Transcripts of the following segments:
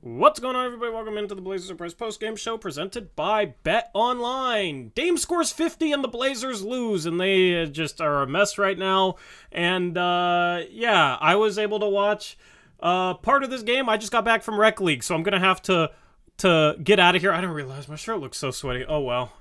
What's going on, everybody? Welcome into the Blazers Uprise Postgame show presented by Bet Online. Dame scores 50 and the Blazers lose, and they just are a mess right now. And I was able to watch part of this game. I just got back from Rec League, so I'm gonna have to get out of here. I didn't realize my shirt looks so sweaty. Oh well.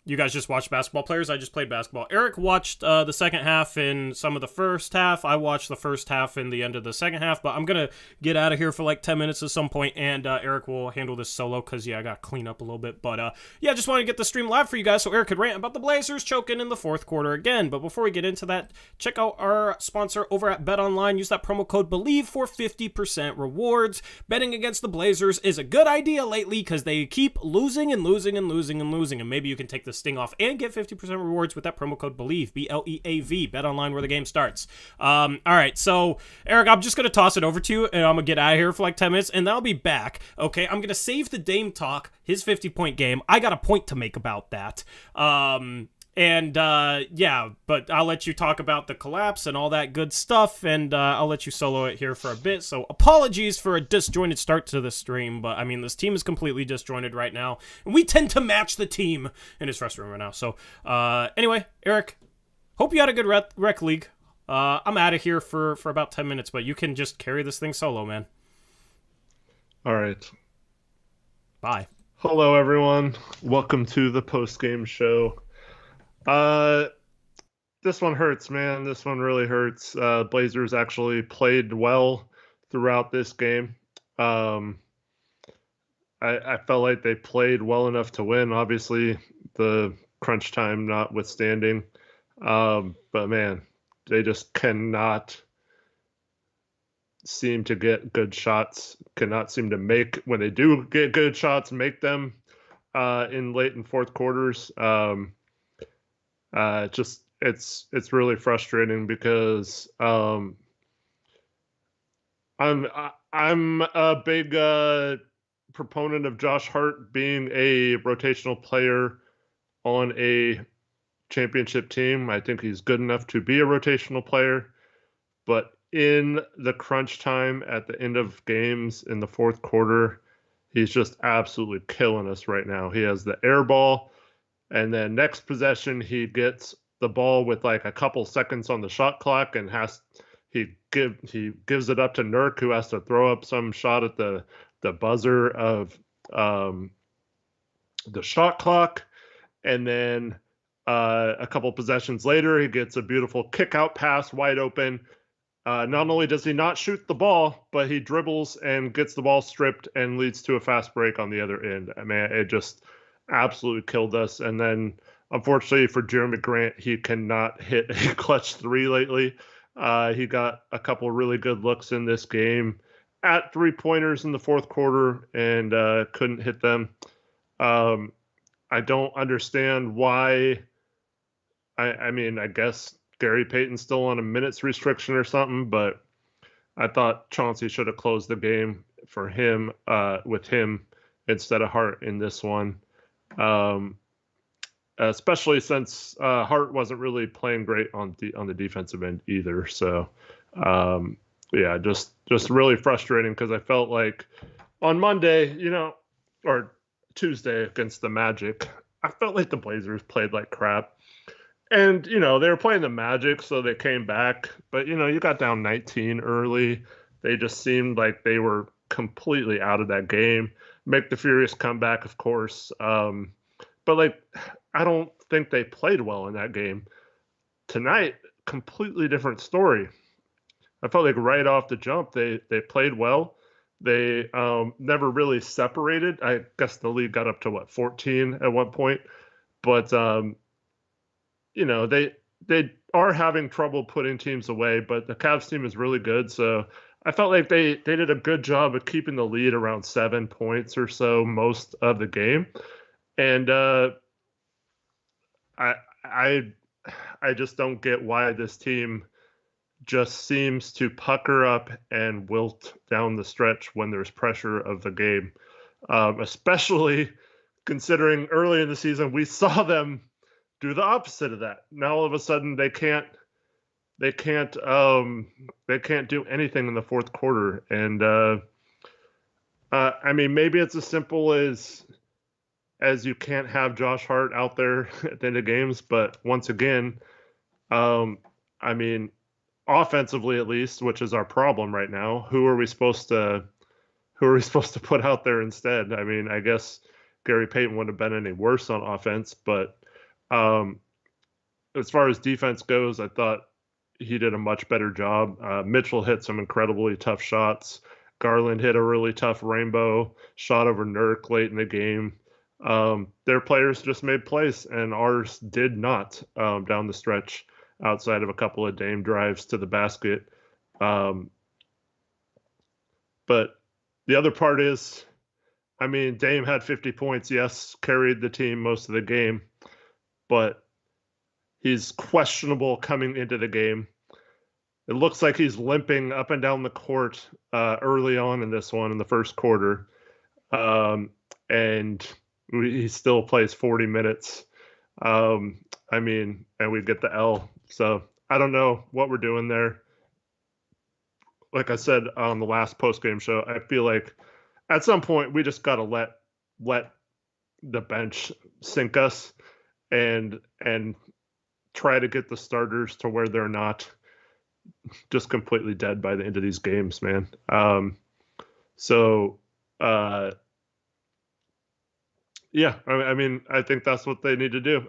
You guys just watched basketball players. I just played basketball. Eric watched the second half in some of the first half. I watched the first half in the end of the second half, but I'm going to get out of here for like 10 minutes at some point, and Eric will handle this solo because, I got to clean up a little bit. But, just wanted to get the stream live for you guys so Eric could rant about the Blazers choking in the fourth quarter again. But before we get into that, check out our sponsor over at Bet Online. Use that promo code BELIEVE for 50% rewards. Betting against the Blazers is a good idea lately because they keep losing and losing and losing and losing, and maybe you can take the sting off and get 50% rewards with that promo code BELIEVE, BLEAV, Bet Online, where the game starts. All right, so Eric, I'm just going to toss it over to you, and I'm going to get out of here for like 10 minutes, and then I'll be back, okay? I'm going to save the Dame talk, his 50-point game. I got a point to make about that. But I'll let you talk about the collapse and all that good stuff, and I'll let you solo it here for a bit. So apologies for a disjointed start to the stream, but I mean, this team is completely disjointed right now, and we tend to match the team, and it's frustrating right now. So anyway, Eric, hope you had a good rec league. I'm out of here for about 10 minutes, but you can just carry this thing solo, man. All right. Bye. Hello, everyone. Welcome to the post-game show. This one hurts, man. This one really hurts. Blazers actually played well throughout this game. I felt like they played well enough to win. Obviously, the crunch time notwithstanding. But man, they just cannot seem to get good shots. Cannot seem to make, when they do get good shots, make them in late and fourth quarters. It's really frustrating because I'm a big proponent of Josh Hart being a rotational player on a championship team. I think he's good enough to be a rotational player, but in the crunch time at the end of games in the fourth quarter, he's just absolutely killing us right now. He has the air ball. And then next possession, he gets the ball with like a couple seconds on the shot clock, and he gives it up to Nurk, who has to throw up some shot at the buzzer of the shot clock. And then a couple possessions later, he gets a beautiful kick out pass wide open. Not only does he not shoot the ball, but he dribbles and gets the ball stripped and leads to a fast break on the other end. I mean, it just absolutely killed us. And then, unfortunately for Jeremy Grant, he cannot hit a clutch three lately. He got a couple really good looks in this game at three-pointers in the fourth quarter and couldn't hit them. I don't understand why. I mean, I guess Gary Payton's still on a minutes restriction or something, but I thought Chauncey should have closed the game for him with him instead of Hart in this one. Especially since Hart wasn't really playing great on the defensive end either. So, just really frustrating because I felt like on Monday, or Tuesday against the Magic, I felt like the Blazers played like crap. And, they were playing the Magic, so they came back. But, you got down 19 early. They just seemed like they were completely out of that game. Make the furious comeback, of course. But I don't think they played well in that game. Tonight, completely different story. I felt like right off the jump, they played well. They never really separated. I guess the league got up to 14 at one point. But they are having trouble putting teams away. But the Cavs team is really good, so I felt like they did a good job of keeping the lead around 7 points or so most of the game. And I just don't get why this team just seems to pucker up and wilt down the stretch when there's pressure of the game, especially considering early in the season we saw them do the opposite of that. Now all of a sudden they can't do anything in the fourth quarter, and I mean, maybe it's as simple as you can't have Josh Hart out there at the end of games, but once again, um, I mean, offensively at least, which is our problem right now, who are we supposed to put out there instead? I mean, I guess Gary Payton wouldn't have been any worse on offense, but um, as far as defense goes, I thought he did a much better job. Mitchell hit some incredibly tough shots. Garland hit a really tough rainbow shot over Nurk late in the game. Their players just made plays, and ours did not down the stretch outside of a couple of Dame drives to the basket. Um, but the other part is, I mean, Dame had 50 points, yes, carried the team most of the game, but he's questionable coming into the game. It looks like he's limping up and down the court early on in this one in the first quarter. And he still plays 40 minutes. I mean, and we get the L. So I don't know what we're doing there. Like I said on the last post-game show, I feel like at some point we just got to let the bench sink us and try to get the starters to where they're not just completely dead by the end of these games, man. Yeah, I mean, I think that's what they need to do.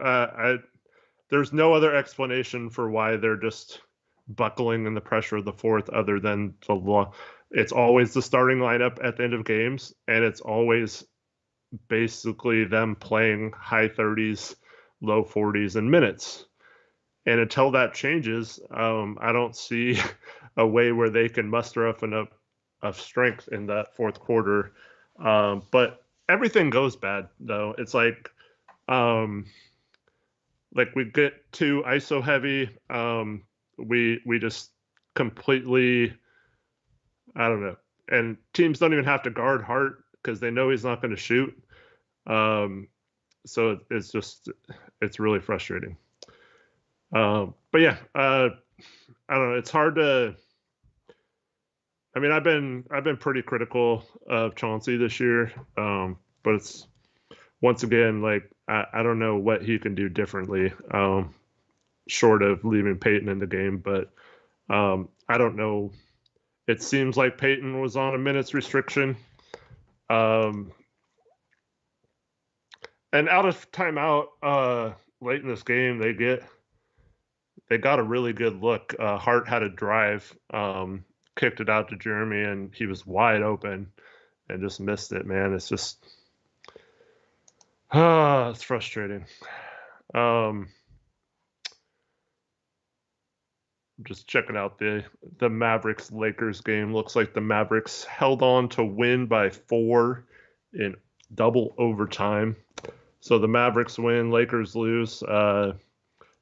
There's no other explanation for why they're just buckling in the pressure of the fourth other than the law. It's always the starting lineup at the end of games, and it's always basically them playing high 30s, low 40s in minutes. And until that changes, I don't see a way where they can muster up enough of strength in that fourth quarter. But everything goes bad, though. It's like we get too ISO heavy. We just completely, I don't know. And teams don't even have to guard Hart because they know he's not going to shoot. So it's really frustrating. But yeah, I don't know. It's hard to. I mean, I've been pretty critical of Chauncey this year, but it's once again like I don't know what he can do differently, short of leaving Peyton in the game. But I don't know. It seems like Peyton was on a minutes restriction, and out of timeout late in this game, they got a really good look. Hart had a drive, kicked it out to Jeremy, and he was wide open and just missed it, man. It's just, it's frustrating. Just checking out the Mavericks Lakers game. Looks like the Mavericks held on to win by 4 in double overtime. So the Mavericks win, Lakers lose.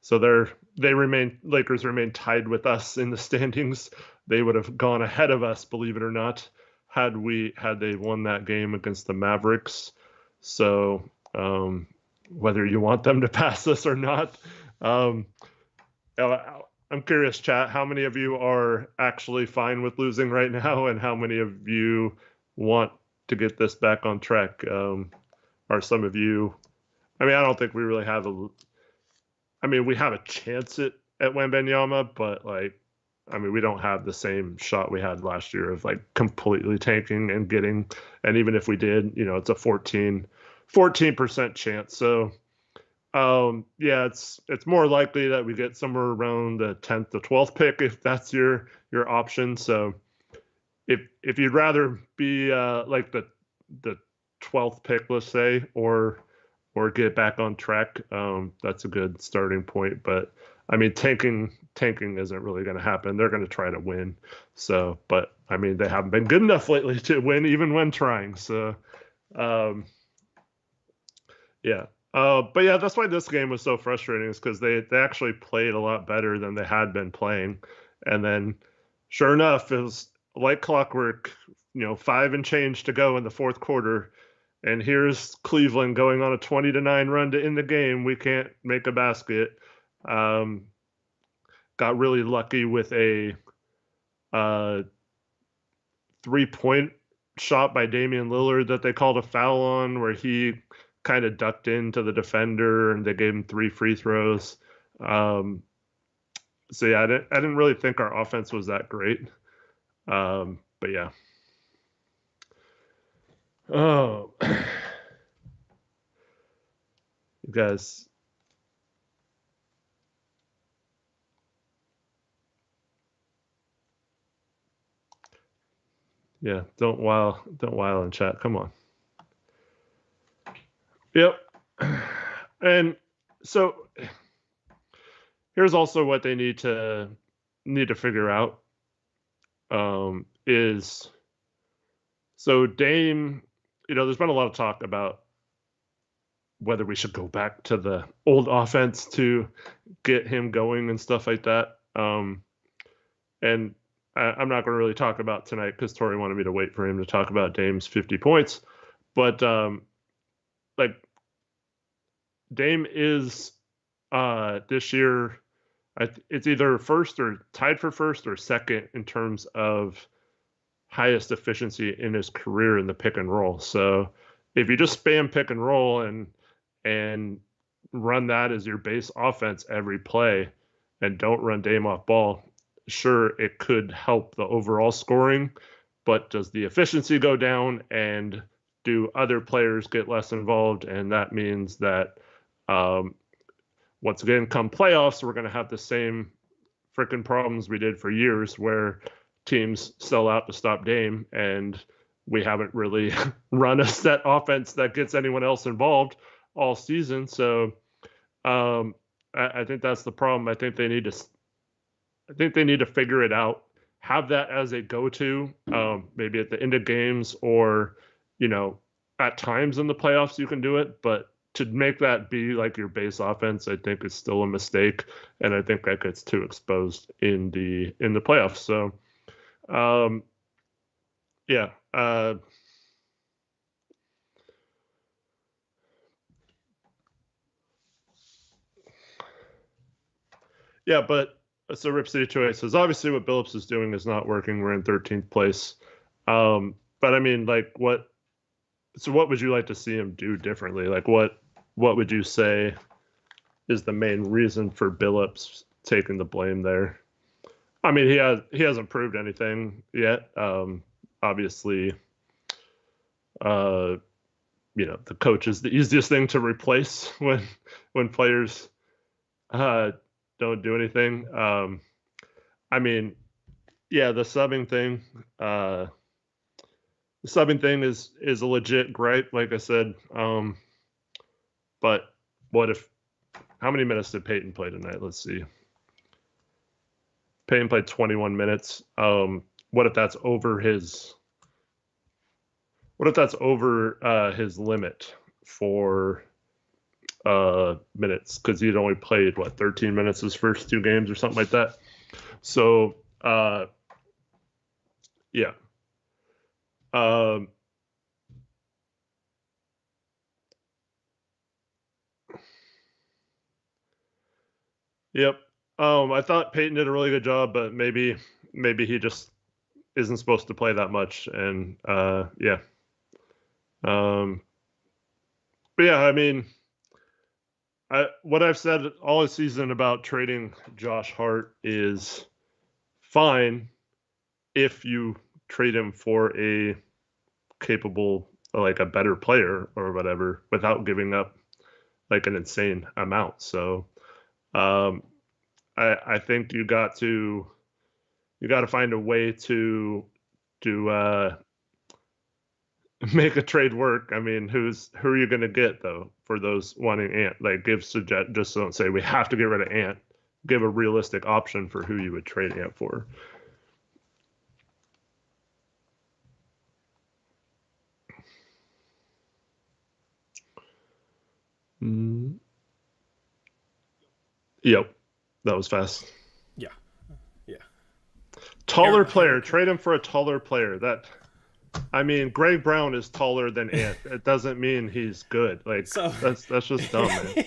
So Lakers remain tied with us in the standings. They would have gone ahead of us, believe it or not, had they won that game against the Mavericks. So whether you want them to pass us or not, I'm curious, chat, how many of you are actually fine with losing right now, and how many of you want to get this back on track? Are some of you? I mean, I don't think we really have we have a chance at Wembanyama, but we don't have the same shot we had last year of completely tanking and getting, and even if we did, it's a 14% chance. So, yeah, it's more likely that we get somewhere around the 10th to 12th pick if that's your option. So, if you'd rather be the 12th pick, let's say, or get back on track, that's a good starting point. But I mean, tanking isn't really going to happen. They're going to try to win. So, but I mean, they haven't been good enough lately to win, even when trying. So, yeah. But yeah, that's why this game was so frustrating, is because they actually played a lot better than they had been playing. And then, sure enough, it was like clockwork, 5 and change to go in the fourth quarter. And here's Cleveland going on a 20-9 run to end the game. We can't make a basket. Got really lucky with a 3-point shot by Damian Lillard that they called a foul on, where he kind of ducked into the defender and they gave him 3 free throws. So yeah, I didn't really think our offense was that great. But yeah. Oh, you guys. Yeah, don't while in chat. Come on. Yep. And so here's also what they need to figure out. Is so Dame, there's been a lot of talk about whether we should go back to the old offense to get him going and stuff like that. And I'm not going to really talk about tonight because Tori wanted me to wait for him to talk about Dame's 50 points. But like Dame is this year, it's either first or tied for first or second in terms of highest efficiency in his career in the pick and roll. So if you just spam pick and roll and run that as your base offense every play and don't run Dame off ball, sure, it could help the overall scoring, but does the efficiency go down and do other players get less involved? And that means that once again, come playoffs, we're going to have the same freaking problems we did for years where teams sell out to stop Dame, and we haven't really run a set offense that gets anyone else involved all season. So I think that's the problem. I think they need to figure it out, have that as a go-to, maybe at the end of games or, at times in the playoffs you can do it, but to make that be like your base offense, I think is still a mistake, and I think that gets too exposed in the playoffs. So, yeah. Yeah, but so Rip City 2A says, obviously what Billups is doing is not working. We're in 13th place. But I mean, like, what would you like to see him do differently? Like, what would you say is the main reason for Billups taking the blame there? I mean, he hasn't proved anything yet. Obviously, the coach is the easiest thing to replace when players don't do anything. I mean, yeah, the subbing thing. The subbing thing is a legit gripe, like I said. But how many minutes did Peyton play tonight? Let's see. Payton played 21 minutes. What if that's over his limit for minutes? Because he'd only played 13 minutes his first 2 games or something like that. So yeah. Yep. I thought Peyton did a really good job, but maybe he just isn't supposed to play that much. And yeah. But yeah, I mean, what I've said all season about trading Josh Hart is fine if you trade him for a capable, like a better player or whatever, without giving up like an insane amount. So I think you got to find a way to make a trade work. I mean, who are you going to get though for those wanting Ant? Like, just don't say we have to get rid of Ant. Give a realistic option for who you would trade Ant for. Yep, that was fast. Yeah. Taller player. Trade him for a taller player. I mean, Greg Brown is taller than Ant. It doesn't mean he's good. Like, so, that's just dumb, man.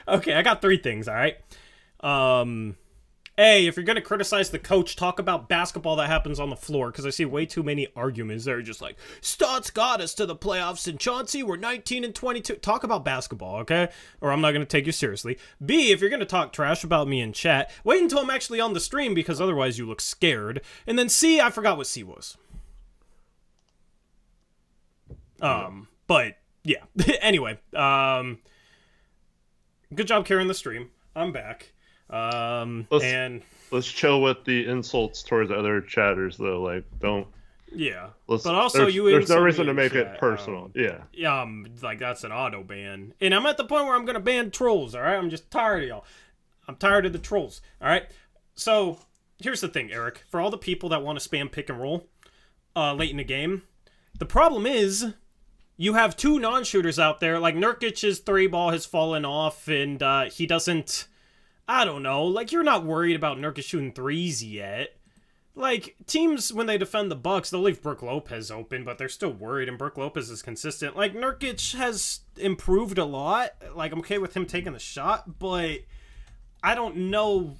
Okay, I got 3 things. All right. Hey, if you're going to criticize the coach, talk about basketball that happens on the floor, because I see way too many arguments that are just like, Stotts got us to the playoffs and Chauncey, we're 19-22. Talk about basketball, okay? Or I'm not going to take you seriously. B, if you're going to talk trash about me in chat, wait until I'm actually on the stream, because otherwise you look scared. And then C, I forgot what C was. But, yeah. Anyway, good job carrying the stream. I'm back. Let's chill with the insults towards other chatters, though. Like, don't. Yeah, but also there's no reason to make it personal. Yeah, like that's an auto ban, and I'm at the point where I'm gonna ban trolls. All right, I'm just tired of y'all. I'm tired of the trolls. All right, so here's the thing, Eric. For all the people that want to spam pick and roll, late in the game, the problem is you have two non-shooters out there. Like Nurkic's 3-ball has fallen off, and he doesn't. I don't know, like, you're not worried about Nurkic shooting threes yet. Like, teams, when they defend the Bucks, they'll leave Brook Lopez open, but they're still worried, and Brook Lopez is consistent. Like, Nurkic has improved a lot. Like, I'm okay with him taking the shot, but I don't know.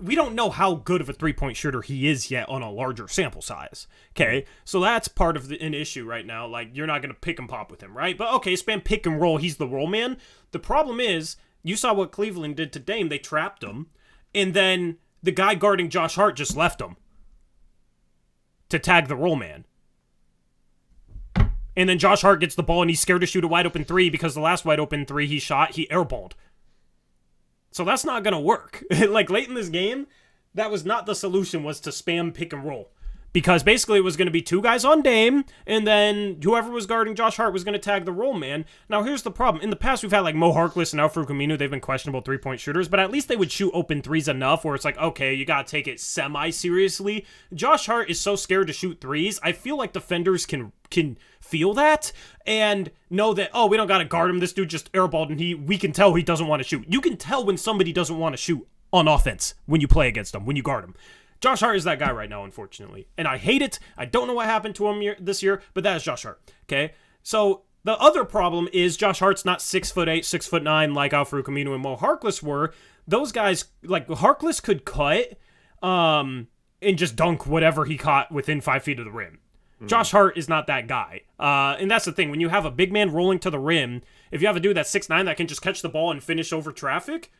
We don't know how good of a three-point shooter he is yet on a larger sample size. Okay, so that's part of an issue right now. Like, you're not going to pick and pop with him, right? But, okay, spam pick and roll. He's the roll man. The problem is, you saw what Cleveland did to Dame. They trapped him. And then the guy guarding Josh Hart just left him to tag the roll man. And then Josh Hart gets the ball and he's scared to shoot a wide open three because the last wide open three he shot, he airballed. So that's not going to work. Like late in this game, that was not the solution, was to spam pick and roll. Because basically it was going to be two guys on Dame, and then whoever was guarding Josh Hart was going to tag the roll man. Now, here's the problem. In the past, we've had like Mo Harkless and Al-Farouq Aminu. They've been questionable three-point shooters, but at least they would shoot open threes enough where it's like, okay, you got to take it semi-seriously. Josh Hart is so scared to shoot threes. I feel like defenders can feel that and know that, oh, we don't got to guard him. This dude just airballed, and we can tell he doesn't want to shoot. You can tell when somebody doesn't want to shoot on offense when you play against them, when you guard him. Josh Hart is that guy right now, unfortunately. And I hate it. I don't know what happened to him this year, but that is Josh Hart. Okay? So the other problem is Josh Hart's not 6'8", 6'9", like Al-Farouq Aminu and Mo Harkless were. Those guys, like Harkless could cut and just dunk whatever he caught within 5 feet of the rim. Josh Hart is not that guy. And that's the thing. When you have a big man rolling to the rim, if you have a dude that's 6'9" that can just catch the ball and finish over traffic,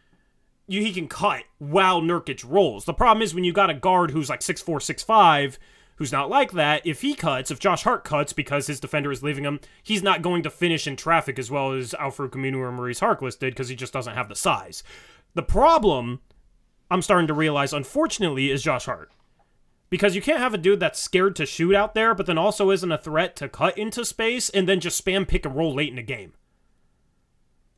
he can cut while Nurkic rolls. The problem is when you got a guard who's like 6'4", 6'5", who's not like that, if Josh Hart cuts because his defender is leaving him, he's not going to finish in traffic as well as Al-Farouq Aminu or Maurice Harkless did because he just doesn't have the size. The problem, I'm starting to realize, unfortunately, is Josh Hart. Because you can't have a dude that's scared to shoot out there, but then also isn't a threat to cut into space and then just spam pick and roll late in the game.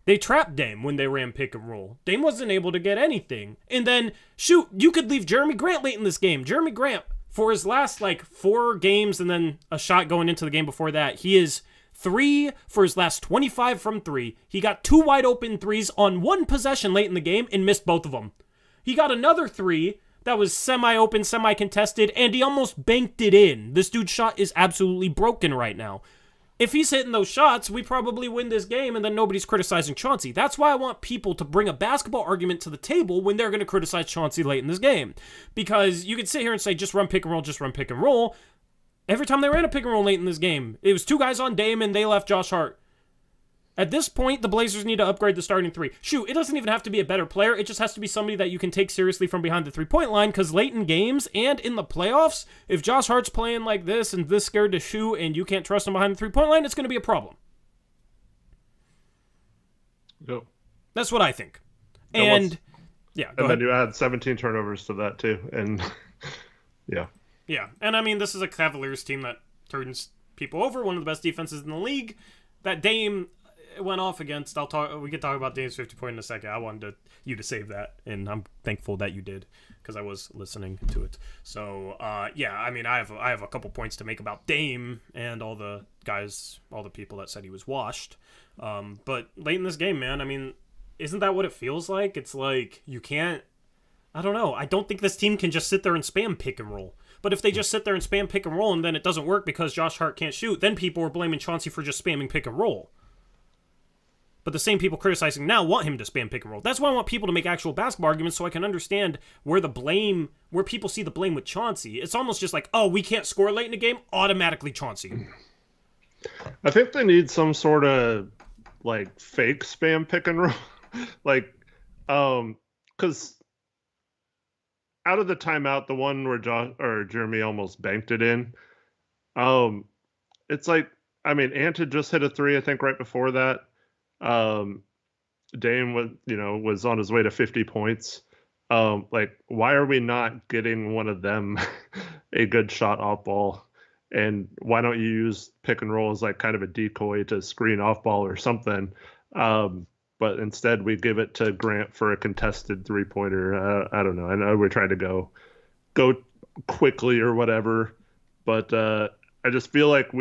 They trapped Dame when they ran pick and roll. Dame wasn't able to get anything. And then, shoot, you could leave Jeremy Grant late in this game. Jeremy Grant, for his last, 4 games and then a shot going into the game before that, he is 3 for his last 25 from 3. He got 2 wide open threes on 1 possession late in the game and missed both of them. He got another 3 that was semi-open, semi-contested, and he almost banked it in. This dude's shot is absolutely broken right now. If he's hitting those shots, we probably win this game, and then nobody's criticizing Chauncey. That's why I want people to bring a basketball argument to the table when they're going to criticize Chauncey late in this game. Because you could sit here and say, just run pick and roll, just run pick and roll. Every time they ran a pick and roll late in this game, it was 2 guys on Dame, and they left Josh Hart. At this point, the Blazers need to upgrade the starting 3. Shoot, it doesn't even have to be a better player. It just has to be somebody that you can take seriously from behind the three-point line, because late in games and in the playoffs, if Josh Hart's playing like this and this scared to shoot and you can't trust him behind the three-point line, it's going to be a problem. Yep. That's what I think. And then you add 17 turnovers to that, too. And, yeah. Yeah, and I mean, this is a Cavaliers team that turns people over, one of the best defenses in the league. That Dame went off against. We could talk about Dame's 50-point in a second. I wanted you to save that, and I'm thankful that you did because I was listening to it. So I mean, I have a couple points to make about Dame and all the people that said he was washed. But late in this game, man, I mean, isn't that what it feels like? It's like you can't. I don't know. I don't think this team can just sit there and spam pick and roll. But if they just sit there and spam pick and roll and then it doesn't work because Josh Hart can't shoot, then people are blaming Chauncey for just spamming pick and roll. but the same people criticizing now want him to spam pick and roll. That's why I want people to make actual basketball arguments so I can understand where people see the blame with Chauncey. It's almost just like, oh, we can't score late in the game, automatically Chauncey. I think they need some sort of like fake spam pick and roll. Like, because out of the timeout, the one where Jeremy almost banked it in, it's like, I mean, Ant had just hit a three, I think, right before that. Dame was on his way to 50 points. Like, why are we not getting one of them a good shot off ball? And why don't you use pick and roll as like kind of a decoy to screen off ball or something? But instead we give it to Grant for a contested 3-pointer. I don't know. I know we're trying to go quickly or whatever, but I just feel like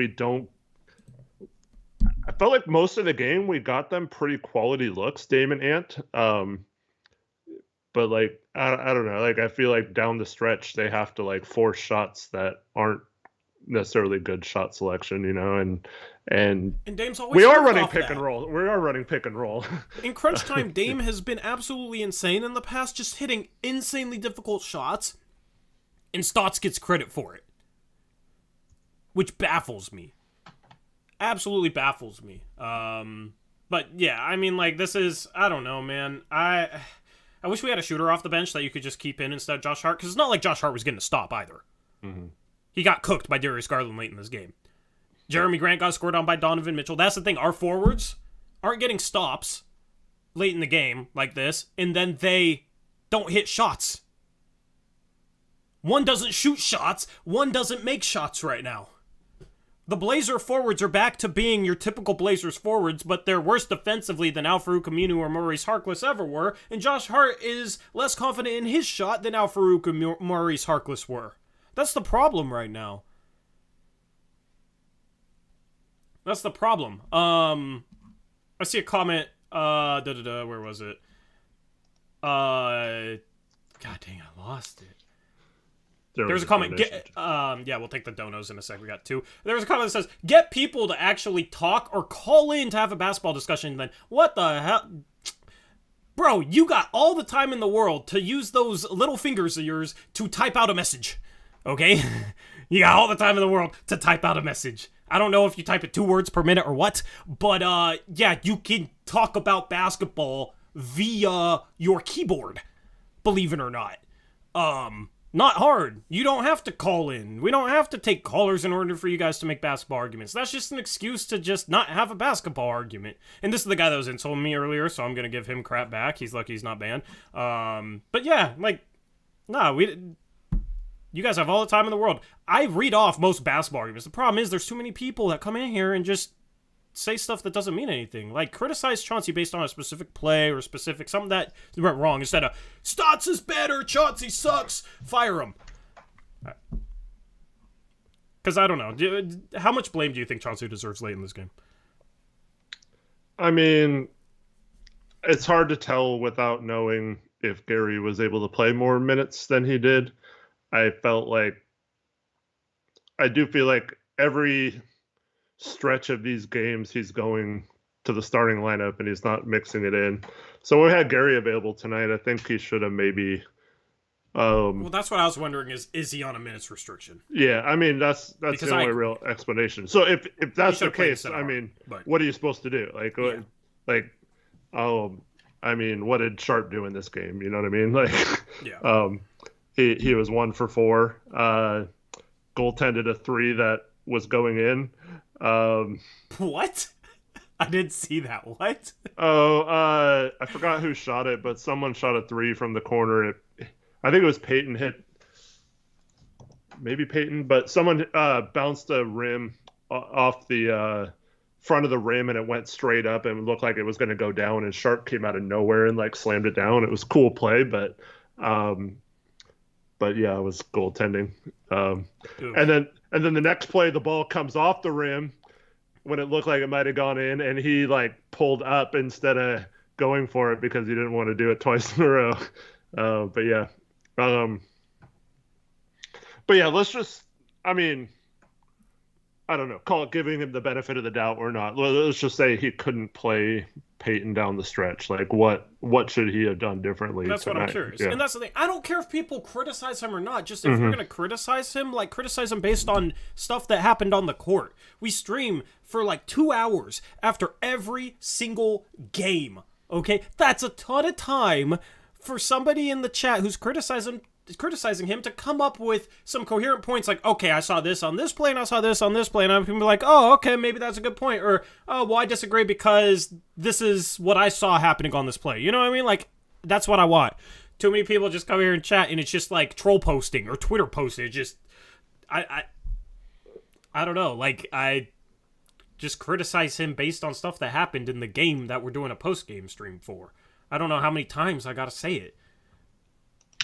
I felt like most of the game we got them pretty quality looks, Dame and Ant. But like I don't know. Like I feel like down the stretch they have to like force shots that aren't necessarily good shot selection, and Dame's always we are running pick and roll. We are running pick and roll. In crunch time, Dame has been absolutely insane in the past, just hitting insanely difficult shots, and Stotts gets credit for it, which baffles me. Absolutely baffles me. But yeah, I mean, like, this is, I don't know, man. I wish we had a shooter off the bench that you could just keep in instead of Josh Hart, because it's not like Josh Hart was getting a stop either. Mm-hmm. He got cooked by Darius Garland late in this game. Jeremy Grant got scored on by Donovan Mitchell. That's the thing. Our forwards aren't getting stops late in the game like this, and then they don't hit shots. One doesn't shoot shots. One doesn't make shots right now. The Blazer forwards are back to being your typical Blazers forwards, but they're worse defensively than Al-Farouq Aminu or Maurice Harkless ever were, and Josh Hart is less confident in his shot than Al-Farouq and Maurice Harkless were. That's the problem right now. That's the problem. I see a comment. Where was it? God dang, I lost it. There was a comment. Yeah, we'll take the donos in a sec. We got two. There was a comment that says, get people to actually talk or call in to have a basketball discussion. Then, what the hell? Bro, you got all the time in the world to use those little fingers of yours to type out a message. Okay? You got all the time in the world to type out a message. I don't know if you type it 2 words per minute or what, but yeah, you can talk about basketball via your keyboard, believe it or not. Not hard. You don't have to call in. We don't have to take callers in order for you guys to make basketball arguments. That's just an excuse to just not have a basketball argument. And this is the guy that was insulting me earlier, so I'm going to give him crap back. He's lucky he's not banned. But yeah, like, nah, you guys have all the time in the world. I read off most basketball arguments. The problem is there's too many people that come in here and just say stuff that doesn't mean anything. Like, criticize Chauncey based on a specific play or something that went wrong instead of, Stotts is better, Chauncey sucks, fire him. Because I don't know. How much blame do you think Chauncey deserves late in this game? I mean, it's hard to tell without knowing if Gary was able to play more minutes than he did. I do feel like every stretch of these games he's going to the starting lineup and he's not mixing it in. So when we had Gary available tonight, I think he should have maybe well, that's what I was wondering is he on a minutes restriction? Yeah, I mean that's the only real explanation. So if that's the case, I mean, what are you supposed to do? I mean, what did Sharp do in this game? You know what I mean? Like he was 1 for 4, goaltended a 3 that was going in. What? I didn't see that. What? I forgot who shot it, but someone shot a 3 from the corner. I think it was Peyton hit. Maybe Peyton, but someone bounced a rim off the front of the rim, and it went straight up, and it looked like it was going to go down. And Sharp came out of nowhere and like slammed it down. It was a cool play, but yeah, it was goaltending. And then the next play, the ball comes off the rim when it looked like it might have gone in, and he like pulled up instead of going for it because he didn't want to do it twice in a row. But yeah, let's just, I mean, I don't know, call it giving him the benefit of the doubt or not. Let's just say he couldn't play Peyton down the stretch. Like, what should he have done differently That's tonight? what I'm curious. Yeah. And that's the thing. I don't care if people criticize him or not. Just if you're going to criticize him, like, criticize him based on stuff that happened on the court. We stream for like 2 hours after every single game. Okay? That's a ton of time for somebody in the chat who's criticizing him to come up with some coherent points like, okay, I saw this on this play and I saw this on this play, and I'm gonna be like, oh, okay, maybe that's a good point, or, oh, well, I disagree because this is what I saw happening on this play. You know what I mean? Like, that's what I want. Too many people just come here and chat and it's just like troll posting or Twitter posting. It just, I don't know. Like, I just criticize him based on stuff that happened in the game that we're doing a post-game stream for. I don't know how many times I gotta say it.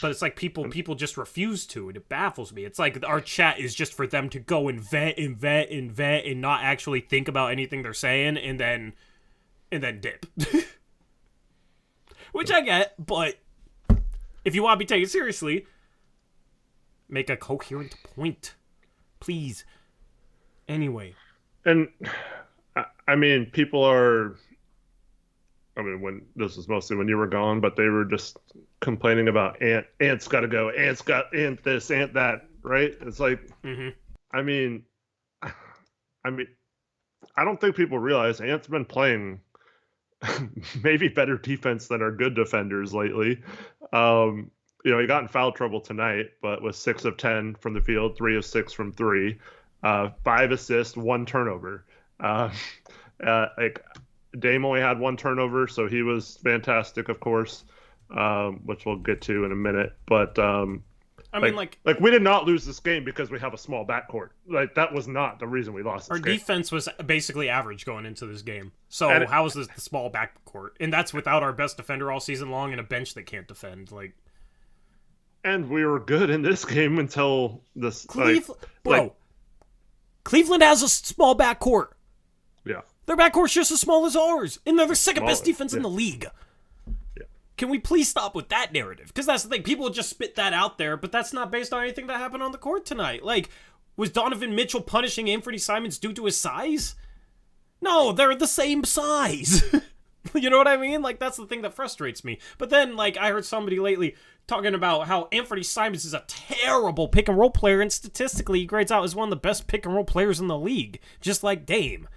But it's like people just refuse to, and it baffles me. It's like our chat is just for them to go and vet and not actually think about anything they're saying, and then dip. Which I get, but if you want to be taken seriously, make a coherent point, please. Anyway. And I mean, people are. I mean, when this was mostly when you were gone, but they were just complaining about Ant's got to go, Ant's got Ant this, Ant that, right? It's like, I mean, I don't think people realize Ant's been playing maybe better defense than our good defenders lately. He got in foul trouble tonight, but was 6 of 10 from the field, 3 of 6 from 3, 5 assists, 1 turnover. Dame only had 1 turnover, so he was fantastic, of course, which we'll get to in a minute. But we did not lose this game because we have a small backcourt. Like, that was not the reason we lost this game. Our defense was basically average going into this game. So how is this the small backcourt? And that's without our best defender all season long and a bench that can't defend. Like, and we were good in this game until this. Cleveland has a small backcourt. Yeah. Their backcourt's just as small as ours, and they're the second best defense in the league. Yeah. Can we please stop with that narrative? Because that's the thing. People just spit that out there, but that's not based on anything that happened on the court tonight. Like, was Donovan Mitchell punishing Anthony Simons due to his size? No, they're the same size. You know what I mean? Like, that's the thing that frustrates me. But then, like, I heard somebody lately talking about how Anthony Simons is a terrible pick-and-roll player, and statistically he grades out as one of the best pick-and-roll players in the league, just like Dame.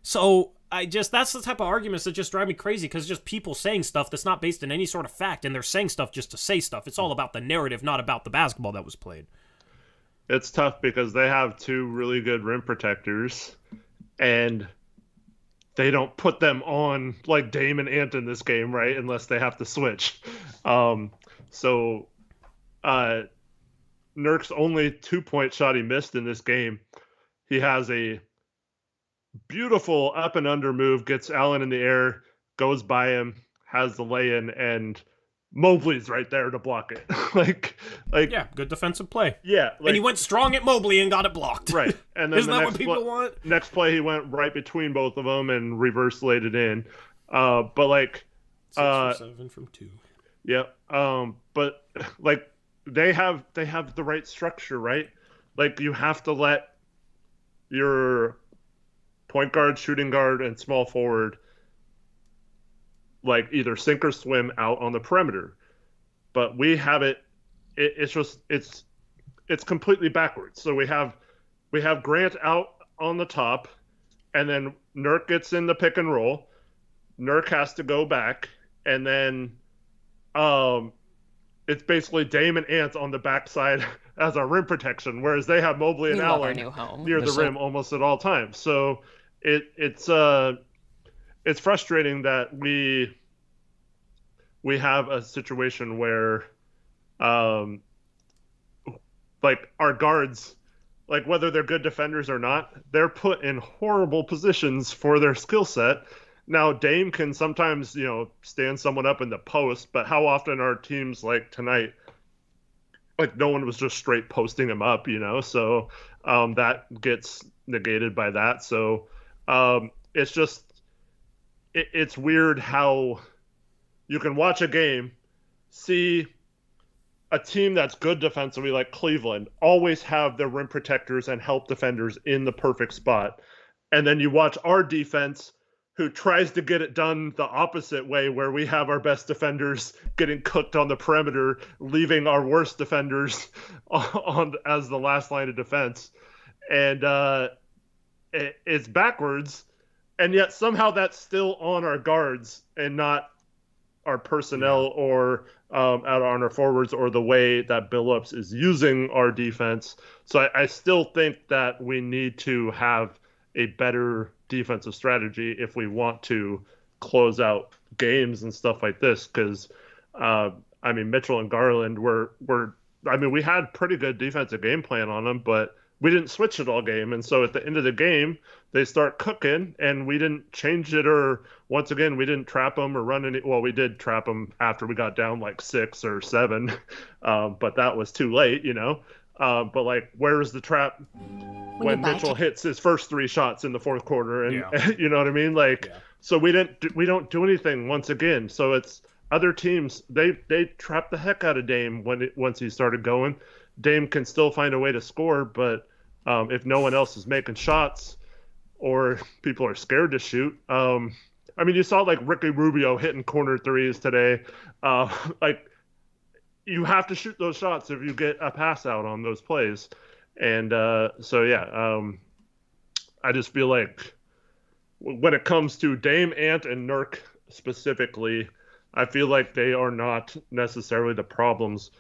So, that's the type of arguments that just drive me crazy, because it's just people saying stuff that's not based in any sort of fact, and they're saying stuff just to say stuff. It's all about the narrative, not about the basketball that was played. It's tough because they have 2 really good rim protectors, and they don't put them on like Dame and Ant in this game, right? Unless they have to switch. So Nurk's only 2-point shot he missed in this game. He has a beautiful up and under move, gets Allen in the air, goes by him, has the lay-in, and Mobley's right there to block it. like yeah, good defensive play. Yeah, and he went strong at Mobley and got it blocked. Right, and then isn't that what people want? Next play, he went right between both of them and reverse laid it in. But like 6 for 7 from 2. Yeah, but like they have the right structure, right? Like, you have to let your point guard, shooting guard, and small forward like either sink or swim out on the perimeter. But we have it's completely backwards. So we have Grant out on the top, and then Nurk gets in the pick and roll. Nurk has to go back, and then it's basically Dame and Ant on the backside as our rim protection, whereas they have Mobley and Allen near the rim almost at all times. So it's frustrating that we have a situation where like our guards, like whether they're good defenders or not, they're put in horrible positions for their skill set. Now, Dame can sometimes, stand someone up in the post, but how often are teams like tonight, like no one was just straight posting him up, so that gets negated by that. So it's just, it's weird how you can watch a game, see a team that's good defensively, like Cleveland, always have their rim protectors and help defenders in the perfect spot. And then you watch our defense, who tries to get it done the opposite way, where we have our best defenders getting cooked on the perimeter, leaving our worst defenders on as the last line of defense. And it's backwards. And yet somehow that's still on our guards and not our personnel or out on our forwards or the way that Billups is using our defense. So I still think that we need to have a better defensive strategy if we want to close out games and stuff like this. Because, I mean, Mitchell and Garland we had pretty good defensive game plan on them, but we didn't switch it all game. And so at the end of the game, they start cooking, and we didn't change it, or once again, we didn't trap them or run any. Well, we did trap them after we got down like 6 or 7, but that was too late, But like, where's the trap when Mitchell hits his first 3 shots in the fourth quarter? And you know what I mean? Like, so we don't do anything once again. So it's other teams, they trap the heck out of Dame once he started going. Dame can still find a way to score, but if no one else is making shots or people are scared to shoot, I mean, you saw like Ricky Rubio hitting corner threes today. Like, you have to shoot those shots if you get a pass out on those plays. And I just feel like when it comes to Dame, Ant, and Nurk specifically, I feel like they are not necessarily the problems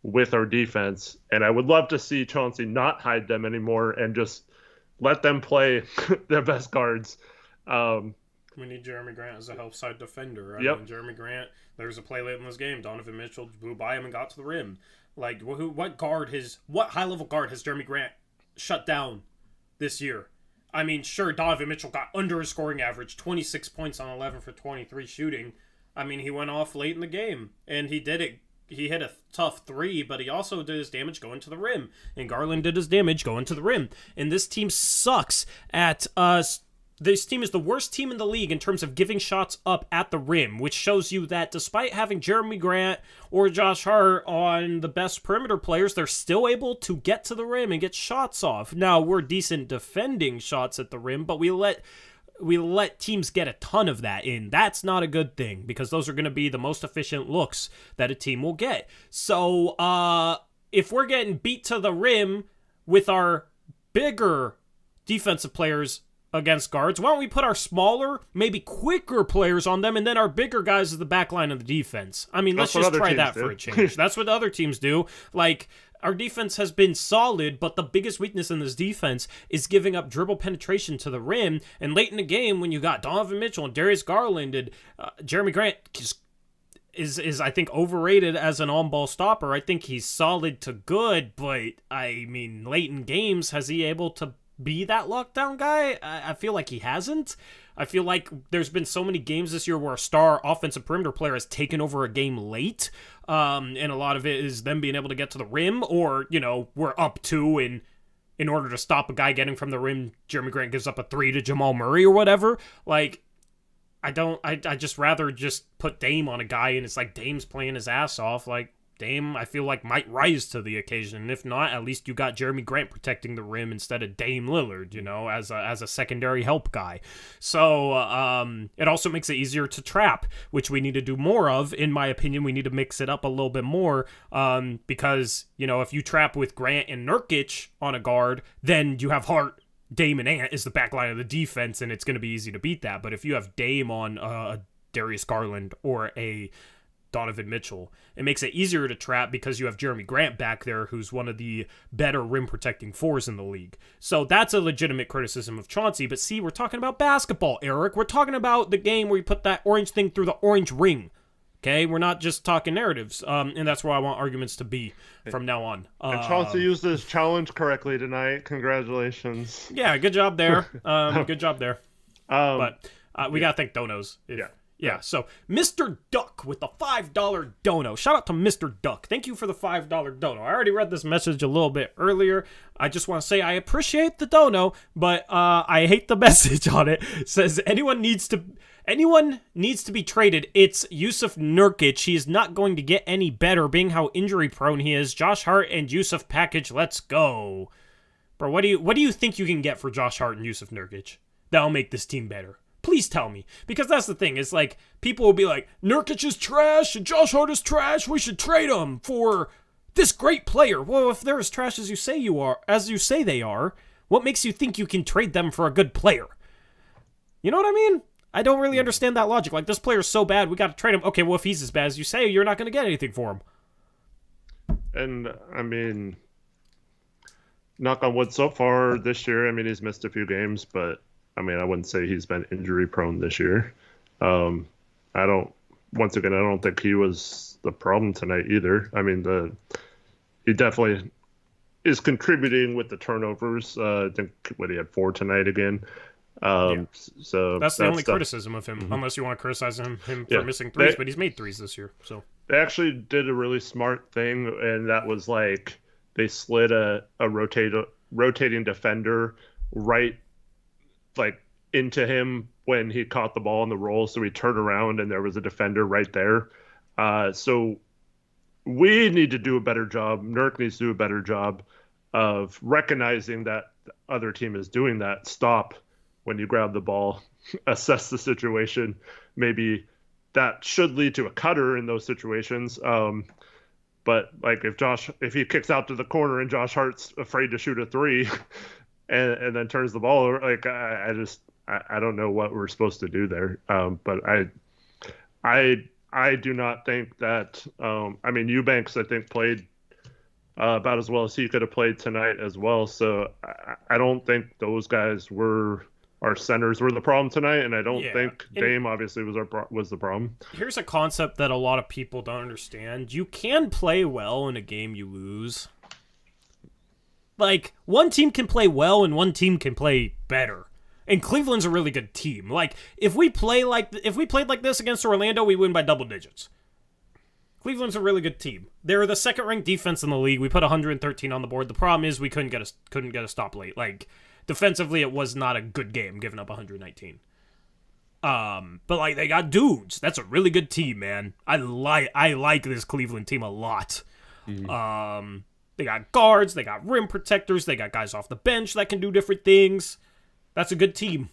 with our defense. And I would love to see Chauncey not hide them anymore and just let them play their best guards. We need Jeremy Grant as a help side defender. I mean, Jeremy Grant, there was a play late in this game. Donovan Mitchell blew by him and got to the rim. Like, what high-level guard has Jeremy Grant shut down this year? I mean, sure, Donovan Mitchell got under his scoring average, 26 points on 11 for 23 shooting. I mean, he went off late in the game, and he did it. He hit a tough 3, but he also did his damage going to the rim. And Garland did his damage going to the rim. And this team sucks at this team is the worst team in the league in terms of giving shots up at the rim, which shows you that despite having Jeremy Grant or Josh Hart on the best perimeter players, they're still able to get to the rim and get shots off. Now, we're decent defending shots at the rim, but we let teams get a ton of that in. That's not a good thing, because those are going to be the most efficient looks that a team will get. So, if we're getting beat to the rim with our bigger defensive players against guards, why don't we put our smaller, maybe quicker players on them, and then our bigger guys as the back line of the defense? I mean, let's just try that for a change. That's what other teams do. Like, our defense has been solid, but the biggest weakness in this defense is giving up dribble penetration to the rim. And late in the game, when you got Donovan Mitchell and Darius Garland and Jeremy Grant is I think overrated as an on-ball stopper. I think he's solid to good, but I mean, late in games, has he able to be that lockdown guy? I feel like he hasn't. I feel like there's been so many games this year where a star offensive perimeter player has taken over a game late, and a lot of it is them being able to get to the rim, or, we're up 2, and in order to stop a guy getting from the rim, Jeremy Grant gives up a 3 to Jamal Murray or whatever. Like, I just rather just put Dame on a guy, and it's like Dame's playing his ass off. Like, Dame, I feel like, might rise to the occasion. And if not, at least you got Jeremy Grant protecting the rim instead of Dame Lillard, as a secondary help guy. So it also makes it easier to trap, which we need to do more of. In my opinion, we need to mix it up a little bit more, because, if you trap with Grant and Nurkic on a guard, then you have Hart, Dame, and Ant is the back line of the defense, and it's going to be easy to beat that. But if you have Dame on a Darius Garland or a Donovan Mitchell, it makes it easier to trap because you have Jeremy Grant back there, who's one of the better rim protecting 4s in the league. So that's a legitimate criticism of Chauncey. But see, we're talking about basketball, Eric. We're talking about the game where you put that orange thing through the orange ring. Okay, we're not just talking narratives, and that's where I want arguments to be from now on. And Chauncey used his challenge correctly tonight. Congratulations. Yeah, good job there. Good job there. But we gotta thank Donos. Yeah, so Mr. Duck with the $5 dono. Shout out to Mr. Duck. Thank you for the $5 dono. I already read this message a little bit earlier. I just want to say I appreciate the dono, but I hate the message on it. It says anyone needs to be traded. It's Yusuf Nurkic. He is not going to get any better, being how injury prone he is. Josh Hart and Yusuf package. Let's go. Bro, what do you think you can get for Josh Hart and Yusuf Nurkic that'll make this team better? Please tell me. Because that's the thing. It's like, people will be like, Nurkic is trash and Josh Hart is trash. We should trade him for this great player. Well, if they're as trash as you say they are, what makes you think you can trade them for a good player? You know what I mean? I don't really understand that logic. Like, this player's so bad, we got to trade him. Okay, well, if he's as bad as you say, you're not going to get anything for him. And, I mean, knock on wood, so far this year, I mean, he's missed a few games, but I mean, I wouldn't say he's been injury prone this year. I don't think he was the problem tonight either. I mean, he definitely is contributing with the turnovers. I think he had 4 tonight again. So that's the only criticism of him, unless you want to criticize him for missing threes, but he's made threes this year. So they actually did a really smart thing, and that was like they slid a rotating defender right like into him when he caught the ball in the roll, so he turned around and there was a defender right there. So we need to do a better job. Nurk needs to do a better job of recognizing that the other team is doing that. Stop when you grab the ball, assess the situation. Maybe that should lead to a cutter in those situations. But like if he kicks out to the corner and Josh Hart's afraid to shoot a 3 and then turns the ball over, like I don't know what we're supposed to do there. But I do not think that. I mean, Eubanks I think played about as well as he could have played tonight as well. So I don't think those guys our centers were the problem tonight, and I don't think Dame obviously was the problem. Here's a concept that a lot of people don't understand. You can play well in a game you lose. Like, one team can play well and one team can play better. And Cleveland's a really good team. Like, if we played like this against Orlando, we win by double digits. Cleveland's a really good team. They're the second-ranked defense in the league. We put 113 on the board. The problem is we couldn't get a stop late. Like, defensively, it was not a good game, giving up 119. But like, they got dudes. That's a really good team, man. I like this Cleveland team a lot. Mm-hmm. They got guards, they got rim protectors, they got guys off the bench that can do different things. That's a good team.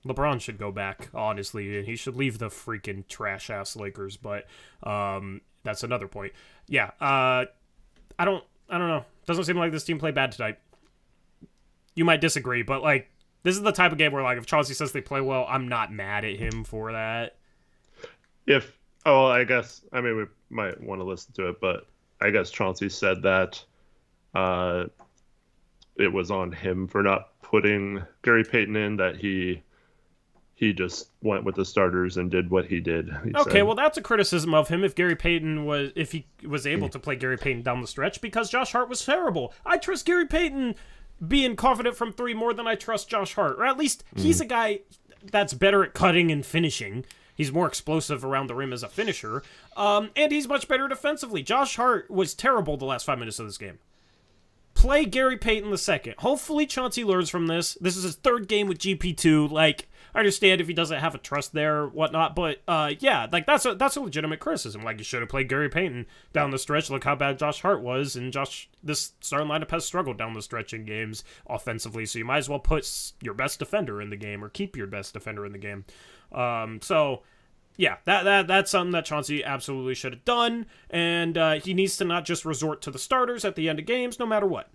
LeBron should go back, honestly, and he should leave the freaking trash-ass Lakers, but that's another point. Yeah, I don't know. Doesn't seem like this team played bad tonight. You might disagree, but like, this is the type of game where like if Chauncey says they play well, I'm not mad at him for that. I guess, I mean, we might want to listen to it, but I guess Chauncey said that it was on him for not putting Gary Payton in, that he just went with the starters and did what he did. Okay, well, that's a criticism of him if he was able to play Gary Payton down the stretch, because Josh Hart was terrible. I trust Gary Payton being confident from 3 more than I trust Josh Hart. Or at least he's a guy that's better at cutting and finishing. He's more explosive around the rim as a finisher. And he's much better defensively. Josh Hart was terrible the last 5 minutes of this game. Play Gary Payton the second. Hopefully Chauncey learns from this. This is his 3rd game with GP2. Like, I understand if he doesn't have a trust there or whatnot, but yeah, like that's a legitimate criticism. Like, you should have played Gary Payton down the stretch. Look how bad Josh Hart was, and this starting lineup has struggled down the stretch in games offensively, so you might as well put your best defender in the game or keep your best defender in the game. So yeah, that's something that Chauncey absolutely should have done, and he needs to not just resort to the starters at the end of games, no matter what,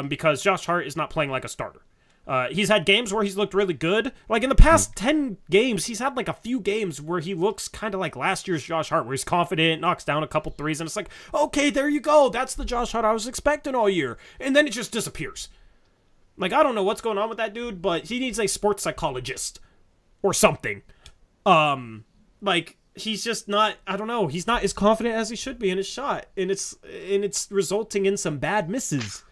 because Josh Hart is not playing like a starter. He's had games where he's looked really good. Like, in the past 10 games, he's had, like, a few games where he looks kind of like last year's Josh Hart, where he's confident, knocks down a couple threes, and it's like, okay, there you go. That's the Josh Hart I was expecting all year. And then it just disappears. Like, I don't know what's going on with that dude, but he needs a sports psychologist or something. Like, he's just not, I don't know, he's not as confident as he should be in his shot, and it's resulting in some bad misses.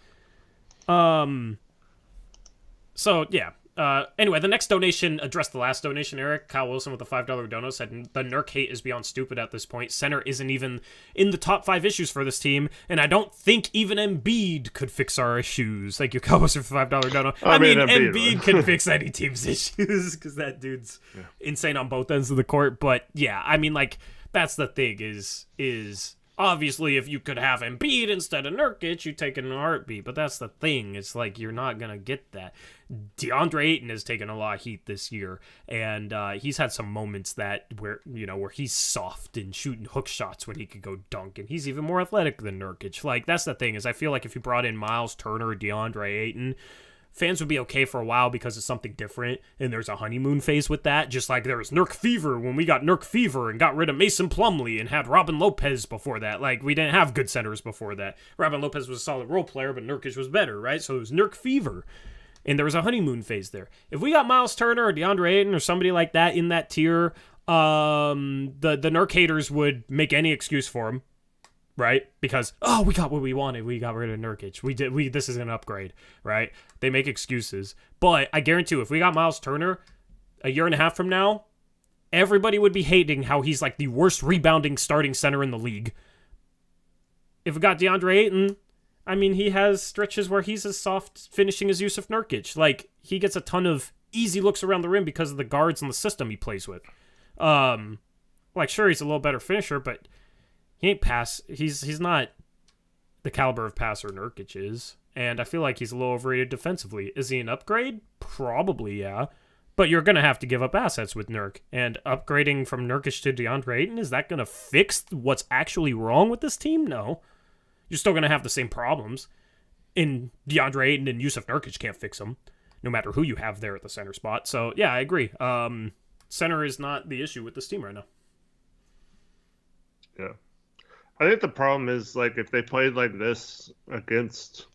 So, yeah, Anyway, the next donation addressed the last donation, Eric. Kyle Wilson with the $5 dono said, the Nurk hate is beyond stupid at this point. Center isn't even in the top 5 issues for this team, and I don't think even Embiid could fix our issues. Thank you, Kyle Wilson, for $5 dono. I mean Embiid can fix any team's issues, because that dude's insane on both ends of the court. But yeah, I mean, like, that's the thing is obviously, if you could have Embiid instead of Nurkic, you take it in a heartbeat. But that's the thing. It's like, you're not going to get that. DeAndre Ayton has taken a lot of heat this year. And he's had some moments where he's soft and shooting hook shots when he could go dunk. And he's even more athletic than Nurkic. Like, that's the thing, is I feel like if you brought in Miles Turner or DeAndre Ayton, fans would be okay for a while because it's something different, and there's a honeymoon phase with that, just like there was Nurk Fever when we got Nurk Fever and got rid of Mason Plumlee and had Robin Lopez before that. Like, we didn't have good centers before that. Robin Lopez was a solid role player, but Nurkic was better, right? So it was Nurk Fever, and there was a honeymoon phase there. If we got Miles Turner or DeAndre Ayton or somebody like that in that tier, the Nurk haters would make any excuse for him. Right? Because, we got what we wanted. We got rid of Nurkic. This is an upgrade, right? They make excuses. But I guarantee you, if we got Miles Turner a year and a half from now, everybody would be hating how he's like the worst rebounding starting center in the league. If we got DeAndre Ayton, I mean, he has stretches where he's as soft finishing as Yusuf Nurkic. Like, he gets a ton of easy looks around the rim because of the guards and the system he plays with. Like, sure, he's a little better finisher, but he ain't he's not the caliber of passer Nurkic is. And I feel like he's a little overrated defensively. Is he an upgrade? Probably, yeah. But you're going to have to give up assets with Nurk. And upgrading from Nurkic to DeAndre Ayton, is that going to fix what's actually wrong with this team? No. You're still going to have the same problems. And DeAndre Ayton and Yusuf Nurkic can't fix them, no matter who you have there at the center spot. So, yeah, I agree. Center is not the issue with this team right now. Yeah. I think the problem is, like, if they played like this against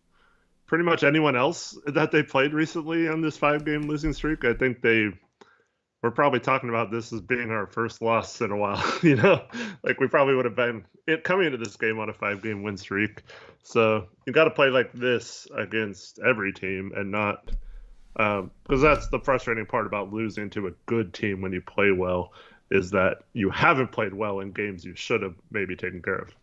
pretty much anyone else that they played recently on this 5-game losing streak, I think we're probably talking about this as being our first loss in a while. Like, we probably would have been coming into this game on a 5-game win streak. So you got to play like this against every team, and not because that's the frustrating part about losing to a good team when you play well, is that you haven't played well in games you should have maybe taken care of.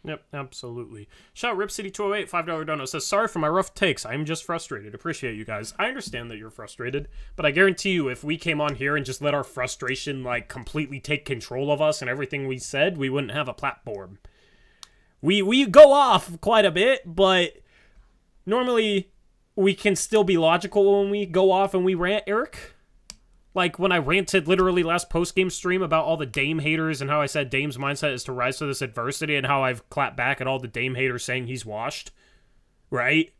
Yep, absolutely. Shout Rip City 208, $5 dono, says, sorry for my rough takes. I'm just frustrated. Appreciate you guys. I understand that you're frustrated, but I guarantee you, if we came on here and just let our frustration like completely take control of us and everything we said, we wouldn't have a platform. We go off quite a bit, but normally we can still be logical when we go off and we rant, Eric. Like, when I ranted literally last post-game stream about all the Dame haters and how I said Dame's mindset is to rise to this adversity, and how I've clapped back at all the Dame haters saying he's washed, right?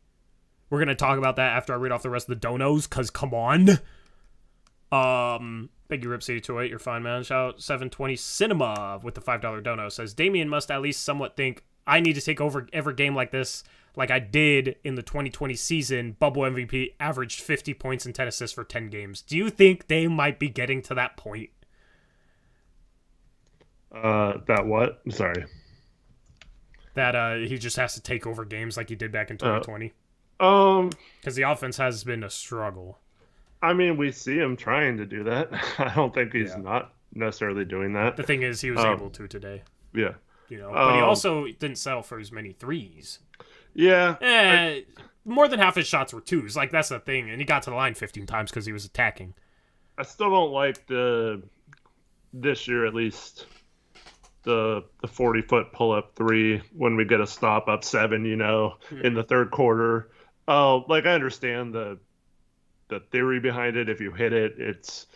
We're going to talk about that after I read off the rest of the donos, because come on. Thank you, Rip City 208. You're fine, man. Shout out 720 Cinema with the $5 dono. Says, Damian must at least somewhat think I need to take over every game like this, like I did in the 2020 season. Bubble MVP averaged 50 points and 10 assists for 10 games. Do you think they might be getting to that point? That what? Sorry. That he just has to take over games like he did back in 2020? Because the offense has been a struggle. I mean, we see him trying to do that. I don't think he's not necessarily doing that. The thing is, he was able to today. Yeah. But he also didn't settle for as many threes. Yeah. More than half his shots were twos. Like, that's the thing. And he got to the line 15 times because he was attacking. I still don't like this year at least, the 40-foot pull-up three when we get a stop up 7, in the third quarter. Like, I understand the theory behind it. If you hit it, it's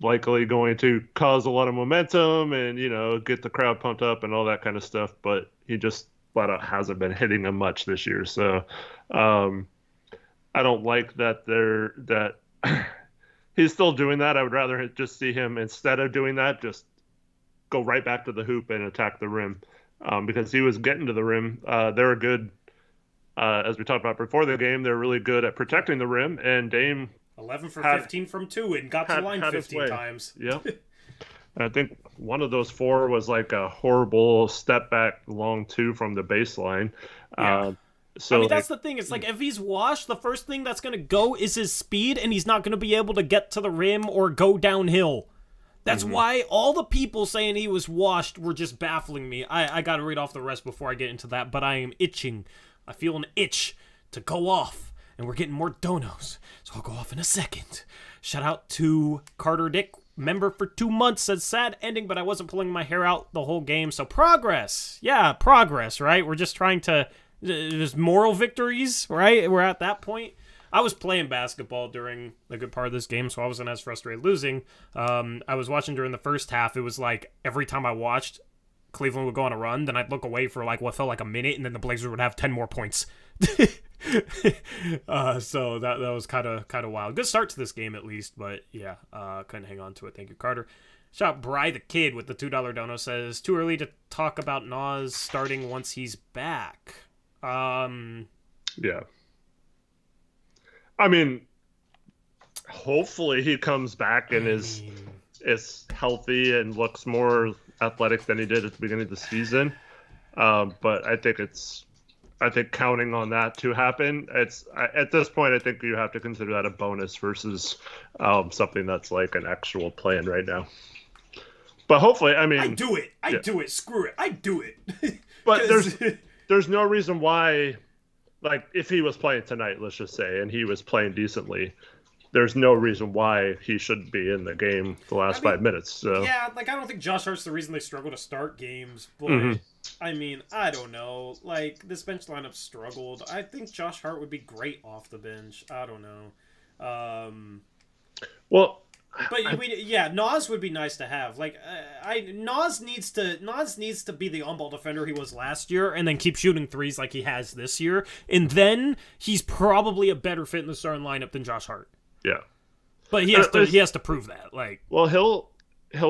likely going to cause a lot of momentum and, get the crowd pumped up and all that kind of stuff. But he just flat out hasn't been hitting them much this year. So I don't like that he's still doing that. I would rather just see him, instead of doing that, just go right back to the hoop and attack the rim, because he was getting to the rim. They're good, as we talked about before the game, they're really good at protecting the rim, and Dame 11 for 15 from 2 and got to the line 15 times. Yeah. I think one of those 4 was like a horrible step back long 2 from the baseline. Yeah. So I mean, that's the thing. It's like if he's washed, the first thing that's going to go is his speed, and he's not going to be able to get to the rim or go downhill. That's why all the people saying he was washed were just baffling me. I got to read off the rest before I get into that, but I am itching. I feel an itch to go off, and we're getting more donos, so I'll go off in a second. Shout out to Carter Dick, member for 2 months, says sad ending, but I wasn't pulling my hair out the whole game, so progress. Yeah, progress, right? We're just trying to... There's moral victories, right? We're at that point. I was playing basketball during a good part of this game, so I wasn't as frustrated losing. I was watching during the first half. It was like every time I watched, Cleveland would go on a run, then I'd look away for like what felt like a minute, and then the Blazers would have 10 more points. So that was kind of wild. Good start to this game at least, but yeah, couldn't hang on to it. Thank you, Carter. Shout out Bry the Kid with the $2 dono, says, too early to talk about Nas starting once he's back. Yeah. I mean, hopefully he comes back and is healthy and looks more athletic than he did at the beginning of the season. But I think counting on that to happen, at this point, I think you have to consider that a bonus versus something that's like an actual plan right now. But hopefully, I mean, I do it. Screw it. I do it. But there's no reason why. Like, if he was playing tonight, let's just say, and he was playing decently, there's no reason why he shouldn't be in the game the last 5 minutes. So. Yeah, like, I don't think Josh Hart's the reason they struggle to start games, but, I mean, I don't know. Like, this bench lineup struggled. I think Josh Hart would be great off the bench. I don't know. But Nas would be nice to have. Like, Nas needs to be the on-ball defender he was last year, and then keep shooting threes like he has this year, and then he's probably a better fit in the starting lineup than Josh Hart. Yeah, but he has to prove that. Like, well, he'll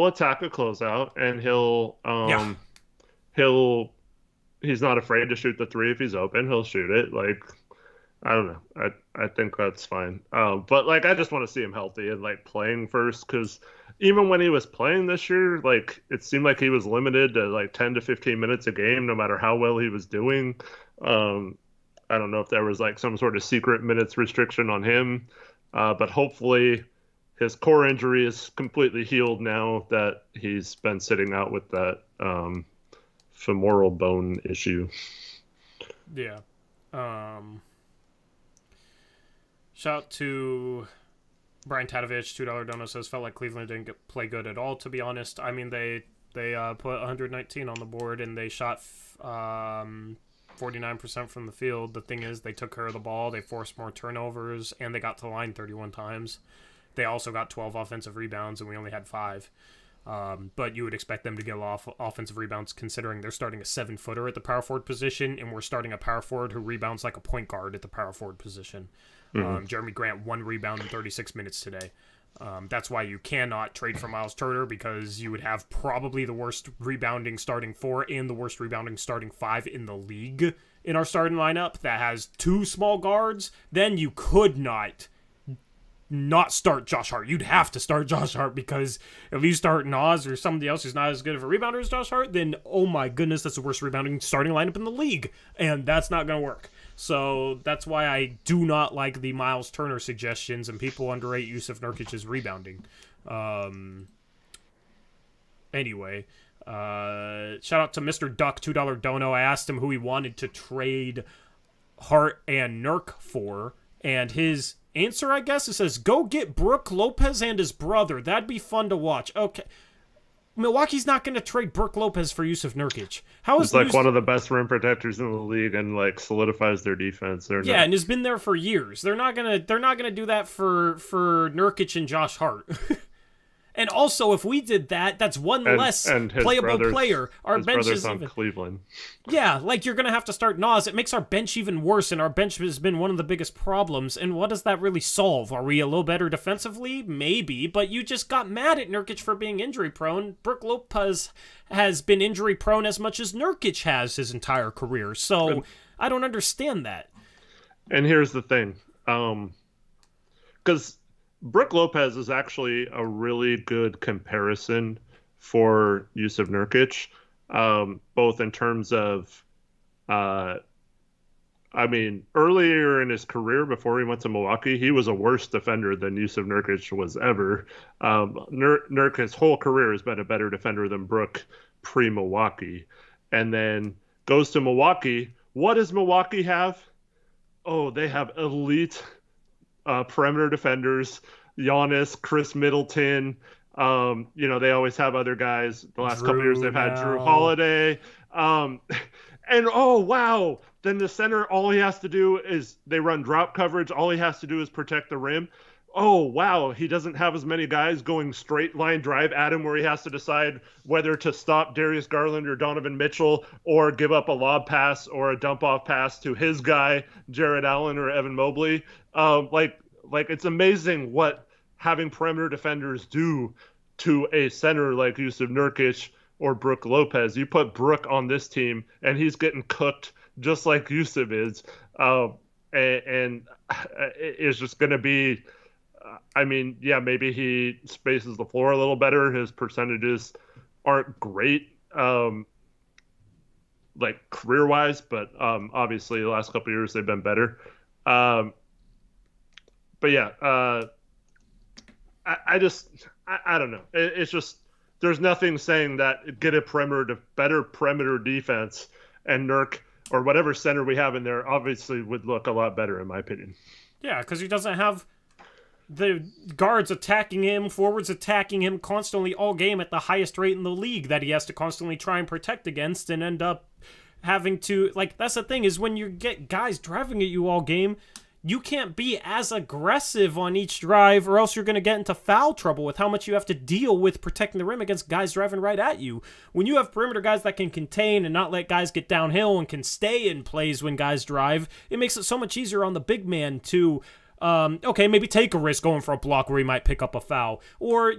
attack a closeout, and he's not afraid to shoot the three if he's open. He'll shoot it. Like, I don't know. I think that's fine. But like, I just want to see him healthy and like playing first, because even when he was playing this year, like, it seemed like he was limited to like 10 to 15 minutes a game, no matter how well he was doing. I don't know if there was like some sort of secret minutes restriction on him, but hopefully his core injury is completely healed now that he's been sitting out with that femoral bone issue. Yeah. Shout out to Brian Tadovich, $2 dono, says, felt like Cleveland didn't play good at all, to be honest. I mean, they put 119 on the board, and they shot 49% from the field. The thing is, they took care of the ball, they forced more turnovers, and they got to the line 31 times. They also got 12 offensive rebounds, and we only had 5. But you would expect them to get off offensive rebounds, considering they're starting a 7-footer at the power forward position, and we're starting a power forward who rebounds like a point guard at the power forward position. Jeremy Grant, 1 rebound in 36 minutes today. That's why you cannot trade for Miles Turner, because you would have probably the worst rebounding starting 4 and the worst rebounding starting 5 in the league in our starting lineup that has 2 small guards. Then you could not start Josh Hart. You'd have to start Josh Hart, because if you start Nas or somebody else who's not as good of a rebounder as Josh Hart, then oh my goodness, that's the worst rebounding starting lineup in the league, and that's not going to work. So that's why I do not like the Miles Turner suggestions, and people underrate Yusuf Nurkic's rebounding. Anyway, shout out to Mr. Duck, $2 dono. I asked him who he wanted to trade Hart and Nurk for, and his answer, I guess, it says, go get Brook Lopez and his brother. That'd be fun to watch. Okay. Milwaukee's not going to trade Brook Lopez for Yusuf Nurkic. He's like one of the best rim protectors in the league, and like solidifies their defense. And has been there for years. They're not gonna do that for Nurkic and Josh Hart. And also, if we did that, that's one less playable player. Our bench is on Cleveland. Yeah, like, you're going to have to start Nas. It makes our bench even worse, and our bench has been one of the biggest problems. And what does that really solve? Are we a little better defensively? Maybe, but you just got mad at Nurkic for being injury-prone. Brook Lopez has been injury-prone as much as Nurkic has his entire career, so I don't understand that. And here's the thing. Because Brook Lopez is actually a really good comparison for Yusuf Nurkic, both in terms of I mean, earlier in his career, before he went to Milwaukee, he was a worse defender than Yusuf Nurkic was ever. Nurkic's whole career has been a better defender than Brook pre-Milwaukee. And then goes to Milwaukee. What does Milwaukee have? Oh, they have elite perimeter defenders. Giannis, Chris Middleton. They always have other guys. The last couple years they've had Drew Holiday. And oh, wow. Then the center, all he has to do is they run drop coverage. All he has to do is protect the rim. Oh, wow. He doesn't have as many guys going straight line drive at him where he has to decide whether to stop Darius Garland or Donovan Mitchell or give up a lob pass or a dump off pass to his guy, Jared Allen or Evan Mobley. It's amazing what having perimeter defenders do to a center like Yusuf Nurkic or Brook Lopez. You put Brook on this team, and he's getting cooked just like Yusuf is. And it's just going to be, maybe he spaces the floor a little better. His percentages aren't great, career-wise, but obviously the last couple of years they've been better. I don't know. It's just there's nothing saying that get a better perimeter defense, and Nurk or whatever center we have in there obviously would look a lot better in my opinion. Yeah, because he doesn't have the guards attacking him, forwards attacking him constantly all game at the highest rate in the league that he has to constantly try and protect against and end up having to, that's the thing is when you get guys driving at you all game, you can't be as aggressive on each drive or else you're going to get into foul trouble with how much you have to deal with protecting the rim against guys driving right at you. When you have perimeter guys that can contain and not let guys get downhill and can stay in plays when guys drive, it makes it so much easier on the big man to, maybe take a risk going for a block where he might pick up a foul. Or,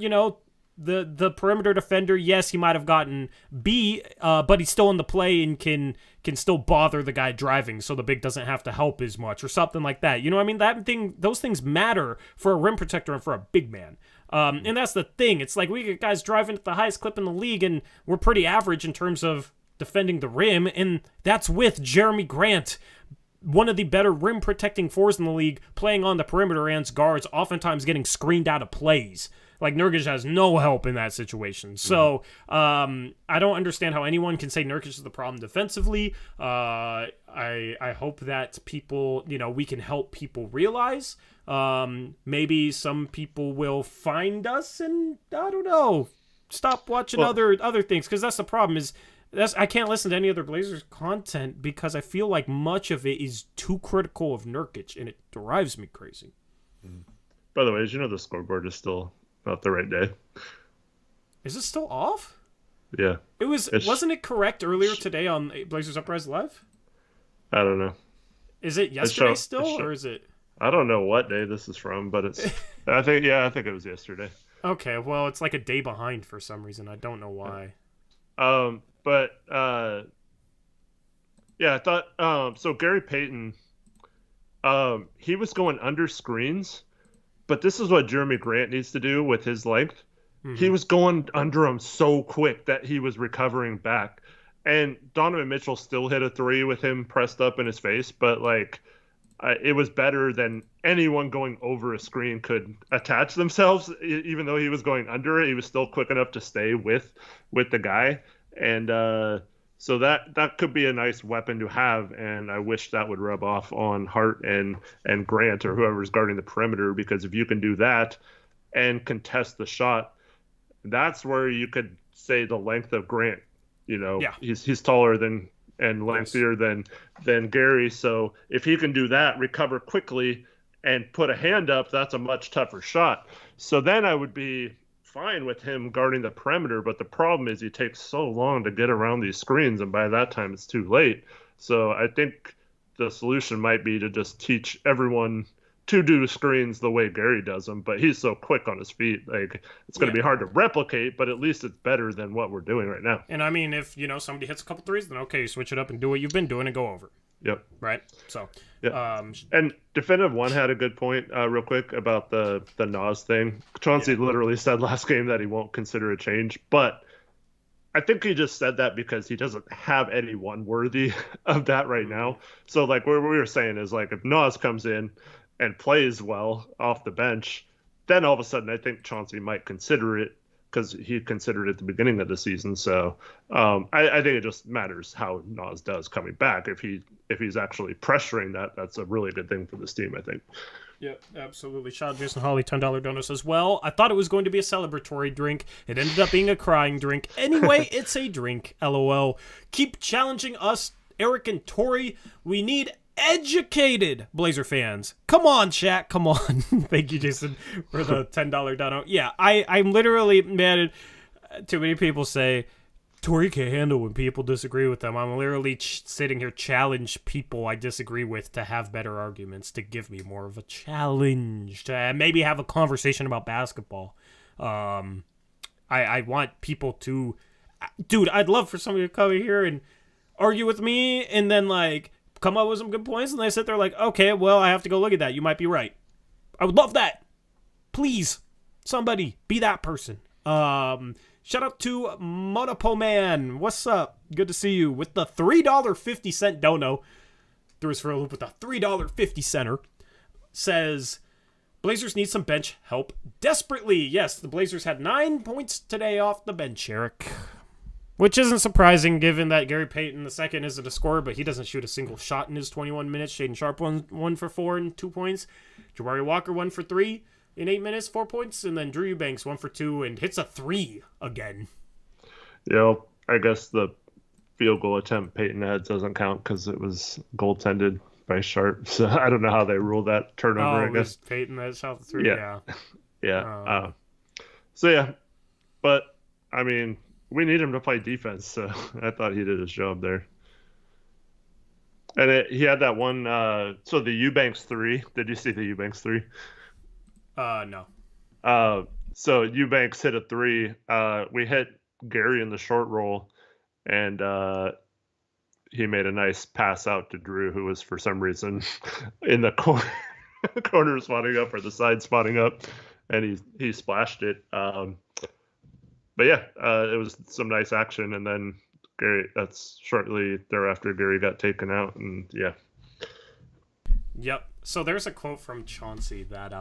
the perimeter defender, yes, he might have gotten beat, but he's still in the play and can still bother the guy driving, so the big doesn't have to help as much or something like that. You know what I mean? Those things matter for a rim protector and for a big man. And that's the thing. It's like we get guys driving at the highest clip in the league, and we're pretty average in terms of defending the rim, and that's with Jeremy Grant, one of the better rim protecting fours in the league, playing on the perimeter and guards, oftentimes getting screened out of plays. Like, Nurkic has no help in that situation. So, I don't understand how anyone can say Nurkic is the problem defensively. I hope that people, we can help people realize. Maybe some people will find us and, I don't know, stop watching other things. Because that's the problem is, I can't listen to any other Blazers content because I feel like much of it is too critical of Nurkic, and it drives me crazy. By the way, did you know the scoreboard is still not the right day? Is it still off? Yeah. Wasn't it correct earlier today on Blazers Uprise Live? I don't know. Is it yesterday or is it? I don't know what day this is from, but it's I think it was yesterday. Okay, well, it's like a day behind for some reason. I don't know why. I thought so Gary Payton he was going under screens. But this is what Jeremy Grant needs to do with his length. Mm-hmm. He was going under him so quick that he was recovering back. And Donovan Mitchell still hit a three with him pressed up in his face. But, it was better than anyone going over a screen could attach themselves. Even though he was going under it, he was still quick enough to stay with the guy. And so that could be a nice weapon to have, and I wish that would rub off on Hart and Grant or whoever's guarding the perimeter, because if you can do that and contest the shot, that's where you could say the length of Grant. He's taller than and lengthier than Gary, so if he can do that, recover quickly and put a hand up, that's a much tougher shot. So then I would be fine with him guarding the perimeter, but the problem is he takes so long to get around these screens, and by that time it's too late. So I think the solution might be to just teach everyone to do screens the way Gary does them, but he's so quick on his feet, it's going to be hard to replicate, but at least it's better than what we're doing right now. And I mean, if somebody hits a couple threes, then okay, switch it up and do what you've been doing and go over. Yep. Right. So. Yeah. And Definitive One had a good point, real quick, about the Nas thing. Chauncey literally said last game that he won't consider a change, but I think he just said that because he doesn't have anyone worthy of that right now. So like what we were saying is like if Nas comes in and plays well off the bench, then all of a sudden I think Chauncey might consider it because he considered it at the beginning of the season. So I think it just matters how Nas does coming back. If he's actually pressuring that, that's a really good thing for this team, I think. Yeah, absolutely. Shout out Jason Hawley, $10 donors as well. I thought it was going to be a celebratory drink. It ended up being a crying drink. Anyway, it's a drink. LOL. Keep challenging us, Eric and Tori. We need educated Blazer fans. Come on, chat. Come on. Thank you, Jason, for the $10 dono. Yeah, I'm literally mad at too many people say, Tori can't handle when people disagree with them. I'm literally sitting here challenge people I disagree with to have better arguments, to give me more of a challenge, to maybe have a conversation about basketball. I want people to... Dude, I'd love for somebody to come here and argue with me and then, like, come up with some good points, and they sit there like, okay, well, I have to go look at that. You might be right. I would love that. Please, somebody, be that person. Shout out to Monopo Man. What's up? Good to see you. With the $3.50 dono. Threw us for a loop with the $3.50 center. Says, Blazers need some bench help desperately. Yes, the Blazers had 9 points today off the bench, Eric. Which isn't surprising given that Gary Payton II isn't a scorer, but he doesn't shoot a single shot in his 21 minutes. Shaden Sharp one for 4 and 2 points. Jabari Walker 1 for 3. In 8 minutes, 4 points, and then Drew Eubanks 1 for 2 and hits a 3 again. Yeah, I guess the field goal attempt Peyton had doesn't count because it was goaltended by Sharp. So I don't know how they ruled that turnover. I guess Peyton that shot the 3. Yeah. So yeah, but I mean, we need him to play defense. So I thought he did his job there. And he had that one. So the Eubanks 3. Did you see the Eubanks 3? No. So Eubanks hit a 3. We hit Gary in the short roll, and he made a nice pass out to Drew, who was for some reason in the corner spotting up or the side spotting up, and he splashed it. But yeah, it was some nice action, and then Gary. That's shortly thereafter Gary got taken out, and yeah. Yep. So there's a quote from Chauncey that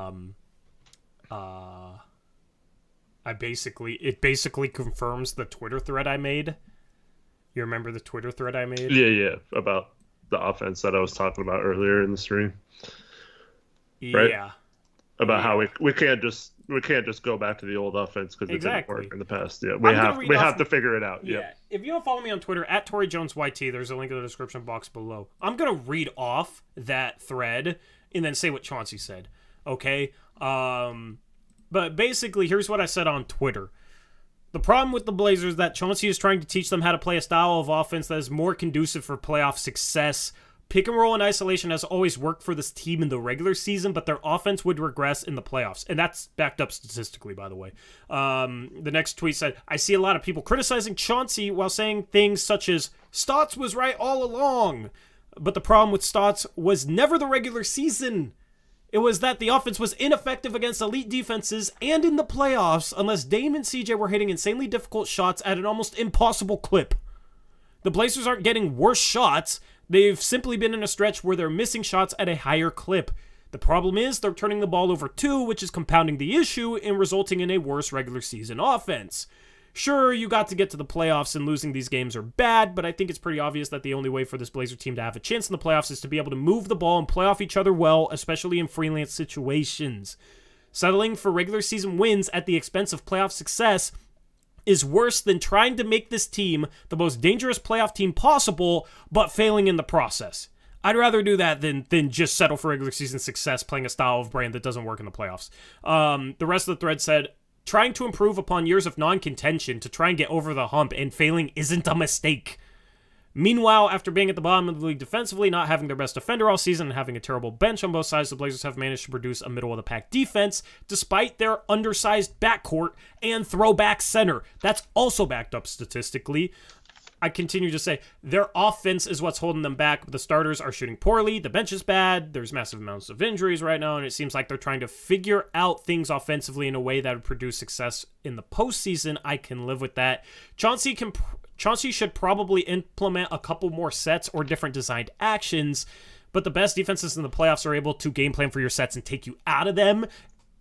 it basically confirms the Twitter thread I made. You remember the Twitter thread I made? Yeah, about the offense that I was talking about earlier in the stream. Right? Yeah. About how we can't just go back to the old offense because it didn't work in the past. Yeah, we have to figure it out. Yeah. If you don't follow me on Twitter at ToryJonesYT, there's a link in the description box below. I'm gonna read off that thread and then say what Chauncey said. Okay. But basically, here's what I said on Twitter. The problem with the Blazers is that Chauncey is trying to teach them how to play a style of offense that is more conducive for playoff success. Pick and roll and isolation has always worked for this team in the regular season, but their offense would regress in the playoffs. And that's backed up statistically, by the way. The next tweet said, I see a lot of people criticizing Chauncey while saying things such as, Stotts was right all along. But the problem with Stotts was never the regular season. It was that the offense was ineffective against elite defenses and in the playoffs unless Dame and CJ were hitting insanely difficult shots at an almost impossible clip. The Blazers aren't getting worse shots. They've simply been in a stretch where they're missing shots at a higher clip. The problem is they're turning the ball over too, which is compounding the issue and resulting in a worse regular season offense. Sure, you got to get to the playoffs and losing these games are bad, but I think it's pretty obvious that the only way for this Blazer team to have a chance in the playoffs is to be able to move the ball and play off each other well, especially in freelance situations. Settling for regular season wins at the expense of playoff success is worse than trying to make this team the most dangerous playoff team possible, but failing in the process. I'd rather do that than just settle for regular season success playing a style of brand that doesn't work in the playoffs. The rest of the thread said, trying to improve upon years of non-contention to try and get over the hump and failing isn't a mistake. Meanwhile, after being at the bottom of the league defensively, not having their best defender all season, and having a terrible bench on both sides, the Blazers have managed to produce a middle-of-the-pack defense despite their undersized backcourt and throwback center. That's also backed up statistically. I continue to say their offense is what's holding them back. The starters are shooting poorly. The bench is bad. There's massive amounts of injuries right now, and it seems like they're trying to figure out things offensively in a way that would produce success in the postseason. I can live with that. Chauncey should probably implement a couple more sets or different designed actions, but the best defenses in the playoffs are able to game plan for your sets and take you out of them.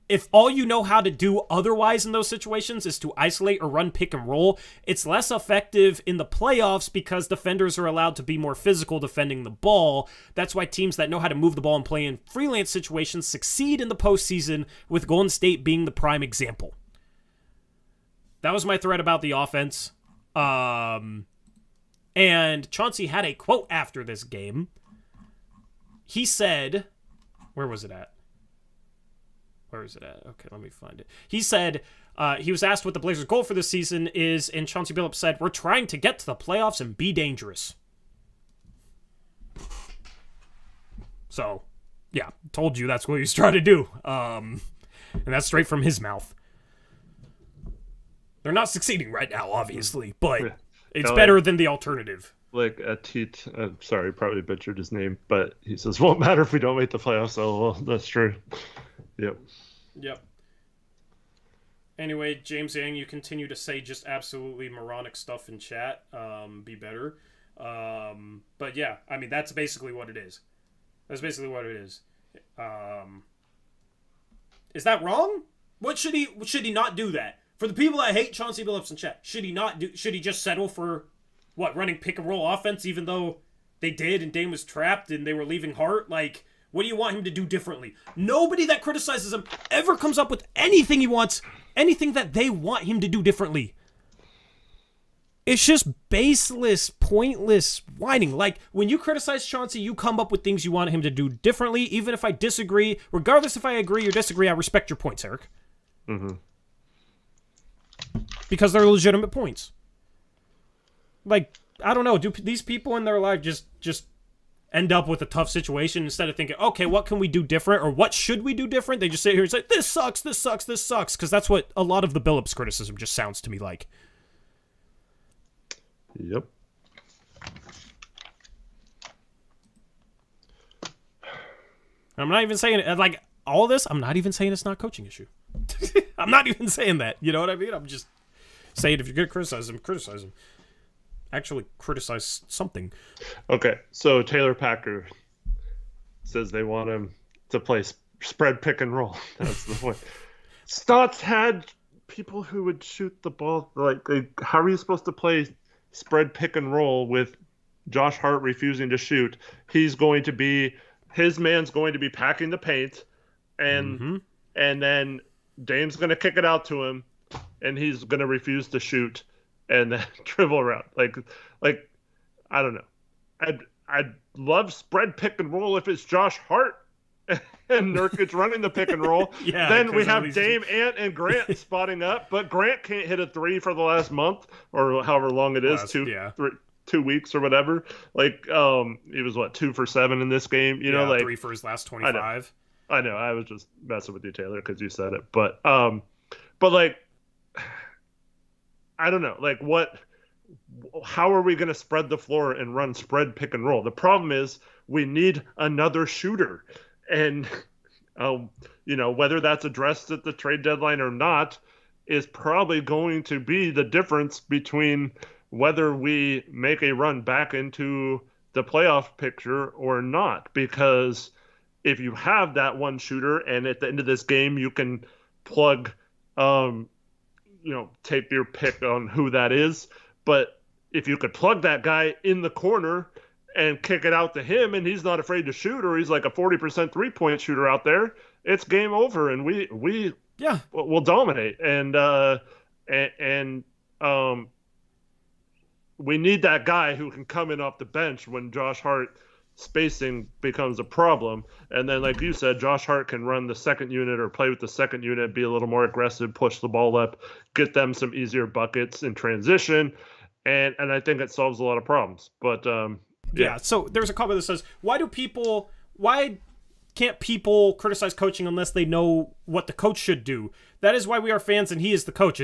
If all you know how to do otherwise in those situations is to isolate or run pick and roll, it's less effective in the playoffs because defenders are allowed to be more physical defending the ball. That's why teams that know how to move the ball and play in freelance situations succeed in the postseason, with Golden State being the prime example. That was my thread about the offense. And Chauncey had a quote after this game. He said, where was it at? Where is it at? Okay, let me find it. He said, he was asked what the Blazers' goal for this season is, and Chauncey Billups said, "We're trying to get to the playoffs and be dangerous." So, yeah, told you that's what he's trying to do. And that's straight from his mouth. They're not succeeding right now, obviously, but it's better than the alternative. Like Atit, I'm sorry, probably butchered his name, but he says, "Won't matter if we don't make the playoffs." So, well, that's true. Yep. Anyway, James Yang, you continue to say just absolutely moronic stuff in chat. Be better. But yeah, I mean, that's basically what it is. Is that wrong? What should he not do that? For the people that hate Chauncey Billups in chat, should he just settle for running pick and roll offense, even though they did and Dame was trapped and they were leaving Hart? Like, what do you want him to do differently? Nobody that criticizes him ever comes up with anything he wants, anything that they want him to do differently. It's just baseless, pointless whining. Like, when you criticize Chauncey, you come up with things you want him to do differently, even if I disagree. Regardless if I agree or disagree, I respect your points, Eric. Mm-hmm. Because they're legitimate points. Like, I don't know, do these people in their life just end up with a tough situation instead of thinking, okay, what can we do different, or what should we do different? They just sit here and say, this sucks, because that's what a lot of the Billups criticism just sounds to me like. Yep. I'm not even saying, like, all this, I'm not even saying it's not a coaching issue. I'm not even saying that, you know what I mean? I'm just saying if you're going to criticize him. Actually criticize something. Okay, so Taylor Packer says they want him to play spread pick and roll. That's the point. Stotts had people who would shoot the ball. Like, how are you supposed to play spread pick and roll with Josh Hart refusing to shoot? His man's going to be packing the paint, and then Dame's going to kick it out to him, and he's going to refuse to shoot and then dribble around. Like I don't know. I'd love spread pick and roll if it's Josh Hart and Nurkic running the pick and roll. Yeah, then we have Dame, Ant, and Grant spotting up, but Grant can't hit a three for the last month or however long it is, 2 weeks or whatever. Like, he was 2 for 7 in this game. You know, like 3 for his last 25. I know. I was just messing with you, Taylor, because you said it. But like, I don't know. Like, how are we going to spread the floor and run spread pick and roll? The problem is we need another shooter. And, whether that's addressed at the trade deadline or not is probably going to be the difference between whether we make a run back into the playoff picture or not. Because if you have that one shooter and at the end of this game you can plug, take your pick on who that is. But if you could plug that guy in the corner and kick it out to him and he's not afraid to shoot, or he's like a 40% 3-point shooter out there, it's game over and we'll dominate. And we need that guy who can come in off the bench when Josh Hart spacing becomes a problem. And then, like you said, Josh Hart can run the second unit or play with the second unit, be a little more aggressive, push the ball up, get them some easier buckets in transition. And I think it solves a lot of problems. But yeah. So there's a comment that says, why can't people criticize coaching unless they know what the coach should do? That is why we are fans and he is the coach.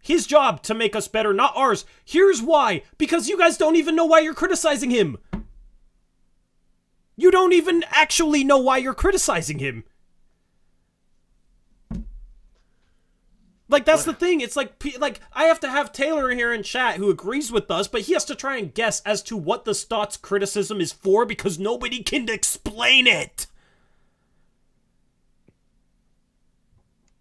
His job to make us better, not ours. Here's why. Because you guys don't even know why you're criticizing him. You don't even actually know why you're criticizing him. Like, that's the thing. It's like I have to have Taylor here in chat who agrees with us, but he has to try and guess as to what the Stotts criticism is for because nobody can explain it.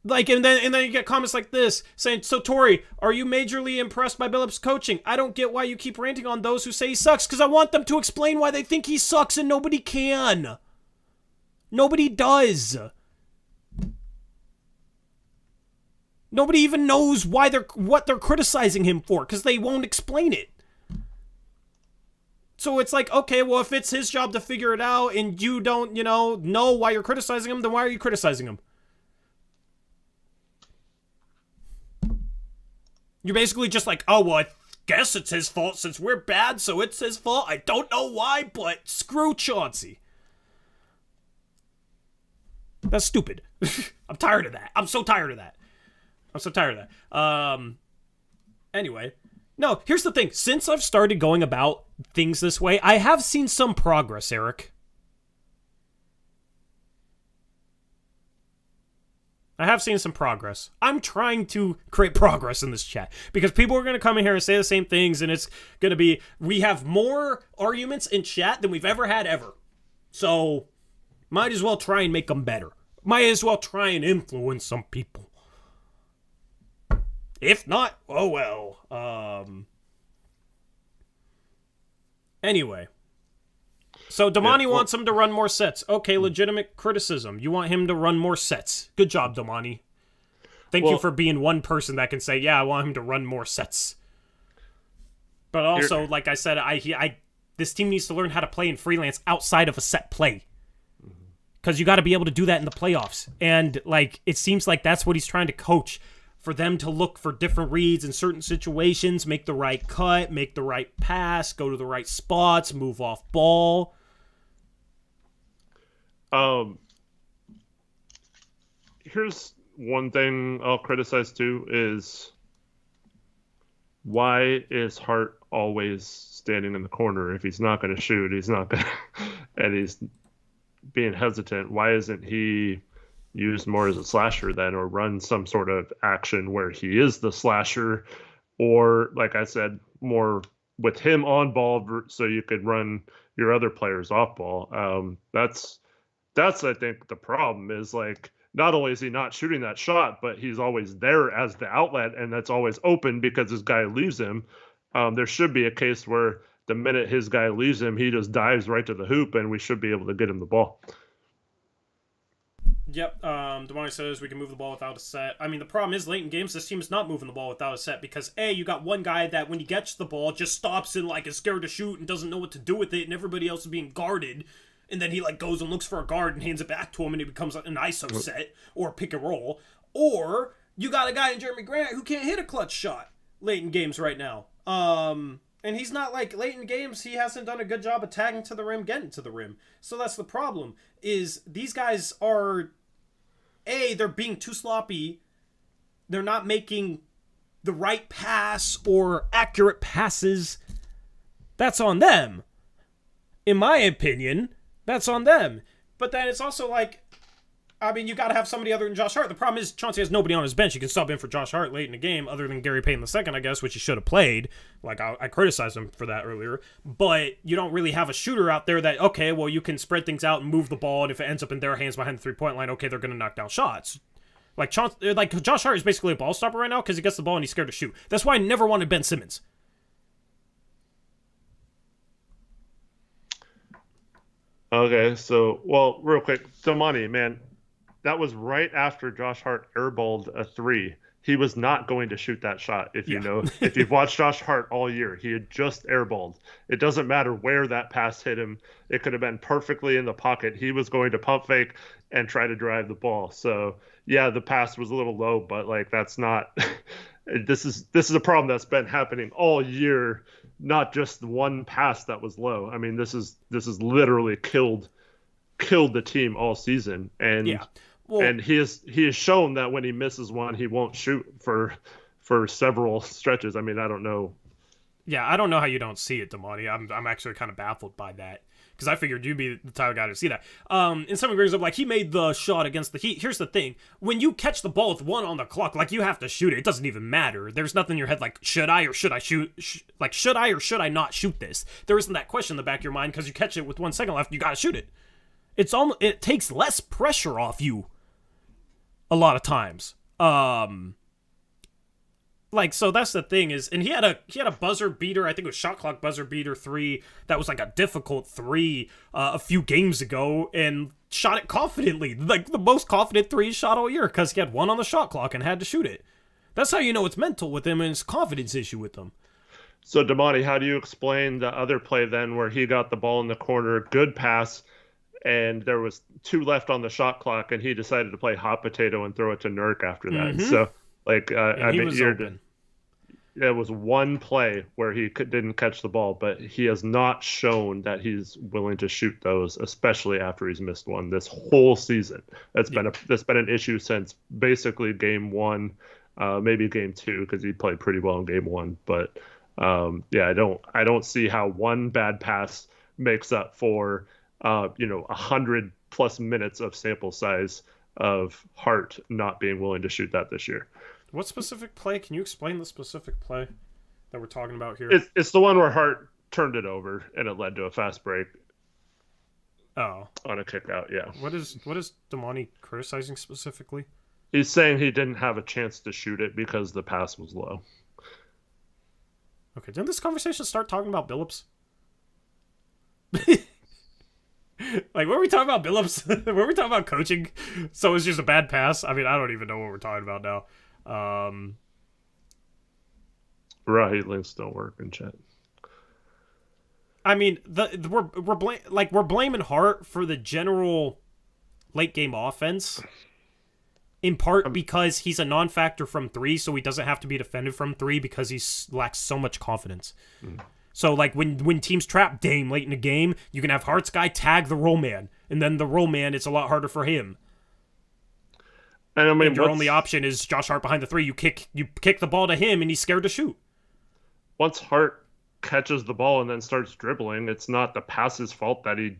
Like, and then you get comments like this saying, so Tori, are you majorly impressed by Billup's coaching? I don't get why you keep ranting on those who say he sucks, because I want them to explain why they think he sucks, and nobody can. Nobody does. Nobody even knows what they're criticizing him for, because they won't explain it. So it's like, okay, well, if it's his job to figure it out, and you don't, know why you're criticizing him, then why are you criticizing him? You're basically just like, oh, well, I guess it's his fault since we're bad, so it's his fault. I don't know why, but screw Chauncey. That's stupid. I'm tired of that. I'm so tired of that. Anyway. No, here's the thing. Since I've started going about things this way, I have seen some progress, Eric. I have seen some progress. I'm trying to create progress in this chat because people are going to come in here and say the same things, and it's going to be, we have more arguments in chat than we've ever had ever. So, might as well try and make them better. Might as well try and influence some people. If not, oh well. Anyway. So Damani wants him to run more sets. Okay, legitimate criticism. You want him to run more sets. Good job, Damani. Thank you for being one person that can say, yeah, I want him to run more sets. But also, like I said, this team needs to learn how to play in freelance outside of a set play. Because you got to be able to do that in the playoffs. And it seems like that's what he's trying to coach. For them to look for different reads in certain situations, make the right cut, make the right pass, go to the right spots, move off ball. Here's one thing I'll criticize too is why is Hart always standing in the corner? If he's not going to shoot, he's not going to, and he's being hesitant. Why isn't he used more as a slasher then, or run some sort of action where he is the slasher, or like I said, more with him on ball so you could run your other players off ball. That's I think the problem is not only is he not shooting that shot, but he's always there as the outlet, and that's always open because his guy leaves him. There should be a case where the minute his guy leaves him, he just dives right to the hoop, and we should be able to get him the ball. Yep, Damani says we can move the ball without a set. I mean, the problem is late in games, this team is not moving the ball without a set because, A, you got one guy that when he gets the ball just stops and is scared to shoot and doesn't know what to do with it, and everybody else is being guarded, and then he goes and looks for a guard and hands it back to him and it becomes an ISO set or a pick and roll. Or you got a guy in Jeremy Grant who can't hit a clutch shot late in games right now. And he's not late in games, he hasn't done a good job of tagging to the rim, getting to the rim. So that's the problem, is these guys are, A, they're being too sloppy. They're not making the right pass or accurate passes. That's on them. In my opinion, that's on them. But then it's also you got to have somebody other than Josh Hart. The problem is Chauncey has nobody on his bench. You can sub in for Josh Hart late in the game other than Gary Payton II, I guess, which he should have played. I criticized him for that earlier. But you don't really have a shooter out there that, okay, well, you can spread things out and move the ball, and if it ends up in their hands behind the three-point line, okay, they're going to knock down shots. Josh Hart is basically a ball stopper right now because he gets the ball and he's scared to shoot. That's why I never wanted Ben Simmons. Okay, so, real quick, Damani, man, that was right after Josh Hart airballed a three. He was not going to shoot that shot, if you've watched Josh Hart all year. He had just airballed. It doesn't matter where that pass hit him. It could have been perfectly in the pocket. He was going to pump fake and try to drive the ball. So, yeah, the pass was a little low, but that's not – this is a problem that's been happening all year, not just one pass that was low. I mean, this is literally killed the team all season. And – Well, and he has shown that when he misses one, he won't shoot for for several stretches. I mean, I don't know. Yeah, I don't know how you don't see it, Damani. I'm actually kind of baffled by that. Because I figured you'd be the type of guy to see that. And somebody brings up, like, he made the shot against the Heat. Here's the thing. When you catch the ball with 1 on the clock, like, you have to shoot it. It doesn't even matter. There's nothing in your head like, should I or should I shoot? Like, should I or should I not shoot this? There isn't that question in the back of your mind because you catch it with 1 second left. You got to shoot it. It takes less pressure off you a lot of times. Like, so that's the thing is, and he had a buzzer beater, I think it was shot clock buzzer beater 3, that was like a difficult 3 a few games ago, and shot it confidently, like the most confident 3 shot all year, because he had 1 on the shot clock and had to shoot it. That's how you know it's mental with him and it's confidence issue with him. So, Damani, how do you explain the other play then where he got the ball in the corner, good pass, and there was 2 left on the shot clock, and he decided to play hot potato and throw it to Nurk after that? Mm-hmm. So, like, I mean, open. There was 1 play where he didn't catch the ball, but he has not shown that he's willing to shoot those, especially after he's missed 1 this whole season. That's been an issue since basically game 1, maybe game 2, because he played pretty well in game 1. But I don't see how 1 bad pass makes up for 100+ minutes of sample size of Hart not being willing to shoot that this year. What specific play? Can you explain the specific play that we're talking about here? It's the one where Hart turned it over and it led to a fast break. Oh. On a kick out, yeah. What is Damani criticizing specifically? He's saying he didn't have a chance to shoot it because the pass was low. Okay, didn't this conversation start talking about Billups? Like, were we talking about Billups? Were we talking about coaching? So it's just a bad pass? I mean, I don't even know what we're talking about now. Right, links don't work in chat. I mean, we're blaming Hart for the general late game offense, in part because he's a non-factor from 3, so he doesn't have to be defended from 3 because he lacks so much confidence. So, like, when teams trap Dame late in the game, you can have Hart's guy tag the roll man, and then the roll man, it's a lot harder for him. And I mean, your only option is Josh Hart behind the 3. You kick the ball to him, and he's scared to shoot. Once Hart catches the ball and then starts dribbling, it's not the pass's fault that he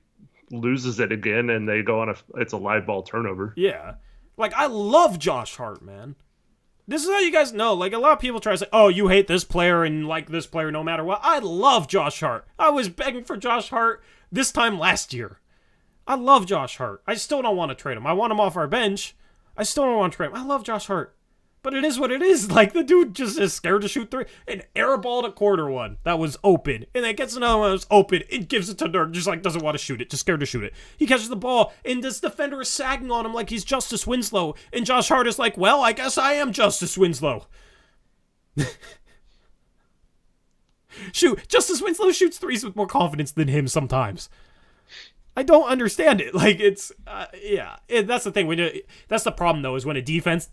loses it again, and they go on it's a live ball turnover. Yeah, like, I love Josh Hart, man. This is how you guys know. Like, a lot of people try to say, oh, you hate this player and like this player no matter what. I love Josh Hart. I was begging for Josh Hart this time last year. I love Josh Hart. I still don't want to trade him. I want him off our bench. I still don't want to trade him. I love Josh Hart. But it is what it is. Like, the dude just is scared to shoot 3. An airball to quarter 1 that was open. And then gets another one that was open and gives it to Dirk. Just, like, doesn't want to shoot it. Just scared to shoot it. He catches the ball, and this defender is sagging on him like he's Justice Winslow. And Josh Hart is like, well, I guess I am Justice Winslow. Shoot, Justice Winslow shoots 3s with more confidence than him sometimes. I don't understand it. Like, it's, that's the thing. That's the problem, though, is when a defense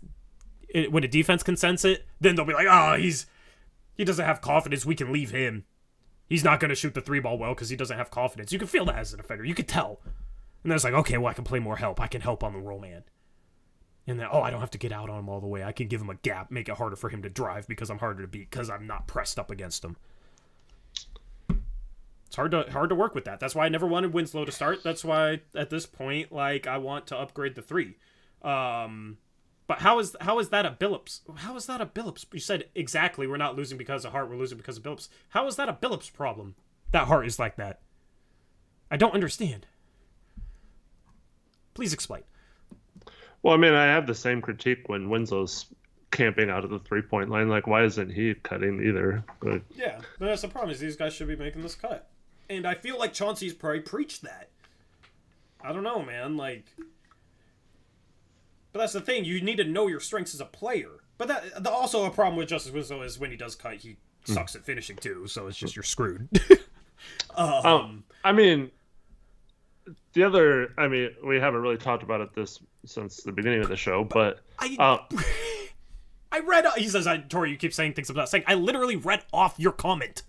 can sense it, then they'll be like, oh, he doesn't have confidence. We can leave him. He's not going to shoot the 3 ball well because he doesn't have confidence. You can feel that as a defender. You can tell. And then it's like, okay, well, I can play more help. I can help on the roll man. And then, I don't have to get out on him all the way. I can give him a gap, make it harder for him to drive because I'm harder to beat because I'm not pressed up against him. It's hard to work with that. That's why I never wanted Winslow to start. That's why at this point, like, I want to upgrade the 3. But how is that a Billups? How is that a Billups? You said exactly, we're not losing because of Hart, we're losing because of Billups. How is that a Billups problem? That Hart is like that. I don't understand. Please explain. Well, I mean, I have the same critique when Winslow's camping out of the 3-point line. Like, why isn't he cutting either? But yeah, but that's the problem is these guys should be making this cut. And I feel like Chauncey's probably preached that. I don't know, man. Like, but that's the thing. You need to know your strengths as a player. But that also a problem with Justice Winslow is when he does cut, he sucks at finishing too. So it's just you're screwed. I mean, we haven't really talked about it since the beginning of the show, but I read. He says, "Tori, you keep saying things I'm not saying." I literally read off your comment.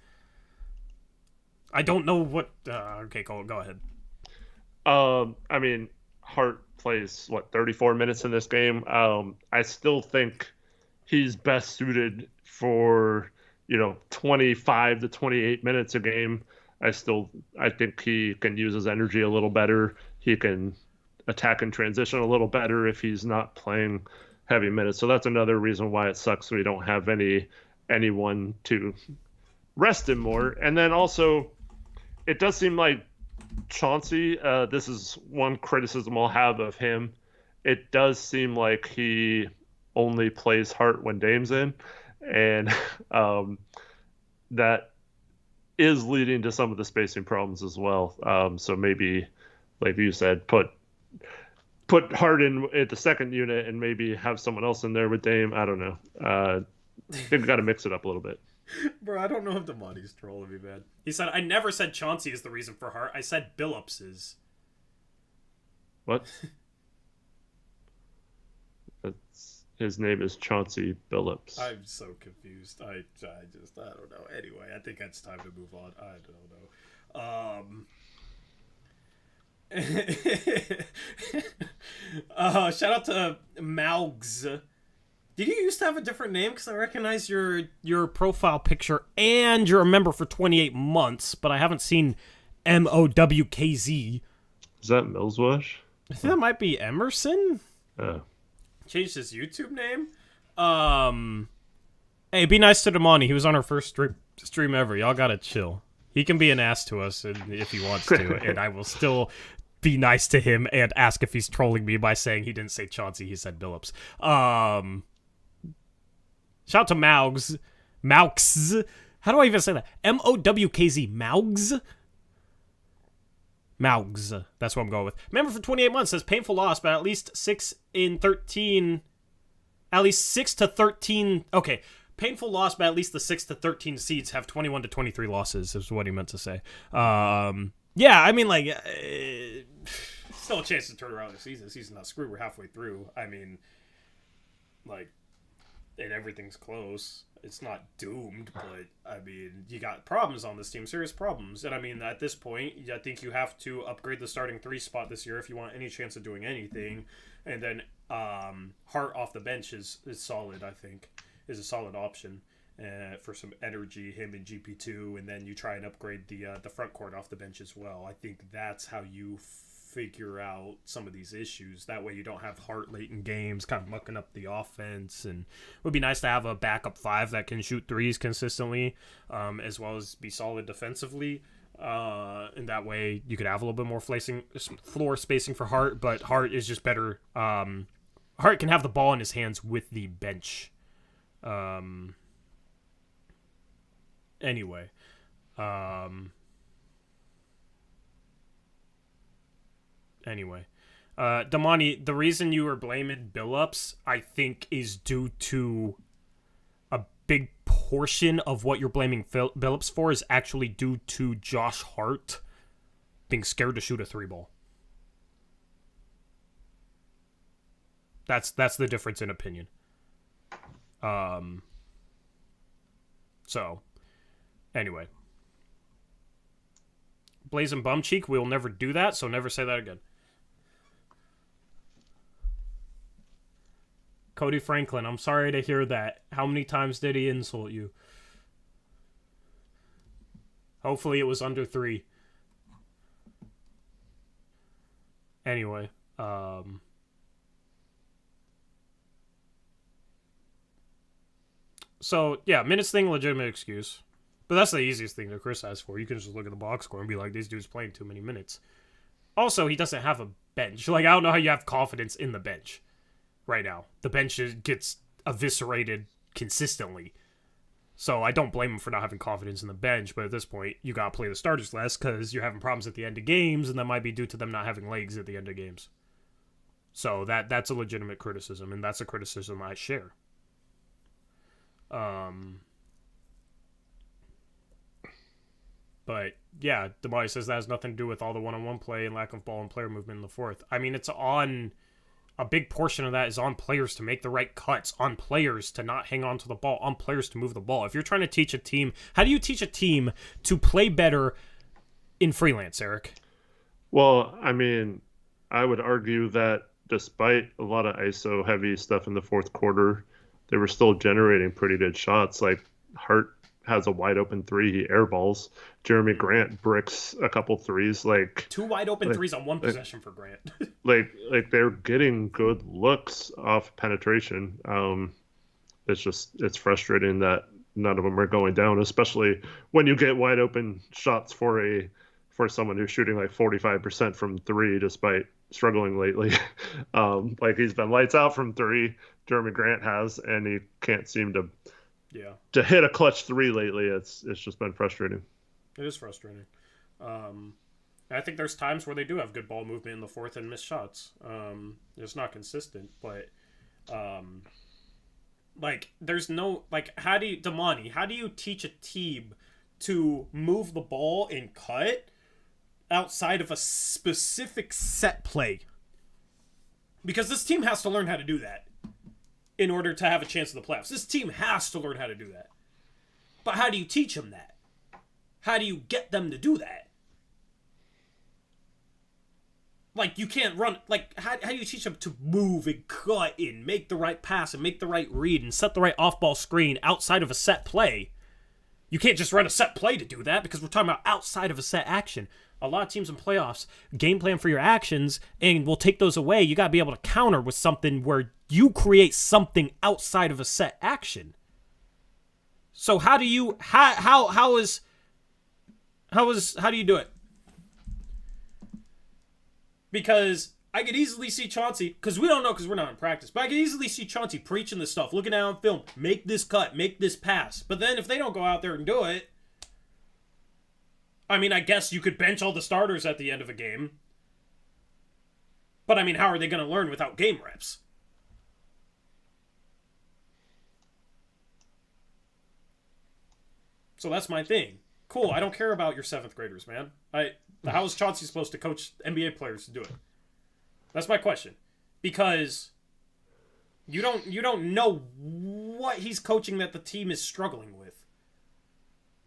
I don't know what. Okay, go ahead. I mean, Hart plays 34 minutes in this game. I still think he's best suited for 25 to 28 minutes a game, I think he can use his energy a little better. He can attack and transition a little better if he's not playing heavy minutes. So that's another reason why it sucks we don't have anyone to rest him more. And then also, it does seem like Chauncey, this is one criticism I'll have of him. It does seem like he only plays Hart when Dame's in, and that is leading to some of the spacing problems as well. So maybe, like you said, put Hart in at the second unit and maybe have someone else in there with Dame. I don't know. I think we got to mix it up a little bit. Bro, I don't know if Damani's trolling me, man. He said, I never said Chauncey is the reason for Hart. I said Billups is. What? His name is Chauncey Billups. I'm so confused. I don't know. Anyway, I think it's time to move on. I don't know. Shout out to Maugs. Did you used to have a different name? Because I recognize your profile picture and you're a member for 28 months, but I haven't seen MOWKZ. Is that Millswash? I think that might be Emerson. Oh. Changed his YouTube name. Hey, be nice to Damani. He was on our first stream ever. Y'all gotta chill. He can be an ass to us if he wants to, and I will still be nice to him and ask if he's trolling me by saying he didn't say Chauncey, he said Billups. Shout out to Maugs. Maugs. How do I even say that? MOWKZ. Maugs? Maugs. That's what I'm going with. Member for 28 months says painful loss, but at least 6 in 13. At least 6 to 13. Okay. Painful loss, but at least the 6 to 13 seeds have 21 to 23 losses, is what he meant to say. Yeah, I mean, like, still a chance to turn around the season. The season's not screwed. We're halfway through. I mean, like, and everything's close. It's not doomed, but, I mean, you got problems on this team, serious problems. And, I mean, at this point, I think you have to upgrade the starting 3 spot this year if you want any chance of doing anything. And then Hart off the bench is solid, I think, is a solid option for some energy, him and GP2, and then you try and upgrade the front court off the bench as well. I think that's how you figure out some of these issues. That way you don't have Hart late in games kind of mucking up the offense, and it would be nice to have a backup 5 that can shoot threes consistently, as well as be solid defensively. And that way you could have a little bit more floor spacing for Hart, but Hart is just better. Hart can have the ball in his hands with the bench. Anyway. Damani, the reason you were blaming Billups, I think, is due to a big portion of what you're blaming Billups for is actually due to Josh Hart being scared to shoot a 3-ball. That's the difference in opinion. So, anyway. Blazing bum cheek, we'll never do that, so never say that again. Cody Franklin, I'm sorry to hear that. How many times did he insult you? Hopefully it was under 3. Anyway, so, yeah, minutes thing, legitimate excuse. But that's the easiest thing to criticize for. You can just look at the box score and be like, this dude's playing too many minutes. Also, he doesn't have a bench. Like, I don't know how you have confidence in the bench right now. The bench gets eviscerated consistently. So I don't blame him for not having confidence in the bench, but at this point, you gotta play the starters less because you're having problems at the end of games, and that might be due to them not having legs at the end of games. So that's a legitimate criticism, and that's a criticism I share. But, yeah, Damari says that has nothing to do with all the one-on-one play and lack of ball and player movement in the fourth. I mean, it's on... A big portion of that is on players to make the right cuts, on players to not hang on to the ball, on players to move the ball. If you're trying to teach a team... How do you teach a team to play better in freelance, Eric? Well, I mean, I would argue that despite a lot of ISO-heavy stuff in the fourth quarter, they were still generating pretty good shots. Like Hart has a wide open three, he airballs. Jeremy Grant bricks a couple threes. Like 2 wide open like threes on 1 possession for Grant. like they're getting good looks off penetration. It's frustrating that none of them are going down, especially when you get wide open shots for someone who's shooting like 45% from three despite struggling lately. Like he's been lights out from three, Jeremy Grant has, and he can't seem to hit a clutch three lately. It's just been frustrating. It is frustrating. I think there's times where they do have good ball movement in the fourth and miss shots. It's not consistent, but like there's no like how do you teach a team to move the ball and cut outside of a specific set play? Because this team has to learn how to do that in order to have a chance in the playoffs. This team has to learn how to do that. But how do you teach them that? How do you get them to do that? Like, you can't run... Like, how do you teach them to move and cut and make the right pass and make the right read and set the right off-ball screen outside of a set play? You can't just run a set play to do that because we're talking about outside of a set action. A lot of teams in playoffs game plan for your actions and will take those away. You got to be able to counter with something where you create something outside of a set action. So how do you... How do you do it? Because I could easily see Chauncey, because we don't know because we're not in practice, but I could easily see Chauncey preaching this stuff, looking at it on film, make this cut, make this pass. But then if they don't go out there and do it, I mean, I guess you could bench all the starters at the end of a game. But I mean, how are they going to learn without game reps? So that's my thing. Cool, I don't care about your 7th graders, man. How is Chauncey supposed to coach NBA players to do it? That's my question. Because you don't know what he's coaching that the team is struggling with.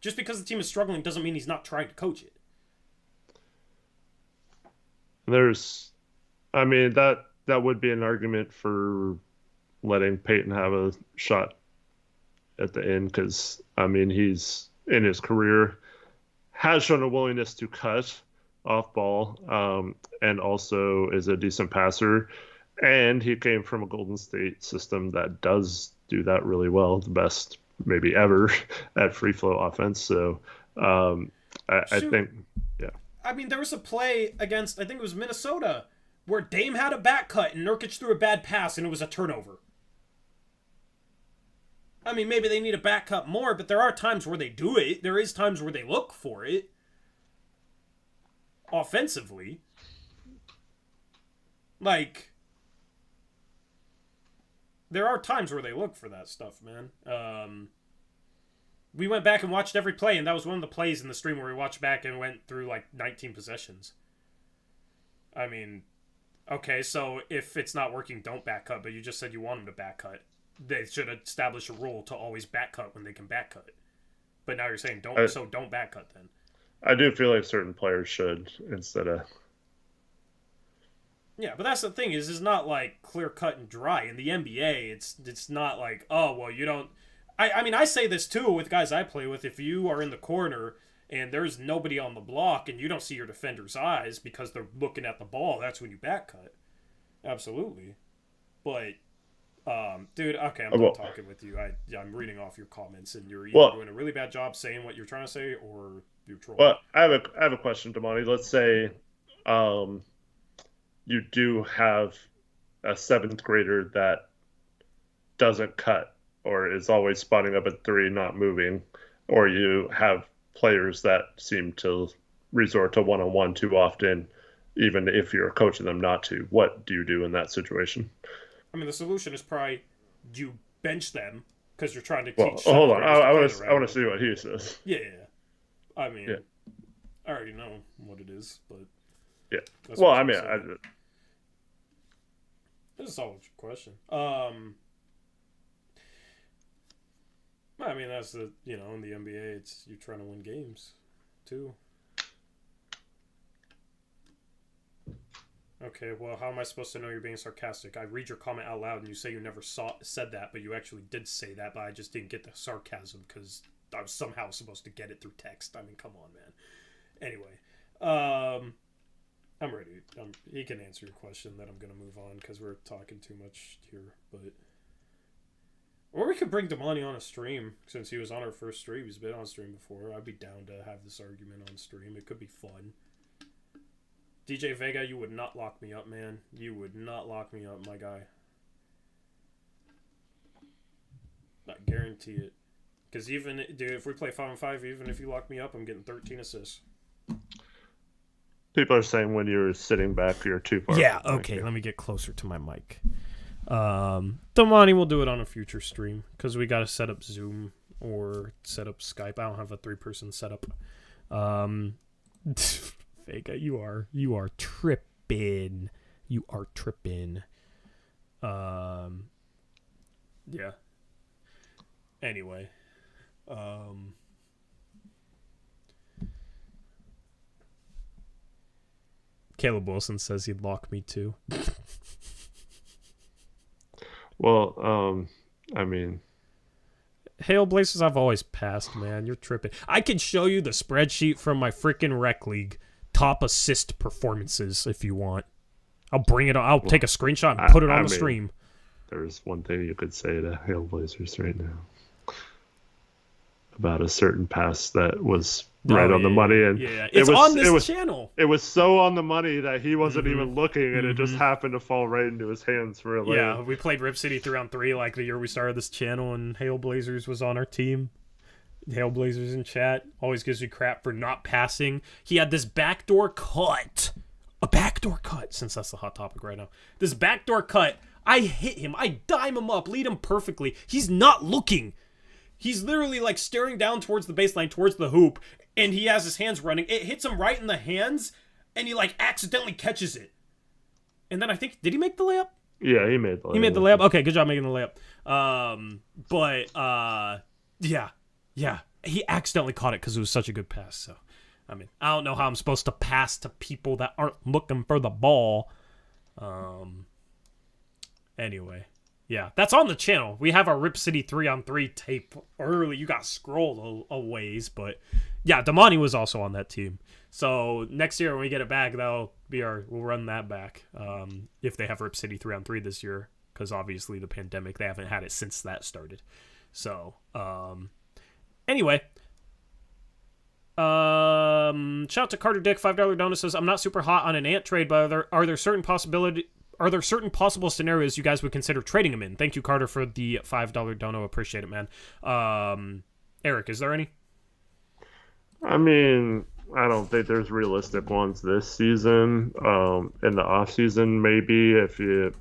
Just because the team is struggling doesn't mean he's not trying to coach it. I mean, that would be an argument for letting Peyton have a shot at the end because, I mean, he's in his career has shown a willingness to cut off ball and also is a decent passer. And he came from a Golden State system that does do that really well, the best maybe ever at free flow offense. So I think, yeah. I mean, there was a play against, I think it was Minnesota, where Dame had a back cut and Nurkic threw a bad pass and it was a turnover. I mean, maybe they need a back cut more, but there are times where they do it. There is times where they look for it. Offensively. Like, there are times where they look for that stuff, man. We went back and watched every play, and that was one of the plays in the stream where we watched back and went through, like, 19 possessions. I mean, okay, so if it's not working, don't back cut, but you just said you want them to back cut. They should establish a rule to always back cut when they can back cut. But now you're saying don't back cut then. I do feel like certain players should instead of... Yeah, but that's the thing is it's not like clear cut and dry. In the NBA, it's not like, oh, well, you don't... I mean, I say this too with guys I play with. If you are in the corner and there's nobody on the block and you don't see your defender's eyes because they're looking at the ball, that's when you back cut. Absolutely. But... dude, okay, I'm done talking with you. I'm reading off your comments, and you're either doing a really bad job saying what you're trying to say, or you're trolling. Well, I have a question, Damani. Let's say, you do have a 7th grader that doesn't cut, or is always spotting up at 3, not moving, or you have players that seem to resort to one-on-one too often, even if you're coaching them not to. What do you do in that situation? I mean, the solution is probably you bench them because you're trying to teach. Well, hold on. I want to see what he says. Yeah. I mean, I already know what it is, but yeah. Well, I mean, this is a solid question. I mean, that's in the NBA, it's you're trying to win games, too. Okay, well, how am I supposed to know you're being sarcastic? I read your comment out loud and you say you never said that, but you actually did say that, but I just didn't get the sarcasm because I was somehow supposed to get it through text. I mean, come on, man. Anyway, I'm ready. He can answer your question, then I'm going to move on because we're talking too much here, but... Or we could bring Damani on a stream, since he was on our first stream. He's been on stream before. I'd be down to have this argument on stream. It could be fun. DJ Vega, you would not lock me up, man. You would not lock me up, my guy. I guarantee it. Because even, dude, if we play 5-on-5, even if you lock me up, I'm getting 13 assists. People are saying when you're sitting back, you're too far. Yeah, okay, let me get closer to my mic. Damani will do it on a future stream, because we got to set up Zoom or set up Skype. I don't have a 3-person setup. Vega, you are tripping. You are tripping. Yeah. Anyway. Caleb Wilson says he'd lock me too. Well, I mean... Hail Blazers, I've always passed, man. You're tripping. I can show you the spreadsheet from my freaking rec league. Top assist performances, if you want. I'll bring it on. I'll take a screenshot and put it on the stream. There's one thing you could say to Hail Blazers right now. About a certain pass that was right on the money. And it's on this channel. It was so on the money that he wasn't even looking, and it just happened to fall right into his hands for a lane. Yeah, we played Rip City 3-on-3 like the year we started this channel, and Hail Blazers was on our team. Hail Blazers in chat always gives me crap for not passing. He had this backdoor cut. A backdoor cut, since that's the hot topic right now. This backdoor cut, I hit him. I dime him up, lead him perfectly. He's not looking. He's literally like staring down towards the baseline, towards the hoop, and he has his hands running. It hits him right in the hands, and he like accidentally catches it. And then I think, did he make the layup? Yeah, he made the layup. He made the layup? Okay, good job making the layup. Yeah, he accidentally caught it because it was such a good pass. So, I mean, I don't know how I'm supposed to pass to people that aren't looking for the ball. Anyway, yeah, that's on the channel. We have our Rip City 3-on-3 tape early. You got scrolled a ways, but yeah, Damani was also on that team. So next year when we get it back, we'll run that back. If they have Rip City 3-on-3 this year, because obviously the pandemic, they haven't had it since that started. So, anyway, shout out to Carter Dick, $5 donor says, I'm not super hot on an Ant trade, but are there certain possible scenarios you guys would consider trading him in? Thank you, Carter, for the $5 dono. Appreciate it, man. Eric, is there any? I mean, I don't think there's realistic ones this season. In the off season, maybe if you're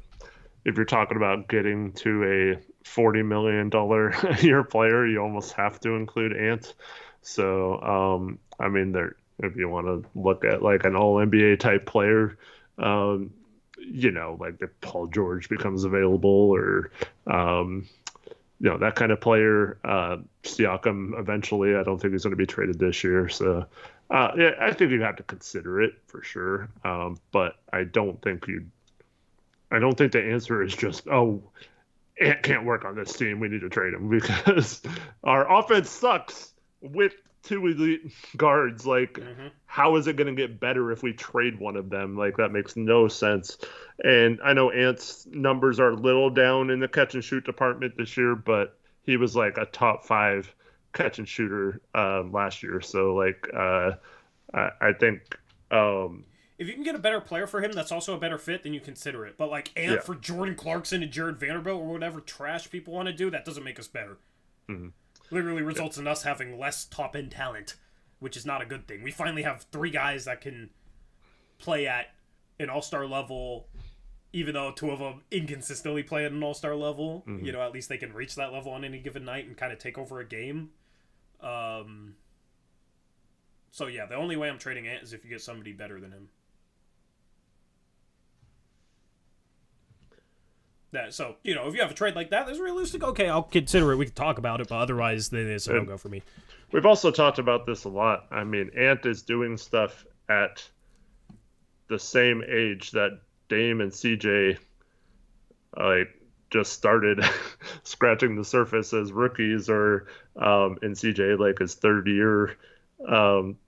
talking about getting to a $40 million a year player, you almost have to include Ant. So, I mean, if you want to look at like an all NBA type player, like if Paul George becomes available or, that kind of player, Siakam eventually, I don't think he's going to be traded this year. So, yeah, I think you'd have to consider it for sure. But I don't think the answer is just, Ant can't work on this team. We need to trade him because our offense sucks with two elite guards. Like, how is it going to get better if we trade one of them? Like, that makes no sense. And I know Ant's numbers are a little down in the catch and shoot department this year, but he was like a top 5 catch and shooter last year. So, like, I think. If you can get a better player for him that's also a better fit, then you consider it. But like Ant for Jordan Clarkson and Jared Vanderbilt or whatever trash people want to do, that doesn't make us better. Literally results in us having less top-end talent, which is not a good thing. We finally have 3 guys that can play at an all-star level, even though 2 of them inconsistently play at an all-star level. At least they can reach that level on any given night and kind of take over a game. So yeah, the only way I'm trading Ant is if you get somebody better than him. So, if you have a trade like that that's realistic, okay, I'll consider it. We can talk about it, but otherwise, then it's a no-go for me. We've also talked about this a lot. I mean, Ant is doing stuff at the same age that Dame and CJ like just started scratching the surface as rookies, or in CJ like his third year. Um,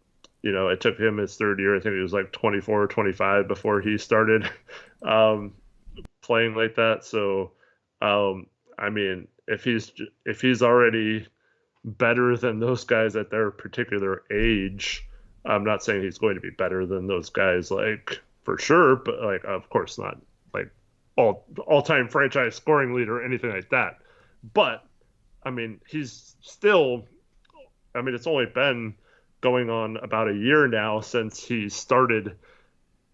it took him his third year. I think he was like 24 or 25 before he started um, playing like that. So, I mean, if he's already better than those guys at their particular age, I'm not saying he's going to be better than those guys, like for sure, but like of course not like all time franchise scoring leader or anything like that. But I mean, he's still. I mean, it's only been going on about a year now since he started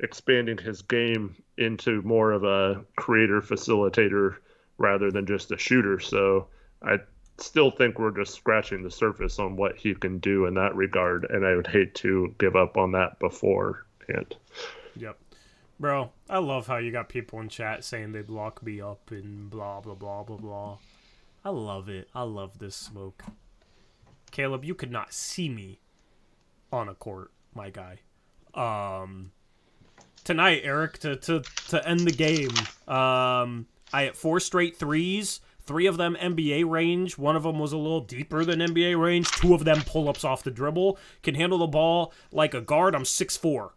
expanding his game into more of a creator facilitator rather than just a shooter. So I still think we're just scratching the surface on what he can do in that regard, and I would hate to give up on that beforehand. Yep. Bro, I love how you got people in chat saying they'd lock me up and blah, blah, blah, blah, blah. I love it. I love this smoke. Caleb, you could not see me on a court, my guy. Tonight, Eric, to end the game, I hit 4 straight threes, 3 of them NBA range. One of them was a little deeper than NBA range. 2 of them pull-ups off the dribble. Can handle the ball like a guard. I'm 6'4",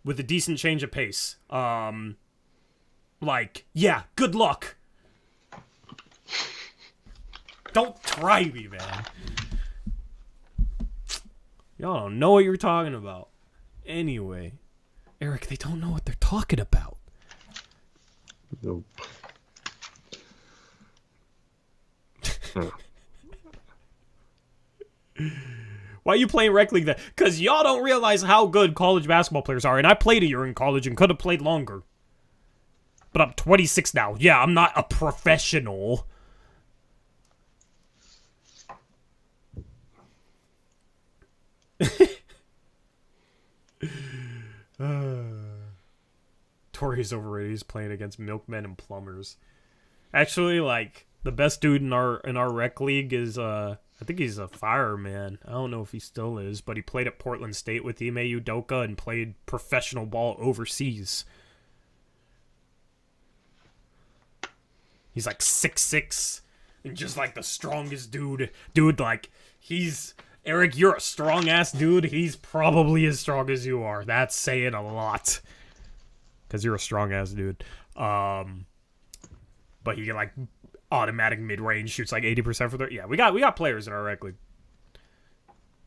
with a decent change of pace. Yeah, good luck. Don't try me, man. Y'all don't know what you're talking about. Anyway, Eric, they don't know what they're talking about. Nope. Why are you playing rec league then? Because y'all don't realize how good college basketball players are. And I played a year in college and could have played longer. But I'm 26 now. Yeah, I'm not a professional. Tori's overrated. He's playing against milkmen and plumbers. Actually, like, the best dude in our rec league is I think he's a fireman. I don't know if he still is, but he played at Portland State with Ime Udoka and played professional ball overseas. He's like 6'6", and just like the strongest dude. Dude, like, he's... Eric, you're a strong-ass dude. He's probably as strong as you are. That's saying a lot. Because you're a strong-ass dude. But he, like, automatic mid-range shoots like 80% for the... Yeah, we got players in our rec league.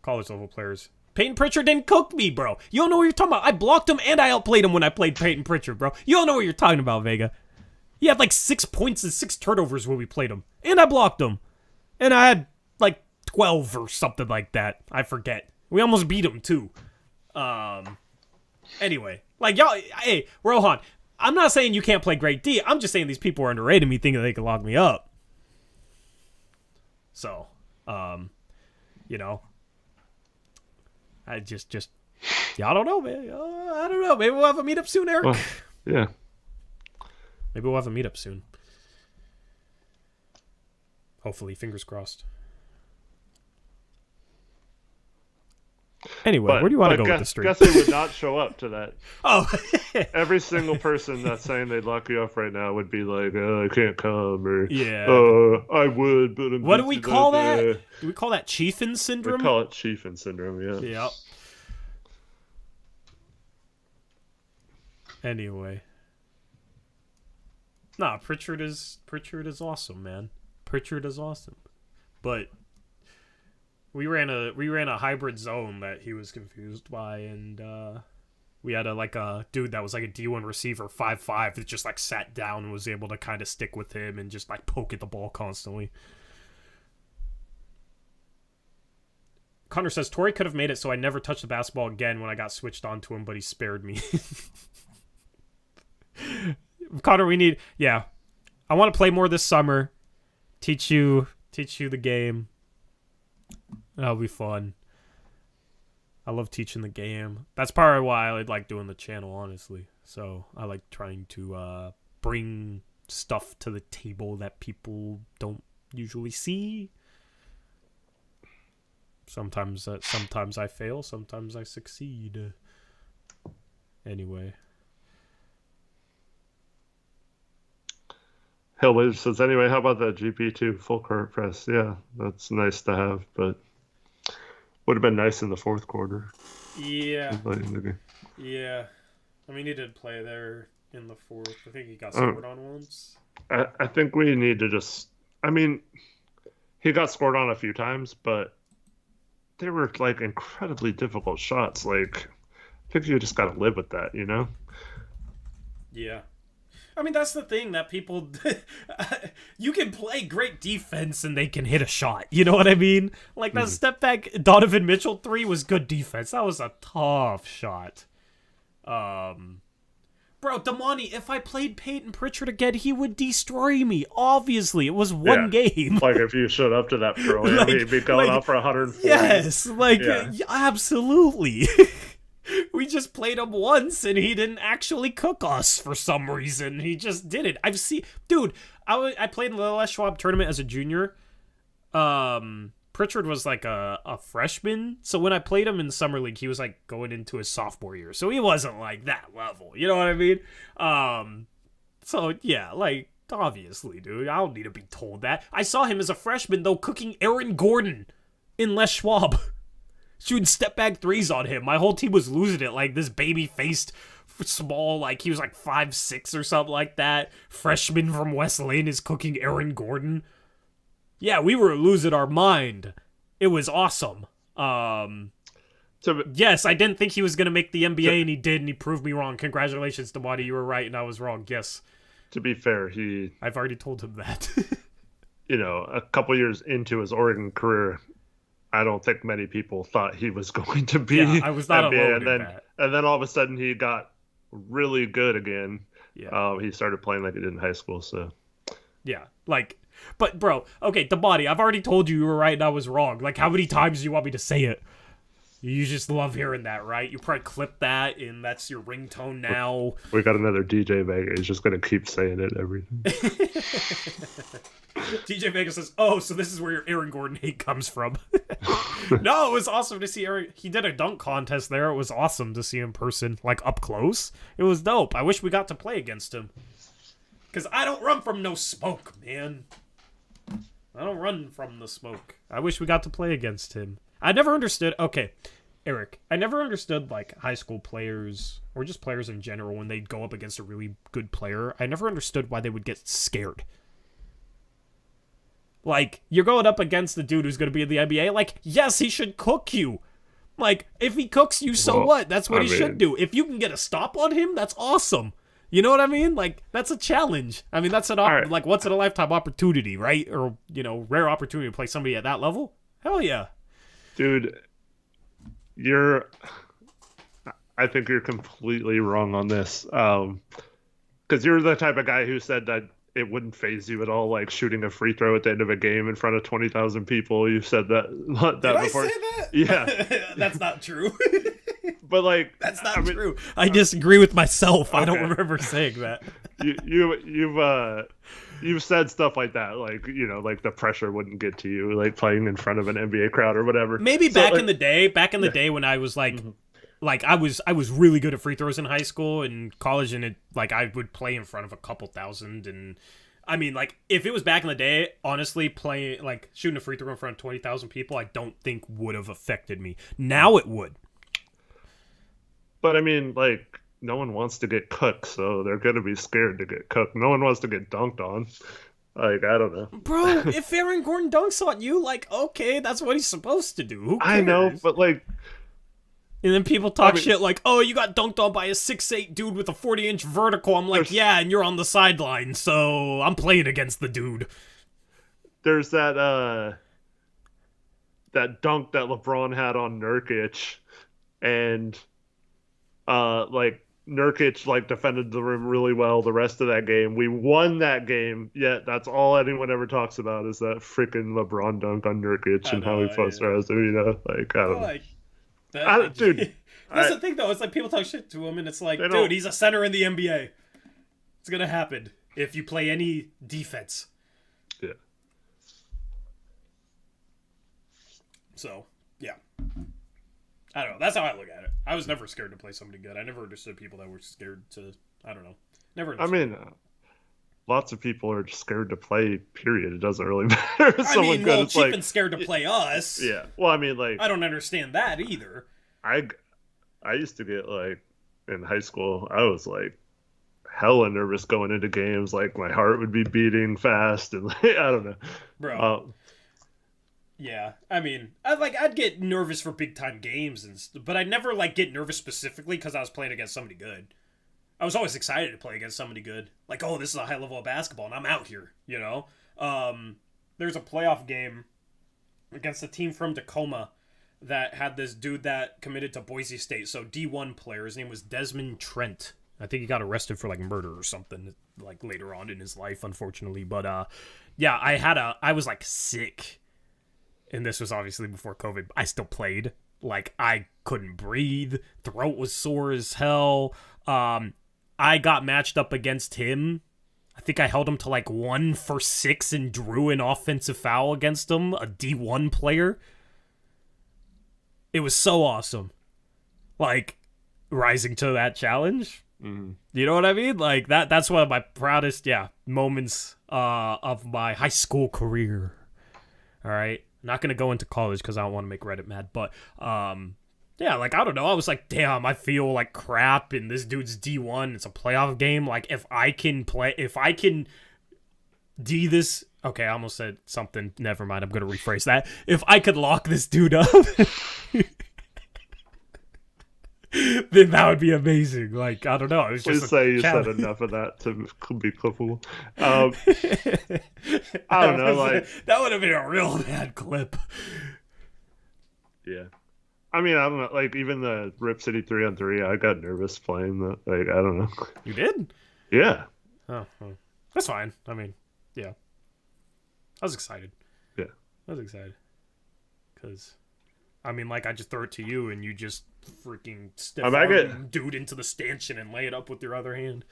College-level players. Peyton Pritchard didn't cook me, bro. You don't know what you're talking about. I blocked him and I outplayed him when I played Peyton Pritchard, bro. You don't know what you're talking about, Vega. He had, like, 6 points and 6 turnovers when we played him. And I blocked him. And I had, like... 12 or something like that. I forget. We almost beat him too. Anyway, like y'all, hey, Rohan, I'm not saying you can't play great D. I'm just saying these people are underrated me thinking they can lock me up. So, you know, I just y'all don't know, man. I don't know. Maybe we'll have a meetup soon, Eric. Well, yeah. Maybe we'll have a meetup soon. Hopefully, fingers crossed. Anyway, where do you want to go with the stream? Guess they would not show up to that. Oh. Every single person that's saying they'd lock you up right now would be like, I can't come, or yeah, I would, but I'm what do we call that? Do we call that Chiefin syndrome? We call it Chiefin syndrome, yeah. Yep. Anyway. Nah, Pritchard is awesome, man. Pritchard is awesome. But we ran a hybrid zone that he was confused by, and we had a dude that was like a D1 receiver, 5'5", that just like sat down and was able to kind of stick with him and just like poke at the ball constantly. Connor says, Tori could have made it so I never touched the basketball again when I got switched on to him, but he spared me. Connor, I want to play more this summer. Teach you the game. That'll be fun. I love teaching the game. That's part of why I like doing the channel, honestly. So I like trying to bring stuff to the table that people don't usually see. Sometimes I fail, sometimes I succeed. Anyway. Hillbilly says, anyway, how about that GP2 full court press? Yeah, that's nice to have, but would have been nice in the fourth quarter. Yeah. Late in the game. Yeah. I mean, he did play there in the fourth. I think he got scored on once. I think we need to just. I mean, he got scored on a few times, but they were like incredibly difficult shots. Like, I think you just got to live with that, you know? Yeah. I mean, that's the thing that people. You can play great defense and they can hit a shot. You know what I mean? Like that step back Donovan Mitchell 3 was good defense. That was a tough shot. Bro, Damani, if I played Peyton Pritchard again, he would destroy me. Obviously, it was one game. Like if you showed up to that pro, he'd be going off for 140. Yes, absolutely. We just played him once, and he didn't actually cook us for some reason. He just did it. Dude, I played in the Les Schwab tournament as a junior. Pritchard was like a freshman, so when I played him in summer league, he was like going into his sophomore year, so he wasn't like that level. You know what I mean? So yeah, like obviously, dude, I don't need to be told that. I saw him as a freshman though, cooking Aaron Gordon in Les Schwab, shooting step back threes on him. My whole team was losing it. Like this baby faced small, like he was like 5'6" or something like that. Freshman from West Lane is cooking Aaron Gordon. Yeah, we were losing our mind. It was awesome. Yes, I didn't think he was going to make the NBA, and he did, and he proved me wrong. Congratulations, Damani. You were right, and I was wrong. Yes. To be fair, I've already told him that. A couple years into his Oregon career, I don't think many people thought he was going to be. Yeah, I was not NBA, alone in that. And then all of a sudden, he got really good again. Yeah. He started playing like he did in high school, so. Yeah, like... But, bro, okay, Damani, I've already told you were right and I was wrong. Like, how many times do you want me to say it? You just love hearing that, right? You probably clip that, and that's your ringtone now. We got another DJ Vega. He's just going to keep saying it everything. DJ Vega says, oh, so this is where your Aaron Gordon hate comes from. No, it was awesome to see Aaron. He did a dunk contest there. It was awesome to see him in person, like, up close. It was dope. I wish we got to play against him. Because I don't run from no smoke, man. I don't run from the smoke. I wish we got to play against him. I never understood... Okay, Eric. I never understood, like, high school players, or just players in general, when they'd go up against a really good player. I never understood why they would get scared. Like, you're going up against the dude who's going to be in the NBA. Like, yes, he should cook you. Like, if he cooks you, so what? That's what he should do. If you can get a stop on him, that's awesome. You know what I mean? Like, that's a challenge. I mean, that's like once in a lifetime opportunity, right? Or, rare opportunity to play somebody at that level. Hell yeah. Dude, I think you're completely wrong on this. Because you're the type of guy who said that it wouldn't faze you at all, like shooting a free throw at the end of a game in front of 20,000 people. You said that before. Did I say that? Yeah. That's not true. But like, that's not true. I disagree with myself. Okay. I don't remember saying that. You've said stuff like that, like like the pressure wouldn't get to you, like playing in front of an NBA crowd or whatever. Maybe back in the day when I was like, like I was really good at free throws in high school and college, and I would play in front of a couple thousand, and I mean, like, if it was back in the day, honestly, playing like shooting a free throw in front of 20,000 people, I don't think would have affected me. Now it would. But I mean, like, no one wants to get cooked, so they're going to be scared to get cooked. No one wants to get dunked on. Like, I don't know. Bro, if Aaron Gordon dunks on you, like, okay, that's what he's supposed to do. Who cares? I know, but like... And then people talk shit like, oh, you got dunked on by a 6'8" dude with a 40-inch vertical. I'm like, yeah, and you're on the sideline, so I'm playing against the dude. There's that dunk that LeBron had on Nurkic, and... like Nurkic like defended the rim really well the rest of that game. We won that game, yet that's all anyone ever talks about is that freaking LeBron dunk on Nurkic and how he posterized him, like, I don't know. Dude. That's the thing though, it's like people talk shit to him and it's like, dude, he's a center in the NBA. It's gonna happen if you play any defense. Yeah. So, yeah. I don't know. That's how I look at it. I was never scared to play somebody good. I never understood people that were scared to. I don't know. Never understood. I mean, lots of people are scared to play. Period. It doesn't really matter if I someone mean, good. well, It's like, Chapin's scared to play us. yeah. Well, I mean, like I don't understand that either. I I used to get like in high school. I was like hella nervous going into games. Like my heart would be beating fast, and like, I don't know. Bro. Uh, Yeah, I mean, I'd get nervous for big time games but I never like get nervous specifically because I was playing against somebody good. I was always excited to play against somebody good. Like, oh, this is a high level of basketball, and I'm out here. There's a playoff game against a team from Tacoma that had this dude that committed to Boise State. So D1 player, his name was Desmond Trent. I think he got arrested for like murder or something like later on in his life, unfortunately. But yeah, I was like sick, and this was obviously before COVID. I still played. Like I couldn't breathe. Throat was sore as hell. I got matched up against him. I think I held him to like 1 for 6 and drew an offensive foul against him, a D1 player. It was so awesome. Like, rising to that challenge. mm-hmm. You know what I mean? Like, that's one of my proudest, moments of my high school career. All right? Not going to go into college because I don't want to make Reddit mad, but yeah, like, I don't know. I was like, damn, I feel like crap, and this dude's D1. It's a playoff game. Like, if I can D this. Okay, I almost said something. Never mind. I'm going to rephrase that. If I could lock this dude up, then that would be amazing. Like, I don't know. It was just Please say you said enough of that to be clippable. I don't know. Like, that would have been a real bad clip. Yeah. I mean, I don't know. Like, even the Rip City 3-on-3, I got nervous playing that. Like, I don't know. You did? Yeah. Oh, well, that's fine. I mean, yeah. I was excited. Yeah. I was excited. Because, I mean, like, I just throw it to you and you just freaking stiff arm dude into the stanchion and lay it up with your other hand.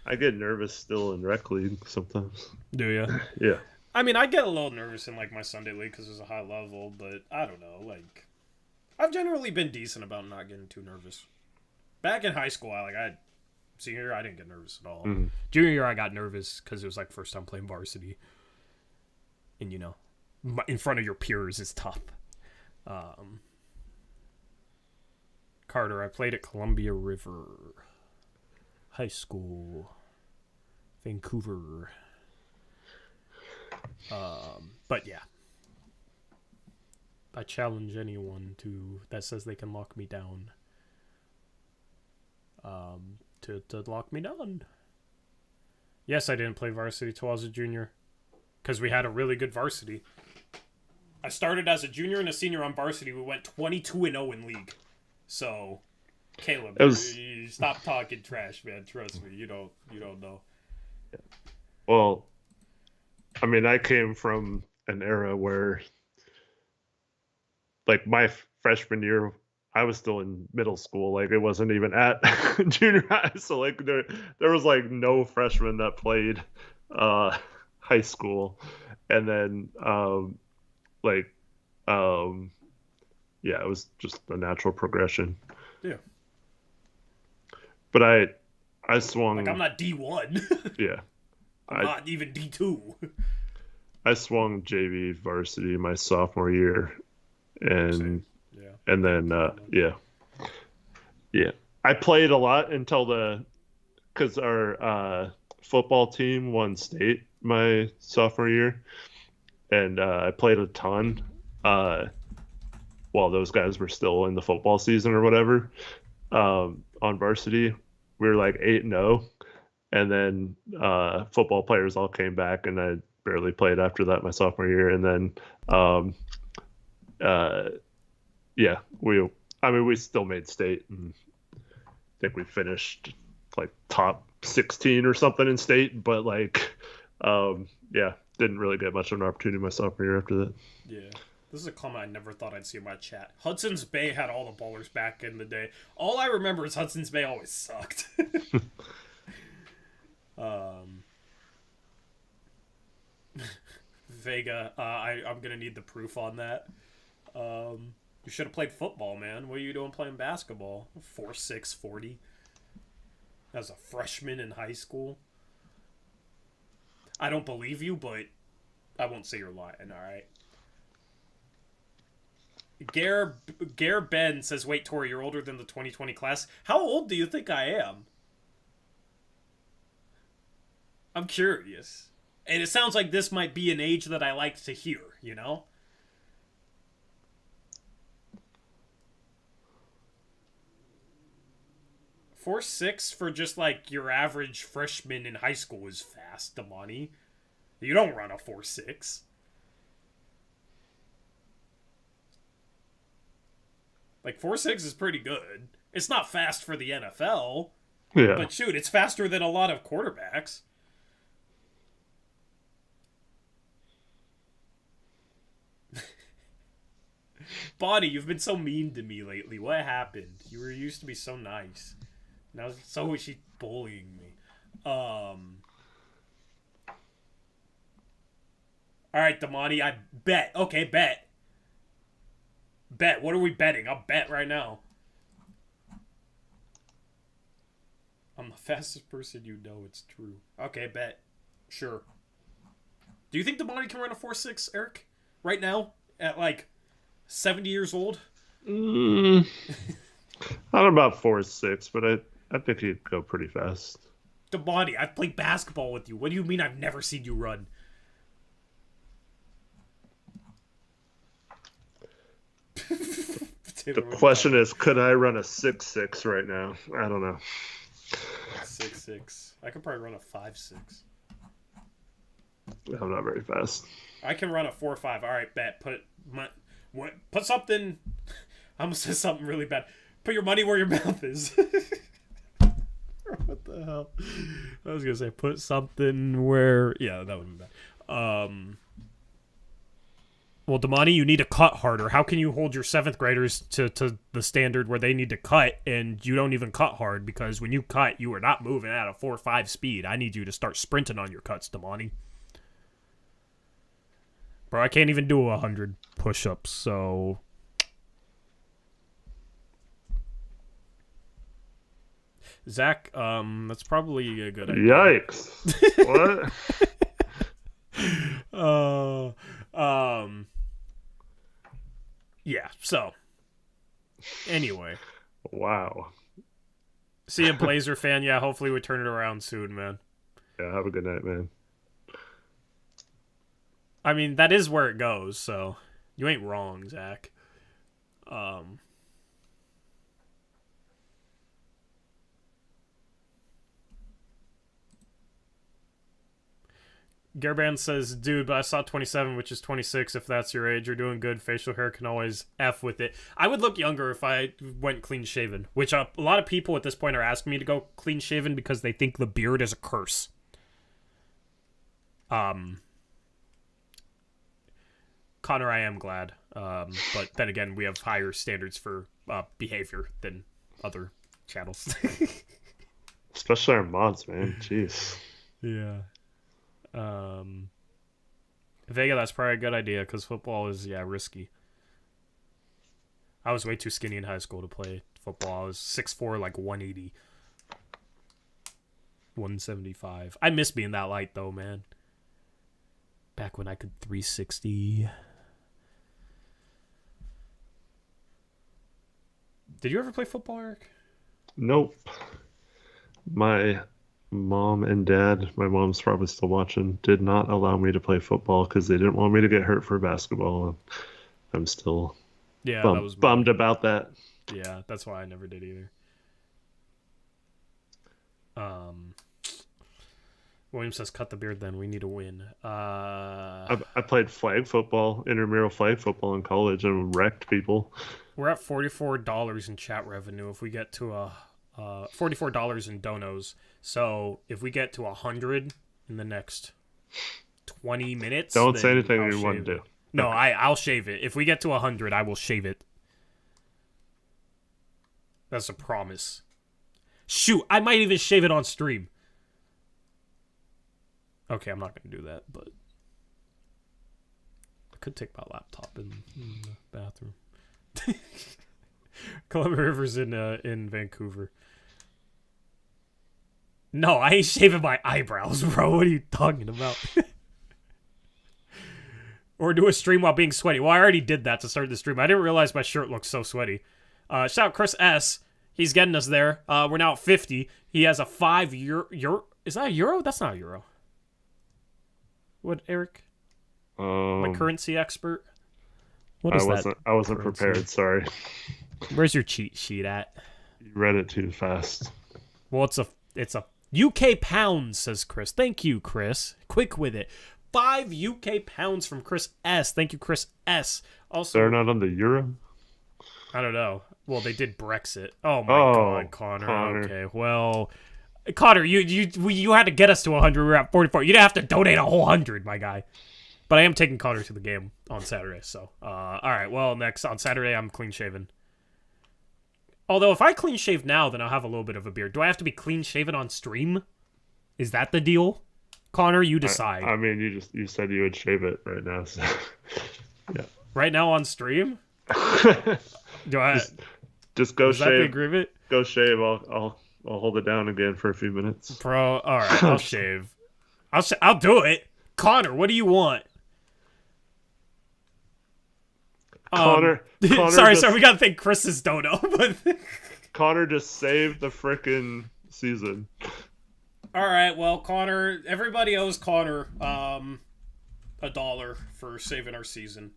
I get nervous still in rec league sometimes. Do you? Yeah. I mean, I get a little nervous in, like, my Sunday league because there's a high level, but I don't know. Like, I've generally been decent about not getting too nervous. Back in high school, senior year, I didn't get nervous at all. Mm-hmm. Junior year, I got nervous because it was, like, first time playing varsity. And, you know, in front of your peers is tough. Carter, I played at Columbia River High School, Vancouver. But yeah, I challenge anyone that says they can lock me down, to lock me down. Yes, I didn't play varsity till I was a junior, because we had a really good varsity. I started as a junior and a senior on varsity. We went 22-0 in league. So, Caleb, you stop talking trash, man. Trust me, you don't know. Well, I mean, I came from an era where, like, my freshman year, I was still in middle school. Like, it wasn't even at junior high. So, like, there was, like, no freshmen that played high school. And then, yeah, it was just a natural progression. Yeah. But I swung. Like, I'm not D1. Yeah. I'm not even D2. I swung JV varsity my sophomore year, and then I played a lot because our football team won state my sophomore year, and I played a ton while those guys were still in the football season or whatever. On varsity, we were like 8-0. And then football players all came back, and I barely played after that my sophomore year. And then, we still made state, and I think we finished like top 16 or something in state. But like, didn't really get much of an opportunity my sophomore year after that. Yeah. This is a comment I never thought I'd see in my chat. Hudson's Bay had all the ballers back in the day. All I remember is Hudson's Bay always sucked. Vega, I'm gonna need the proof on that. You should have played football, man. What are you doing playing basketball? 4'6", 40. As a freshman in high school. I don't believe you, but I won't say you're lying, alright? Gare Ben says, wait, Tori, you're older than the 2020 class. How old do you think I am? I'm curious. And it sounds like this might be an age that I like to hear, you know? .46 for just like your average freshman in high school is fast, Damani. You don't run a 4.6. Like 4.6 is pretty good. It's not fast for the NFL. Yeah. But shoot, it's faster than a lot of quarterbacks. Body, you've been so mean to me lately. What happened? You were used to be so nice. Now so is she bullying me. Alright, Damani, I bet. Okay, bet. Bet. What are we betting? I'll bet right now. I'm the fastest person you know. It's true. Okay, bet. Sure. Do you think Damani can run a 4.6, Eric? Right now? At like 70 years old? I don't know about 4.6, but I think he'd go pretty fast. Damani, I've played basketball with you. What do you mean I've never seen you run? The question is, could I run a 6.6 right now? I don't know. 6.6. I could probably run a 5.6. I'm not very fast. I can run a 4.5. All right, bet. Put something. I almost said something really bad. Put your money where your mouth is. What the hell? I was gonna say put something where. Yeah, that would be bad. Well, Damani, you need to cut harder. How can you hold your 7th graders to the standard where they need to cut and you don't even cut hard? Because when you cut, you are not moving at a 4.5 speed. I need you to start sprinting on your cuts, Damani. Bro, I can't even do 100 push-ups, so... Zach, that's probably a good idea. Yikes. What? Yeah, so. Anyway. Wow. See you, Blazer fan. Yeah, hopefully we turn it around soon, man. Yeah, have a good night, man. I mean, that is where it goes, so you ain't wrong, Zach. Garban says, dude, but I saw 27, which is 26. If that's your age, you're doing good. Facial hair can always F with it. I would look younger if I went clean shaven, which a lot of people at this point are asking me to go clean shaven because they think the beard is a curse. Connor, I am glad. But then again, we have higher standards for behavior than other channels. Especially our mods, man. Jeez. Yeah. Vega, that's probably a good idea because football is, risky. I was way too skinny in high school to play football. I was 6'4", like 180. 175. I miss being that light, though, man. Back when I could 360. Did you ever play football, Eric? Nope. My mom and dad, my mom's probably still watching, did not allow me to play football because they didn't want me to get hurt for basketball. And I'm still bummed about that. Yeah, that's why I never did either. William says, cut the beard then. We need a win. I played flag football, intramural flag football in college and wrecked people. We're at $44 in chat revenue. If we get to $44 in donos. So if we get to 100 in the next 20 minutes... Don't say anything you want to do. No, okay. I'll shave it. If we get to 100, I will shave it. That's a promise. Shoot, I might even shave it on stream. Okay, I'm not going to do that, but... I could take my laptop in the bathroom. Columbia River's in Vancouver. No, I ain't shaving my eyebrows, bro. What are you talking about? Or do a stream while being sweaty. Well, I already did that to start the stream. I didn't realize my shirt looked so sweaty. Shout out Chris S. He's getting us there. We're now at 50. He has a 5 euro. Is that a euro? That's not a euro. What, Eric? My currency expert? What is that? I wasn't prepared, sorry. Where's your cheat sheet at? You read it too fast. Well, it's a UK pounds, says Chris. Thank you, Chris. Quick with it. 5 UK pounds from Chris S. Thank you, Chris S. Also, they're not on the euro? I don't know. Well, they did Brexit. Oh my God, Connor. Okay, well, Connor, you had to get us to 100. We're at 44. You didn't have to donate a whole 100, my guy. But I am taking Connor to the game on Saturday. So, all right. Well, next on Saturday, I'm clean shaven. Although, if I clean shave now, then I'll have a little bit of a beard. Do I have to be clean shaven on stream? Is that the deal? Connor, you decide. I mean, you said you would shave it right now. So. Yeah. Right now on stream? Do I just go shave? Is that the agreement? Go shave. I'll hold it down again for a few minutes. Bro, all right, I'll shave. I'll do it. Connor, what do you want? Connor sorry, we gotta thank Chris's dono. But Connor just saved the frickin' season. All right, well, Connor, everybody owes Connor $1 for saving our season.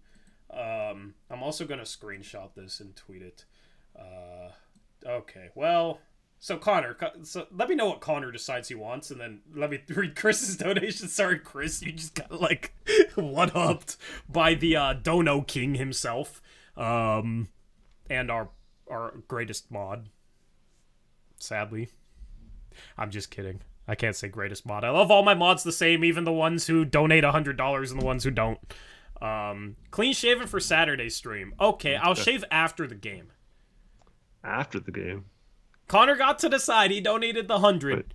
I'm also gonna screenshot this and tweet it. Okay, well, so Connor, let me know what Connor decides he wants, and then let me read Chris's donation. Sorry, Chris, you just got like one-upped by the Dono King himself, and our greatest mod. Sadly, I'm just kidding. I can't say greatest mod. I love all my mods the same, even the ones who donate $100 and the ones who don't. Clean shaven for Saturday's stream. Okay, I'll shave after the game. After the game? Connor got to decide. He donated the 100.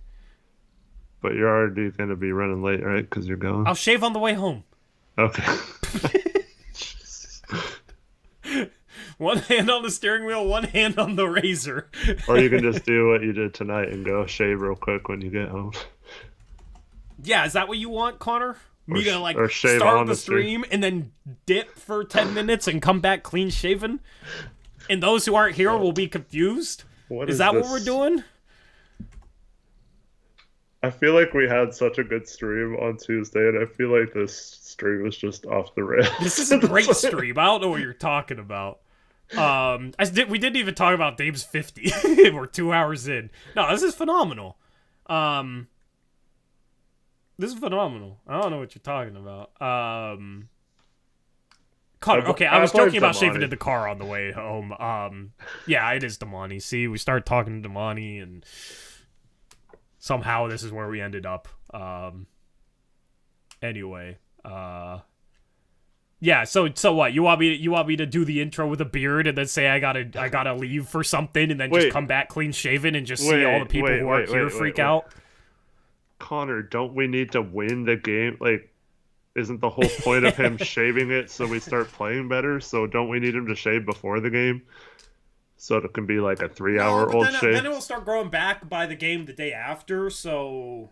But you're already going to be running late, right? Because you're going? I'll shave on the way home. Okay. One hand on the steering wheel, one hand on the razor. Or you can just do what you did tonight and go shave real quick when you get home. Yeah, is that what you want, Connor? Me to like shave start the stream and then dip for 10 minutes and come back clean shaven? And those who aren't here will be confused? Is that what we're doing? I feel like we had such a good stream on Tuesday, and I feel like this stream was just off the rails. This is a great stream. I don't know what you're talking about. We didn't even talk about Dame's 50. We're 2 hours in. No, this is phenomenal. This is phenomenal. I don't know what you're talking about. Connor, okay, I was joking about shaving in the car on the way home. Yeah, it is Damani. See, we started talking to Damani, and somehow this is where we ended up. Anyway, yeah. So what? You want me to do the intro with a beard and then say I gotta leave for something and then just come back clean shaven and just see all the people who aren't here freak out? Connor, don't we need to win the game? Like, isn't the whole point of him shaving it so we start playing better? So don't we need him to shave before the game? So it can be like a 3-hour-old shave? Then it will start growing back by the game the day after, so...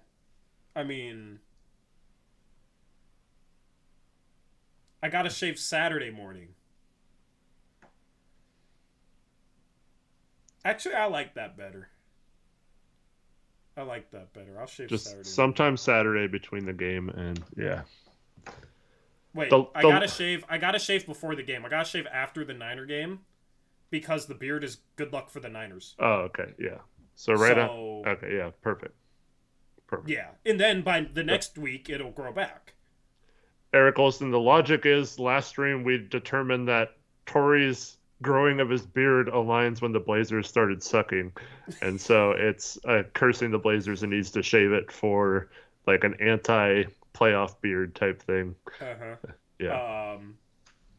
I mean... I gotta shave Saturday morning. Actually, I like that better. I'll shave just Saturday. Sometime Saturday between the game and yeah. Wait, I gotta shave before the game. I gotta shave after the Niner game because the beard is good luck for the Niners. Oh, okay, yeah. So okay, yeah, perfect. Yeah, and then by the next week it'll grow back. Eric Olson, the logic is last stream we determined that Torrey's growing of his beard aligns when the Blazers started sucking, and so it's cursing the Blazers and needs to shave it for like an anti-playoff beard type thing. Yeah.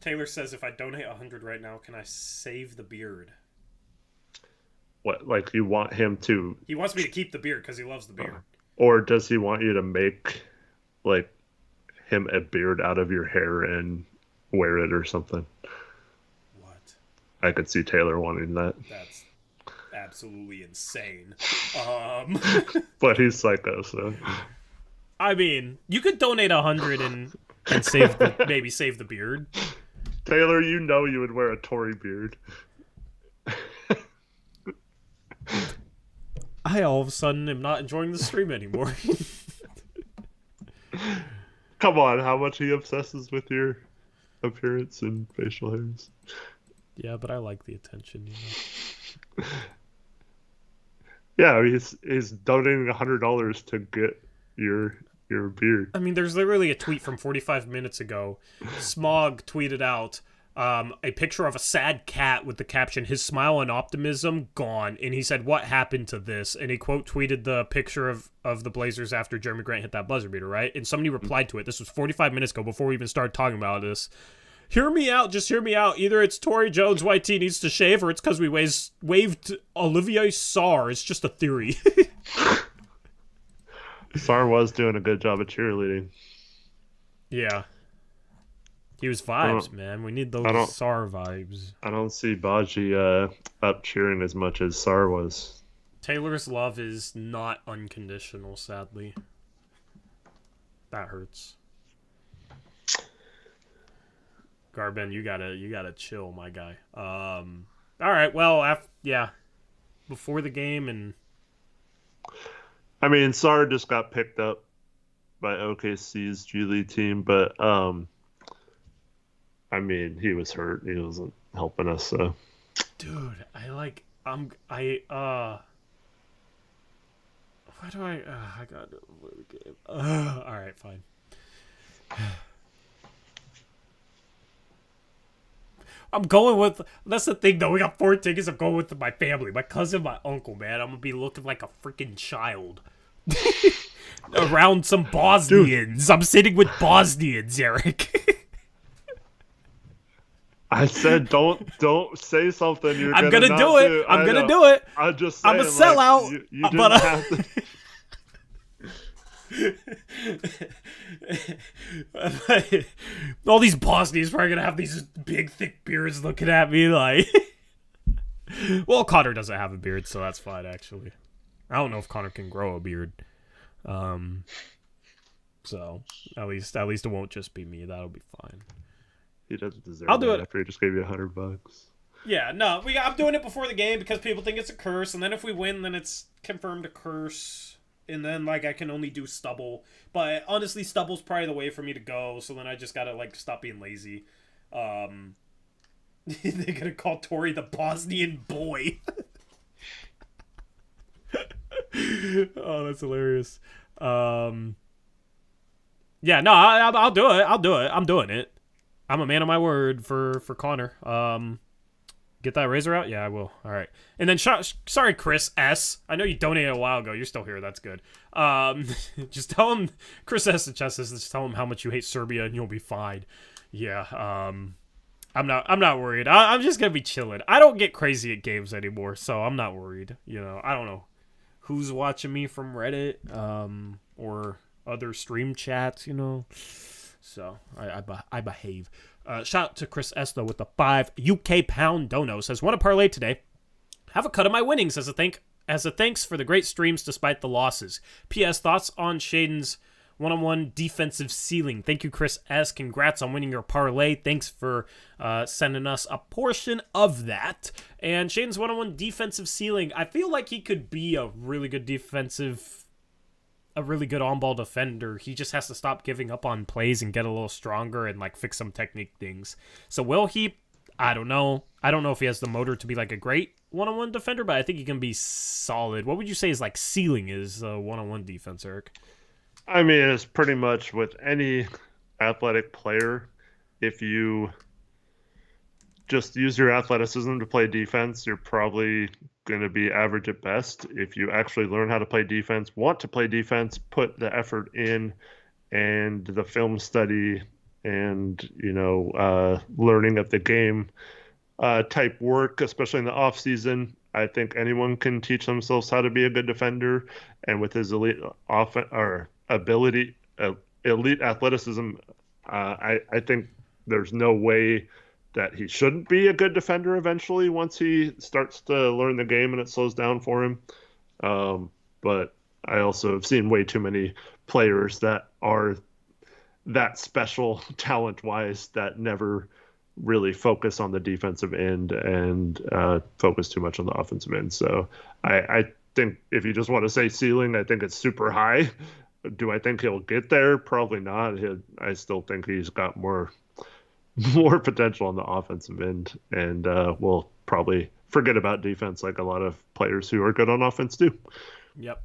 Taylor says if I donate 100 right now, can I save the beard? What, like you want him to? He wants me to keep the beard because he loves the beard. Or does he want you to make like him a beard out of your hair and wear it or something? What? I could see Taylor wanting that. That's absolutely insane. But he's psycho, so. I mean, you could donate 100 and save the beard. Taylor, you know you would wear a Tory beard. I all of a sudden am not enjoying the stream anymore. Come on, how much he obsesses with your appearance and facial hairs. Yeah, but I like the attention, you know. Yeah, he's donating $100 to get your beard. I mean, there's literally a tweet from 45 minutes ago. Smog tweeted out a picture of a sad cat with the caption, "His smile and optimism gone." And he said, "What happened to this?" And he quote tweeted the picture of the Blazers after Jeremy Grant hit that buzzer beater, right? And somebody replied to it. This was 45 minutes ago before we even started talking about this. "Hear me out, just hear me out. Either it's Torrey Jones, YT needs to shave, or it's because we waved Olivier Sarr. It's just a theory." Sarr was doing a good job of cheerleading. Yeah. He was vibes, man. We need those Sarr vibes. I don't see Baji up cheering as much as Sarr was. Taylor's love is not unconditional, sadly. That hurts. Garben, you gotta chill, my guy. All right, well, before the game and. I mean, Sarr just got picked up by OKC's G League team, but I mean, he was hurt. He wasn't helping us, so. Dude, why do I gotta play the game. Alright, fine. I'm going with, that's the thing though, we got 4 tickets, I'm going with my family, my cousin, my uncle, man. I'm gonna be looking like a freaking child. Around some Bosnians. Dude. I'm sitting with Bosnians, Eric. I said don't say something. I'm gonna do it. I'm gonna do it. I'm just saying, I'm a sellout. Like, you didn't have to. All these Bosnians probably gonna have these big, thick beards looking at me like. Well, Connor doesn't have a beard, so that's fine. Actually, I don't know if Connor can grow a beard. So at least it won't just be me. That'll be fine. He doesn't deserve I'll do it after he just gave you $100. Yeah, no, I'm doing it before the game because people think it's a curse, and then if we win, then it's confirmed a curse, and then like I can only do stubble. But honestly, stubble's probably the way for me to go. So then I just gotta like stop being lazy. They're gonna call Torrey the Bosnian boy. Oh, that's hilarious. Yeah, no, I'll do it. I'm doing it. I'm a man of my word for Connor. Get that razor out? Yeah, I will. All right. And then, sorry, Chris S. I know you donated a while ago. You're still here. That's good. Just tell him, Chris S. and Chesses, just tell him how much you hate Serbia and you'll be fine. Yeah. I'm not worried. I'm just gonna be chilling. I don't get crazy at games anymore, so I'm not worried. You know, I don't know who's watching me from Reddit, or other stream chats, you know. So I behave. Shout out to Chris S though with the 5 UK pound dono. Says, "Want to parlay today? Have a cut of my winnings as a thanks for the great streams despite the losses. P.S. Thoughts on Shaden's one-on-one defensive ceiling. Thank you, Chris S. Congrats on winning your parlay. Thanks for sending us a portion of that. And Shaden's one-on-one defensive ceiling. I feel like he could be a really good on-ball defender. He just has to stop giving up on plays and get a little stronger and like fix some technique things. So will he? I don't know. I don't know if he has the motor to be like a great one-on-one defender, but I think he can be solid. What would you say is like ceiling is one-on-one defense, Eric? I mean, it's pretty much with any athletic player. If you just use your athleticism to play defense, you're probably going to be average at best. If you actually learn how to play defense, want to play defense, put the effort in, and the film study and, learning of the game type work, especially in the off season, I think anyone can teach themselves how to be a good defender. And with his elite elite athleticism, I think there's no way that he shouldn't be a good defender eventually once he starts to learn the game and it slows down for him. But I also have seen way too many players that are that special talent-wise that never really focus on the defensive end and focus too much on the offensive end. So I think if you just want to say ceiling, I think it's super high. Do I think he'll get there? Probably not. I still think he's got more potential on the offensive end, and we'll probably forget about defense like a lot of players who are good on offense do. Yep.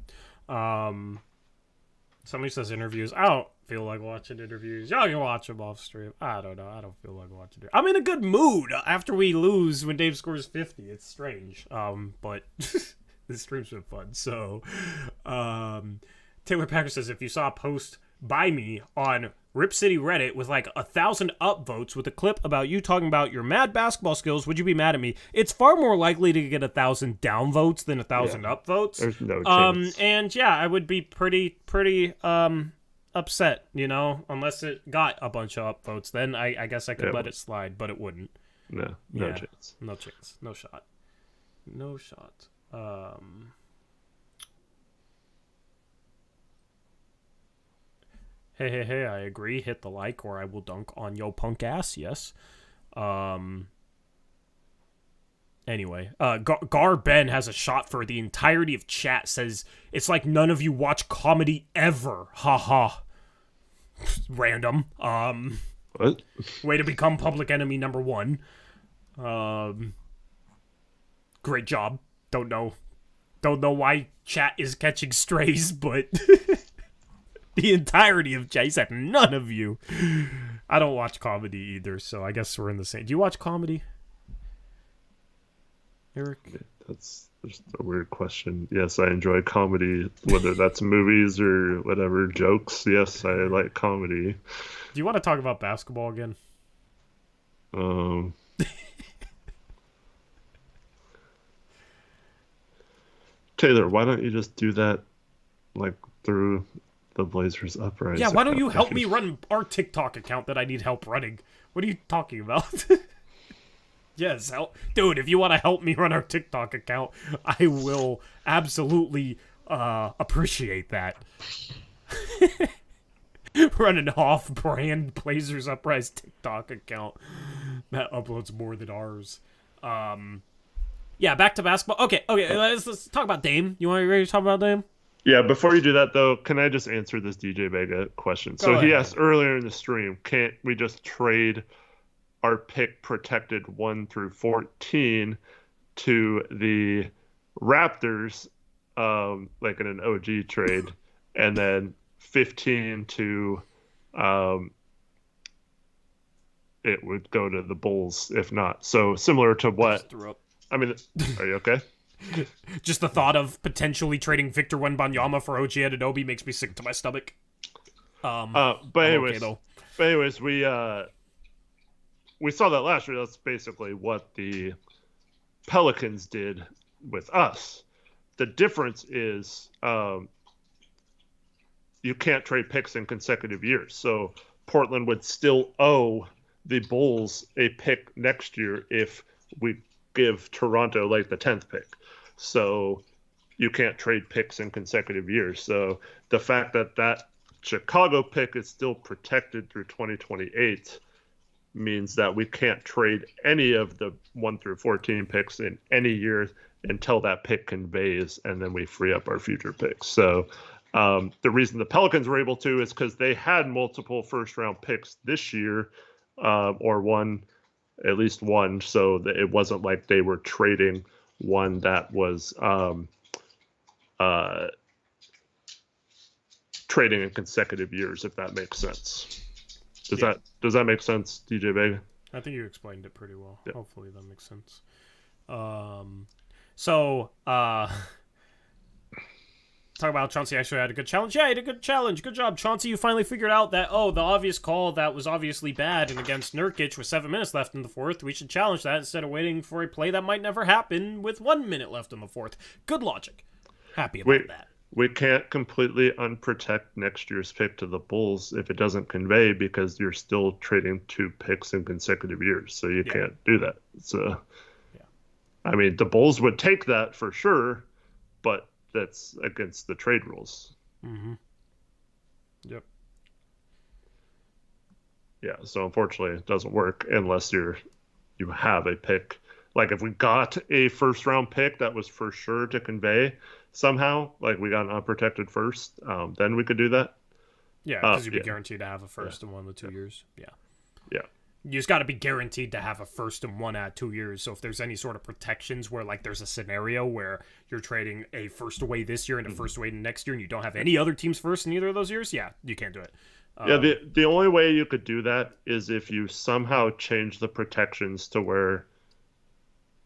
Somebody says interviews. I don't feel like watching interviews. Y'all can watch them off stream. I don't know. I don't feel like watching it. I'm in a good mood after we lose when Dave scores 50. It's strange. But this stream's been fun. So, Taylor Packer says, if you saw a post by me on Rip City Reddit with like 1,000 upvotes with a clip about you talking about your mad basketball skills, would you be mad at me? It's far more likely to get 1,000 downvotes than 1,000 upvotes. There's no chance. And yeah, I would be pretty upset, unless it got a bunch of upvotes. Then I guess I could let it slide, but it wouldn't. No chance. No chance. No shot. No shot. Hey, I agree. Hit the like or I will dunk on yo punk ass, yes. Anyway, Gar Ben has a shot for the entirety of chat, says, it's like none of you watch comedy ever. Haha. Random. What? Way to become public enemy number 1. Great job. Don't know why chat is catching strays, but... The entirety of chat. He said, none of you. I don't watch comedy either, so I guess we're in the same. Do you watch comedy, Eric? That's just a weird question. Yes, I enjoy comedy, whether that's movies or whatever, jokes. Yes, I like comedy. Do you want to talk about basketball again? Taylor, why don't you just do that like through the Blazers Uprise? Yeah, why don't you help me run our TikTok account that I need help running? What are you talking about? Yes, dude, if you want to help me run our TikTok account, I will absolutely appreciate that. Run an off-brand Blazers Uprise TikTok account that uploads more than ours. Yeah, back to basketball. Okay, let's talk about Dame. You want to ready to talk about Dame? Yeah, before you do that, though, can I just answer this DJ Vega question? So he asked earlier in the stream, can't we just trade our pick protected 1 through 14 to the Raptors, like in an OG trade, and then 15 to it would go to the Bulls if not. So similar to what? I mean, are you okay? Just the thought of potentially trading Victor Wembanyama for OG Anunoby makes me sick to my stomach. But anyways, we saw that last year. That's basically what the Pelicans did with us. The difference is you can't trade picks in consecutive years. So Portland would still owe the Bulls a pick next year if we give Toronto like the 10th pick. So you can't trade picks in consecutive years. So the fact that Chicago pick is still protected through 2028 means that we can't trade any of the 1 through 14 picks in any year until that pick conveys, and then we free up our future picks. So the reason the Pelicans were able to is because they had multiple first-round picks this year, or at least one, so that it wasn't like they were trading one that was trading in consecutive years, if that makes sense. Does that make sense, DJ Vega? I think you explained it pretty well. Yeah. Hopefully that makes sense. Talk about Chauncey actually had a good challenge. Yeah, he had a good challenge. Good job, Chauncey. You finally figured out that, the obvious call that was obviously bad and against Nurkic with 7 minutes left in the fourth. We should challenge that instead of waiting for a play that might never happen with 1 minute left in the fourth. Good logic. Happy about that. we can't completely unprotect next year's pick to the Bulls if it doesn't convey, because you're still trading 2 picks in consecutive years. So you can't do that. So, I mean, the Bulls would take that for sure, but that's against the trade rules. Mm-hmm. Yep. Yeah, so unfortunately it doesn't work unless you have a pick. Like if we got a first round pick that was for sure to convey somehow, like we got an unprotected first, then we could do that. Yeah, because you'd be guaranteed to have a first in 1 of the 2 years. Yeah. Yeah. You just got to be guaranteed to have a first and 1 out of 2 years. So if there's any sort of protections where like there's a scenario where you're trading a first away this year and a first away next year and you don't have any other teams first in either of those years, yeah, you can't do it. Yeah, the only way you could do that is if you somehow change the protections to where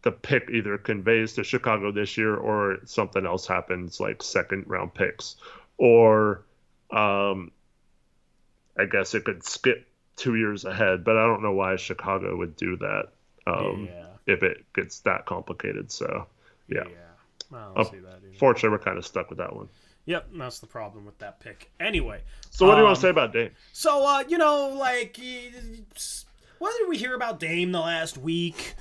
the pick either conveys to Chicago this year or something else happens, like second round picks. Or I guess it could skip 2 years ahead, but I don't know why Chicago would do that if it gets that complicated. So, yeah. I don't see that either. Fortunately, we're kind of stuck with that one. Yep, that's the problem with that pick. Anyway. So what do you want to say about Dame? So, what did we hear about Dame the last week?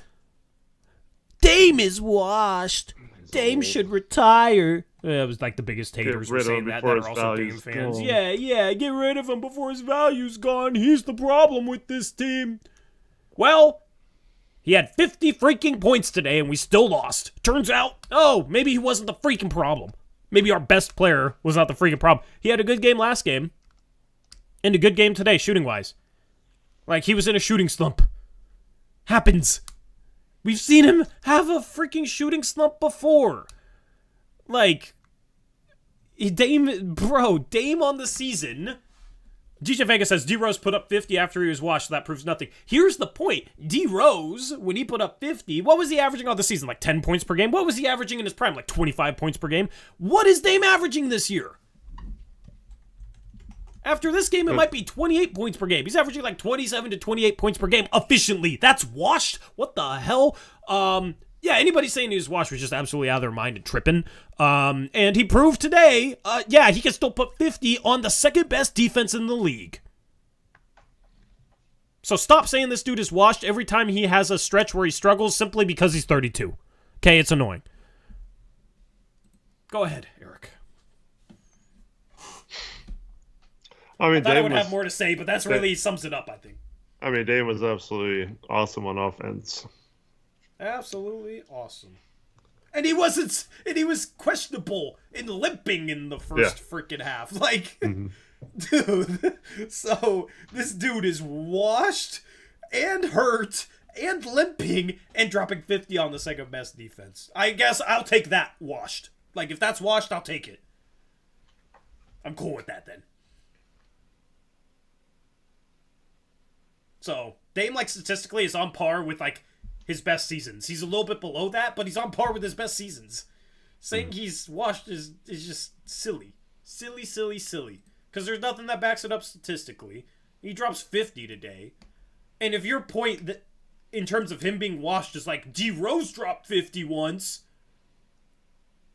Dame is washed. Dame should retire. It was like the biggest haters were saying that are also Dame fans. Gone. Yeah, get rid of him before his value's gone. He's the problem with this team. Well, he had 50 freaking points today and we still lost. Turns out, maybe he wasn't the freaking problem. Maybe our best player was not the freaking problem. He had a good game last game and a good game today shooting-wise. Like, he was in a shooting slump. Happens. We've seen him have a freaking shooting slump before. Like, Dame on the season. DJ Vega says D-Rose put up 50 after he was washed, so that proves nothing. Here's the point. D-Rose, when he put up 50, what was he averaging on the season? Like 10 points per game? What was he averaging in his prime? Like 25 points per game? What is Dame averaging this year? After this game, it might be 28 points per game. He's averaging like 27 to 28 points per game efficiently. That's washed? What the hell? Yeah, anybody saying he was washed was just absolutely out of their mind and tripping. And he proved today, he can still put 50 on the second best defense in the league. So stop saying this dude is washed every time he has a stretch where he struggles simply because he's 32. Okay, it's annoying. Go ahead, Eric. I thought I would have more to say, but that's really sums it up, I think. I mean, Dame was absolutely awesome on offense. Absolutely awesome. And he was questionable and limping in the first freaking half. Like, dude, so this dude is washed and hurt and limping and dropping 50 on the second best defense. I guess I'll take that washed. Like, if that's washed, I'll take it. I'm cool with that then. So, Dame, like, statistically is on par with, like, his best seasons. He's a little bit below that, but he's on par with his best seasons. Saying he's washed is just silly. Silly. Because there's nothing that backs it up statistically. He drops 50 today. And if your point that in terms of him being washed is like, D-Rose dropped 50 once,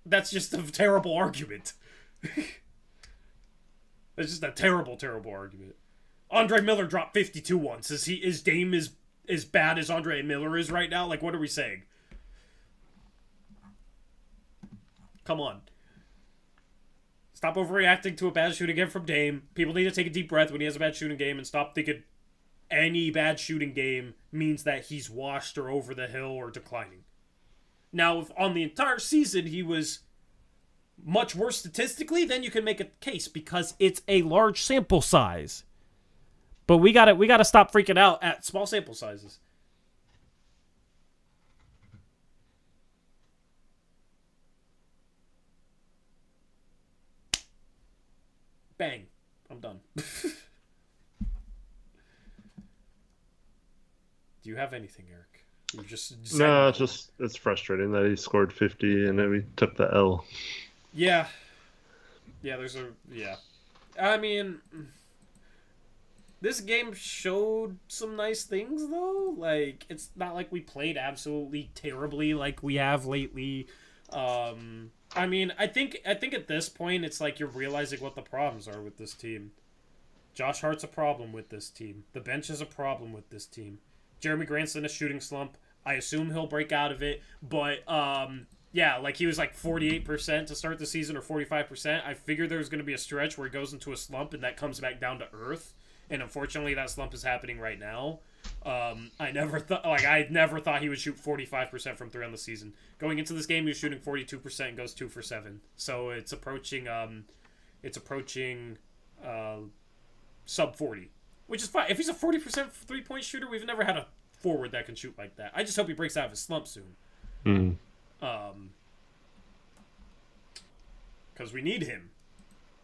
that's just a terrible argument. That's just a terrible argument. Andre Miller dropped 52 once. Is Dame as bad as Andre Miller is right now? Like, what are we saying? Come on. Stop overreacting to a bad shooting game from Dame. People need to take a deep breath when he has a bad shooting game and stop thinking any bad shooting game means that he's washed or over the hill or declining. Now, if on the entire season he was much worse statistically, then you can make a case because it's a large sample size. But we gotta stop freaking out at small sample sizes. Bang. I'm done. Do you have anything, Eric? No, it's frustrating that he scored 50 and then we took the L. Yeah. I mean, this game showed some nice things, though. Like, it's not like we played absolutely terribly like we have lately. I mean, I think at this point it's like you're realizing what the problems are with this team. Josh Hart's a problem with this team. The bench is a problem with this team. Jeremy Grant's in a shooting slump. I assume he'll break out of it, but yeah, like he was like 48% to start the season or 45%. I figured there was going to be a stretch where he goes into a slump and that comes back down to earth. And unfortunately, that slump is happening right now. I never thought he would shoot 45% from three on the season. Going into this game, he was shooting 42% and goes 2 for 7. So it's approaching sub 40, which is fine. If he's a 40% 3-point shooter, we've never had a forward that can shoot like that. I just hope he breaks out of his slump soon. Because we need him.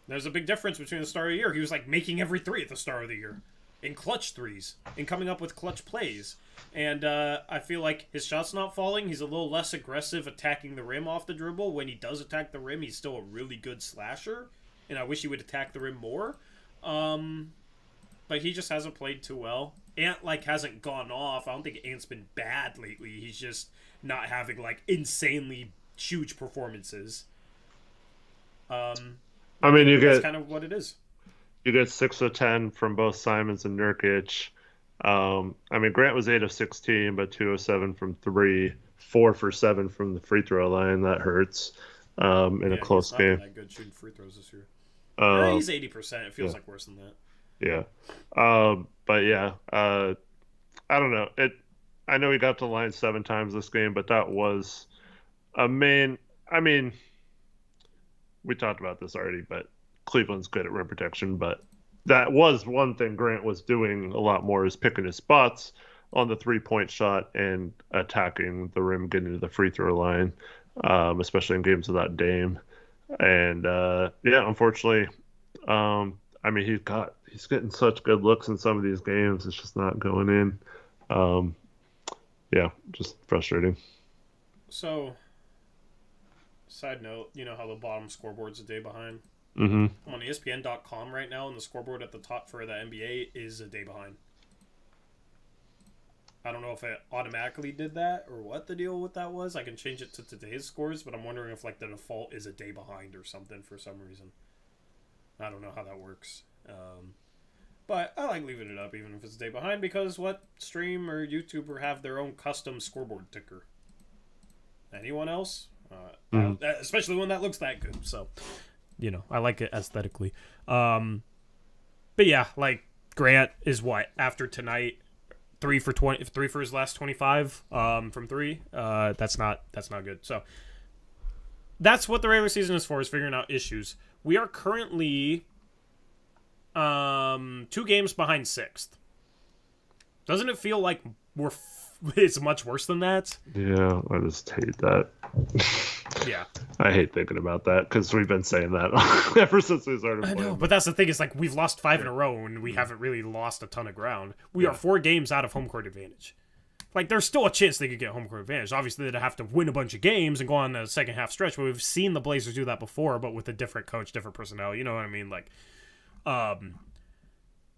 There's a big difference between the start of the year. He was like making every three at the start of the year, in clutch threes, and coming up with clutch plays. And I feel like his shot's not falling. He's a little less aggressive attacking the rim off the dribble. When he does attack the rim, he's still a really good slasher. And I wish he would attack the rim more. But he just hasn't played too well. Ant hasn't gone off. I don't think Ant's been bad lately. He's just not having insanely huge performances. I mean, that's kind of what it is. You get 6 of 10 from both Simons and Nurkic. I mean, Grant was 8 of 16, but 2 of 7 from 3, 4 for 7 from the free throw line. That hurts in a close game. He's not that good shooting free throws this year. He's 80%. It feels like worse than that. Yeah. But yeah, I don't know. I know he got to the line 7 times this game, but that was I mean, we talked about this already, but Cleveland's good at rim protection. But that was one thing Grant was doing a lot more, is picking his spots on the 3-point shot and attacking the rim, getting to the free throw line, especially in games without Dame. And yeah, unfortunately, I mean, he's getting such good looks in some of these games. It's just not going in. Yeah, just frustrating. So, side note, you know how the bottom scoreboard's a day behind? Mm-hmm. I'm on ESPN.com right now, and the scoreboard at the top for the NBA is a day behind. I don't know if it automatically did that or what the deal with that was. I can change it to today's scores, but I'm wondering if the default is a day behind or something for some reason. I don't know how that works. But I like leaving it up even if it's a day behind, because what stream or YouTuber have their own custom scoreboard ticker? Anyone else? Especially one that looks that good. So, I like it aesthetically. But yeah, Grant is what, after tonight, 3 for his last 25 from 3. That's not good. So that's what the regular season is for, is figuring out issues. We are currently 2 games behind 6th. Doesn't it feel like it's much worse than that? Yeah, I just hate that. Yeah. I hate thinking about that, because we've been saying that ever since we started playing. I know, but that's the thing, is we've lost 5 in a row, and we haven't really lost a ton of ground. We are 4 games out of home court advantage. There's still a chance they could get home court advantage. Obviously, they'd have to win a bunch of games and go on the second half stretch, but we've seen the Blazers do that before, but with a different coach, different personnel, you know what I mean?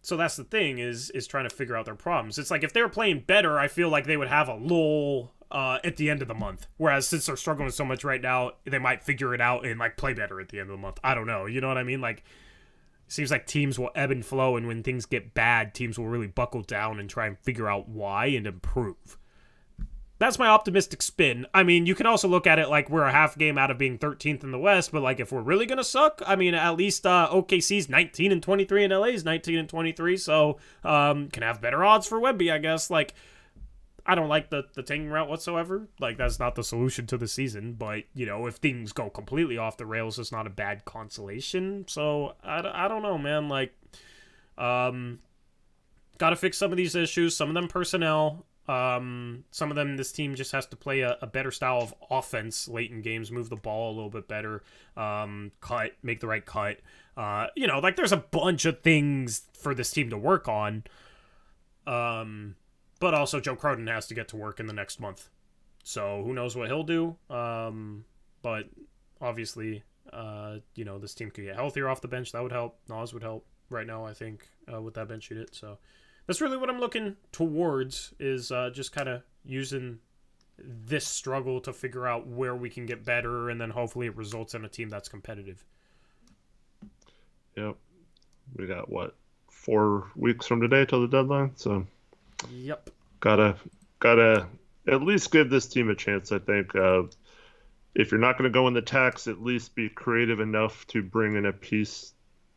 So that's the thing, is trying to figure out their problems. It's if they were playing better, I feel like they would have a lull at the end of the month. Whereas since they're struggling so much right now, they might figure it out and play better at the end of the month. I don't know. You know what I mean? It seems like teams will ebb and flow, and when things get bad, teams will really buckle down and try and figure out why and improve. That's my optimistic spin. I mean, you can also look at it we're a half game out of being 13th in the West, but if we're really gonna suck, I mean, at least OKC's 19-23 and LA's 19-23, so can have better odds for Wemby, I guess. I don't like the tanking route whatsoever. That's not the solution to the season, but if things go completely off the rails, it's not a bad consolation. So I don't know, man. Gotta fix some of these issues. Some of them personnel. Some of them, this team just has to play a better style of offense late in games, move the ball a little bit better, make the right cut. There's a bunch of things for this team to work on. But also Joe Cronin has to get to work in the next month. So who knows what he'll do. But obviously, this team could get healthier off the bench. That would help. Nas would help right now, I think, with that bench unit. So that's really what I'm looking towards, is just kind of using this struggle to figure out where we can get better, and then hopefully it results in a team that's competitive. Yep. We got, 4 weeks from today till the deadline, so Yep. gotta at least give this team a chance, I think. If you're not going to go in the tax, at least be creative enough to bring in a piece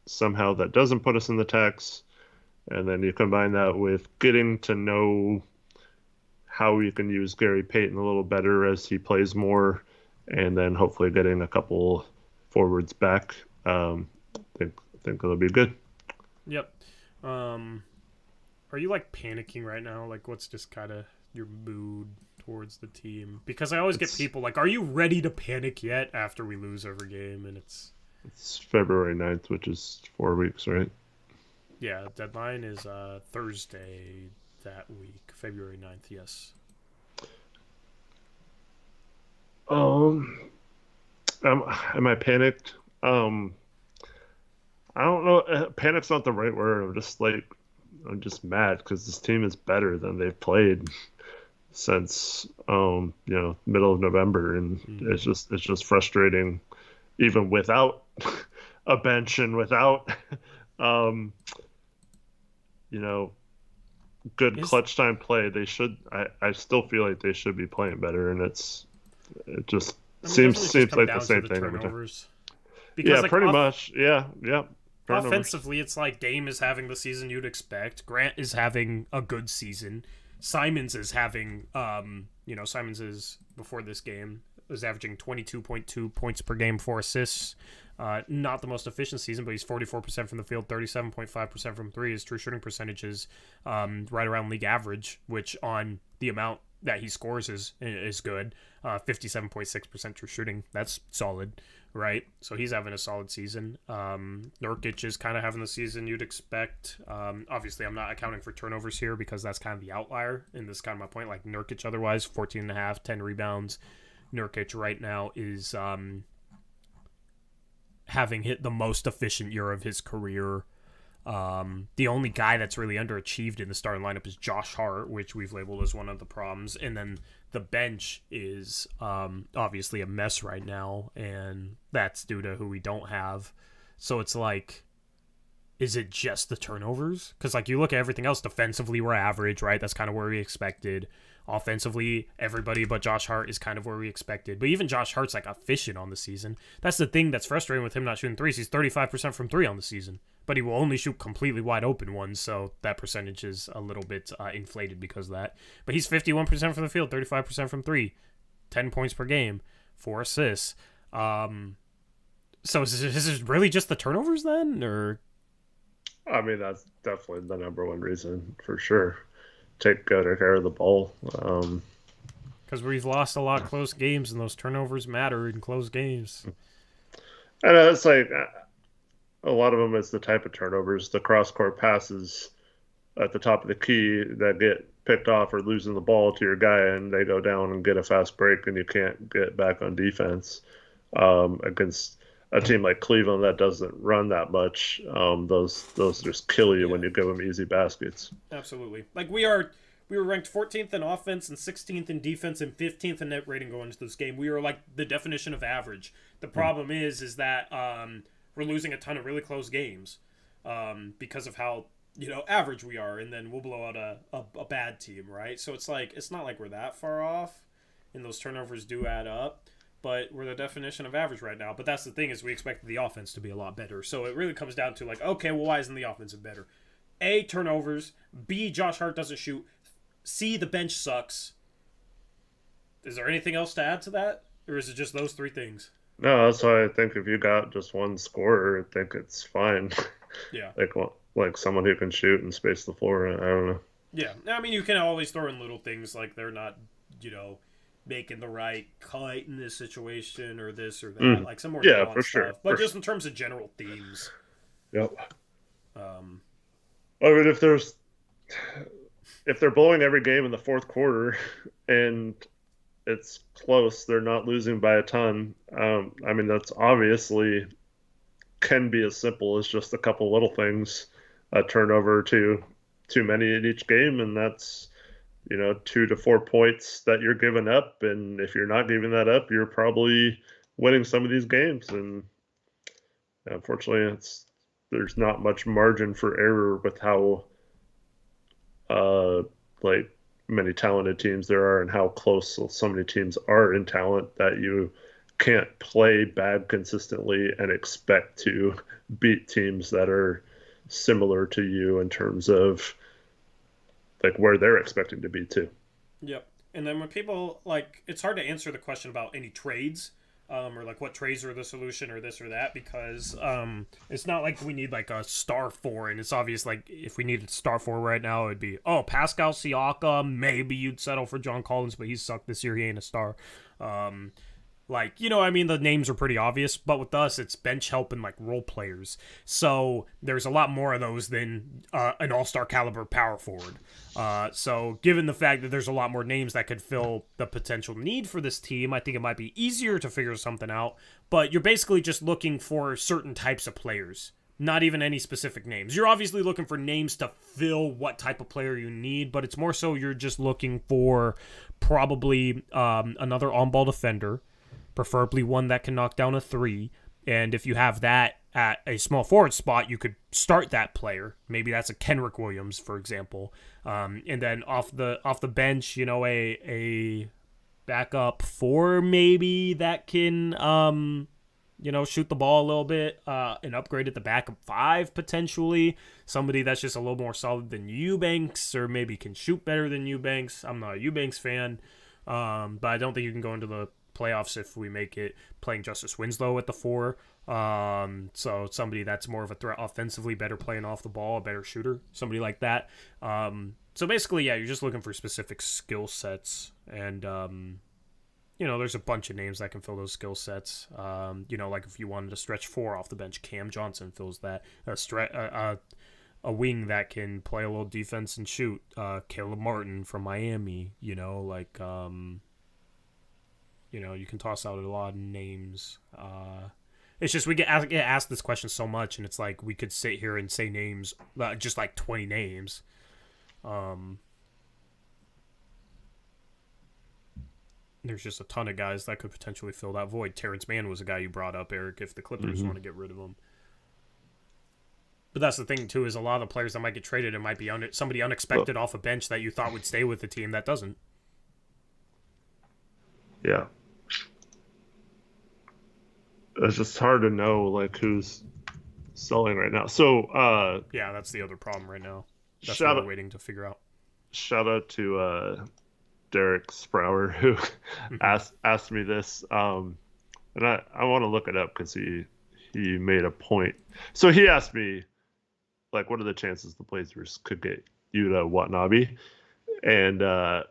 somehow that doesn't put us in the tax. And then you combine that with getting to know how you can use Gary Payton a little better as he plays more, and then hopefully getting a couple forwards back. I think it'll be good. Yep. Are you like panicking right now? Like, what's just kind of your mood towards the team? Because I always get people like, "Are you ready to panic yet?" After we lose every game, and it's February 9th, which is 4 weeks, right? Yeah, deadline is Thursday that week, February 9th, yes. Am I panicked? I don't know. Panic's not the right word. I'm just mad because this team is better than they've played since middle of November, and it's just frustrating, even without a bench and without good clutch time play. They should. I still feel like they should be playing better, and it just seems like the same thing every time. Because, yeah, pretty much. Yeah. Offensively, it's like Dame is having the season you'd expect. Grant is having a good season. Simons is having, Simons is, before this game, was averaging 22.2 points per game, 4 assists. Not the most efficient season, but he's 44% from the field, 37.5% from three. His true shooting percentage is right around league average, which on the amount that he scores is good. 57.6% true shooting. That's solid, right? So he's having a solid season. Nurkic is kind of having the season you'd expect. Obviously, I'm not accounting for turnovers here because that's kind of the outlier, and this is kind of my point. Like Nurkic otherwise, 14.5, 10 rebounds. Nurkic right now is having hit the most efficient year of his career. The only guy that's really underachieved in the starting lineup is Josh Hart, which we've labeled as one of the problems. And then the bench is obviously a mess right now, and that's due to who we don't have. So it's like, is it just the turnovers? Because like you look at everything else, defensively we're average, right? That's kind of where we expected. Offensively, everybody but Josh Hart is kind of where we expected. But even Josh Hart's like efficient on the season. That's the thing that's frustrating with him not shooting threes. He's 35% from three on the season, but he will only shoot completely wide open ones, so that percentage is a little bit inflated because of that. But he's 51% from the field, 35% from three, 10 points per game, 4 assists. So is this really just the turnovers then, or? I mean, that's definitely the number one reason for sure. Take better care of the ball. Because we've lost a lot of close games, and those turnovers matter in close games. And it's like a lot of them is the type of turnovers, the cross-court passes at the top of the key that get picked off or losing the ball to your guy, and they go down and get a fast break, and you can't get back on defense against a team like Cleveland that doesn't run that much. Those just kill you when you give them easy baskets. Absolutely. Like we were ranked 14th in offense and 16th in defense and 15th in net rating going into this game. We were like the definition of average. The problem is that we're losing a ton of really close games because of how average we are, and then we'll blow out a bad team, right? So it's like it's not like we're that far off, and those turnovers do add up. But we're the definition of average right now. But that's the thing, is we expected the offense to be a lot better. So it really comes down to like, okay, well, why isn't the offensive better? A, turnovers. B, Josh Hart doesn't shoot. C, the bench sucks. Is there anything else to add to that? Or is it just those three things? No, that's why I think if you got just one scorer, I think it's fine. Yeah. like someone who can shoot and space the floor. I don't know. Yeah. I mean, you can always throw in little things like they're not, making the right cut in this situation or this or that. Like some more for sure. Stuff. But just in terms of general themes. Yep. I mean, if they're blowing every game in the fourth quarter and it's close, they're not losing by a ton. I mean, that's obviously can be as simple as just a couple little things, a turnover or two too many in each game, and that's 2 to 4 points that you're giving up. And if you're not giving that up, you're probably winning some of these games. And unfortunately, there's not much margin for error with how like many talented teams there are and how close so many teams are in talent that you can't play bad consistently and expect to beat teams that are similar to you in terms of like where they're expecting to be too. Yep. And then when people it's hard to answer the question about any trades, or like what trades are the solution or this or that, because it's not like we need like a star four, and it's obvious like if we needed star four right now, it'd be Pascal Siakam. Maybe you'd settle for John Collins, but he's sucked this year. He ain't a star. The names are pretty obvious, but with us, it's bench help and like role players. So there's a lot more of those than an all-star caliber power forward. So given the fact that there's a lot more names that could fill the potential need for this team, I think it might be easier to figure something out. But you're basically just looking for certain types of players, not even any specific names. You're obviously looking for names to fill what type of player you need, but it's more so you're just looking for probably another on-ball defender, preferably one that can knock down a three. And if you have that at a small forward spot, you could start that player. Maybe that's a Kenrick Williams, for example. And then off the bench, a backup four maybe that can shoot the ball a little bit, and upgrade at the backup five potentially. Somebody that's just a little more solid than Eubanks, or maybe can shoot better than Eubanks. I'm not a Eubanks fan, but I don't think you can go into the playoffs if we make it playing Justice Winslow at the four. So somebody that's more of a threat offensively, better playing off the ball, a better shooter, somebody like that. So basically, yeah, you're just looking for specific skill sets, and there's a bunch of names that can fill those skill sets. Like if you wanted to stretch four off the bench, Cam Johnson fills that. A wing that can play a little defense and shoot, Caleb Martin from Miami. You can toss out a lot of names. It's just we get asked this question so much, and it's like we could sit here and say names, just like 20 names. There's just a ton of guys that could potentially fill that void. Terrence Mann was a guy you brought up, Eric, if the Clippers want to get rid of him. But that's the thing, too, is a lot of the players that might get traded, it might be somebody unexpected off a bench that you thought would stay with the team that doesn't. Yeah. It's just hard to know like who's selling right now. So yeah, that's the other problem right now. That's what we're waiting to figure out. Shout out to Derek Sprower who asked me this, and I want to look it up because he made a point. So he asked me like, what are the chances the Blazers could get Yuta Watanabe? And I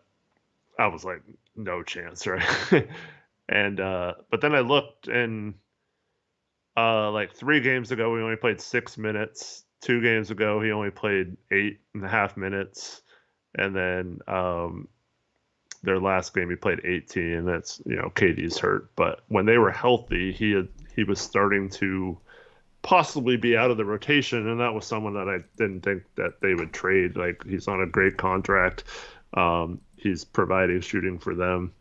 was like, no chance, right? And but then I looked, and like 3 games ago we only played 6 minutes. 2 games ago he only played 8.5 minutes, and then their last game he played 18. And that's KD's hurt, but when they were healthy, he was starting to possibly be out of the rotation, and that was someone that I didn't think that they would trade. Like, he's on a great contract. He's providing shooting for them,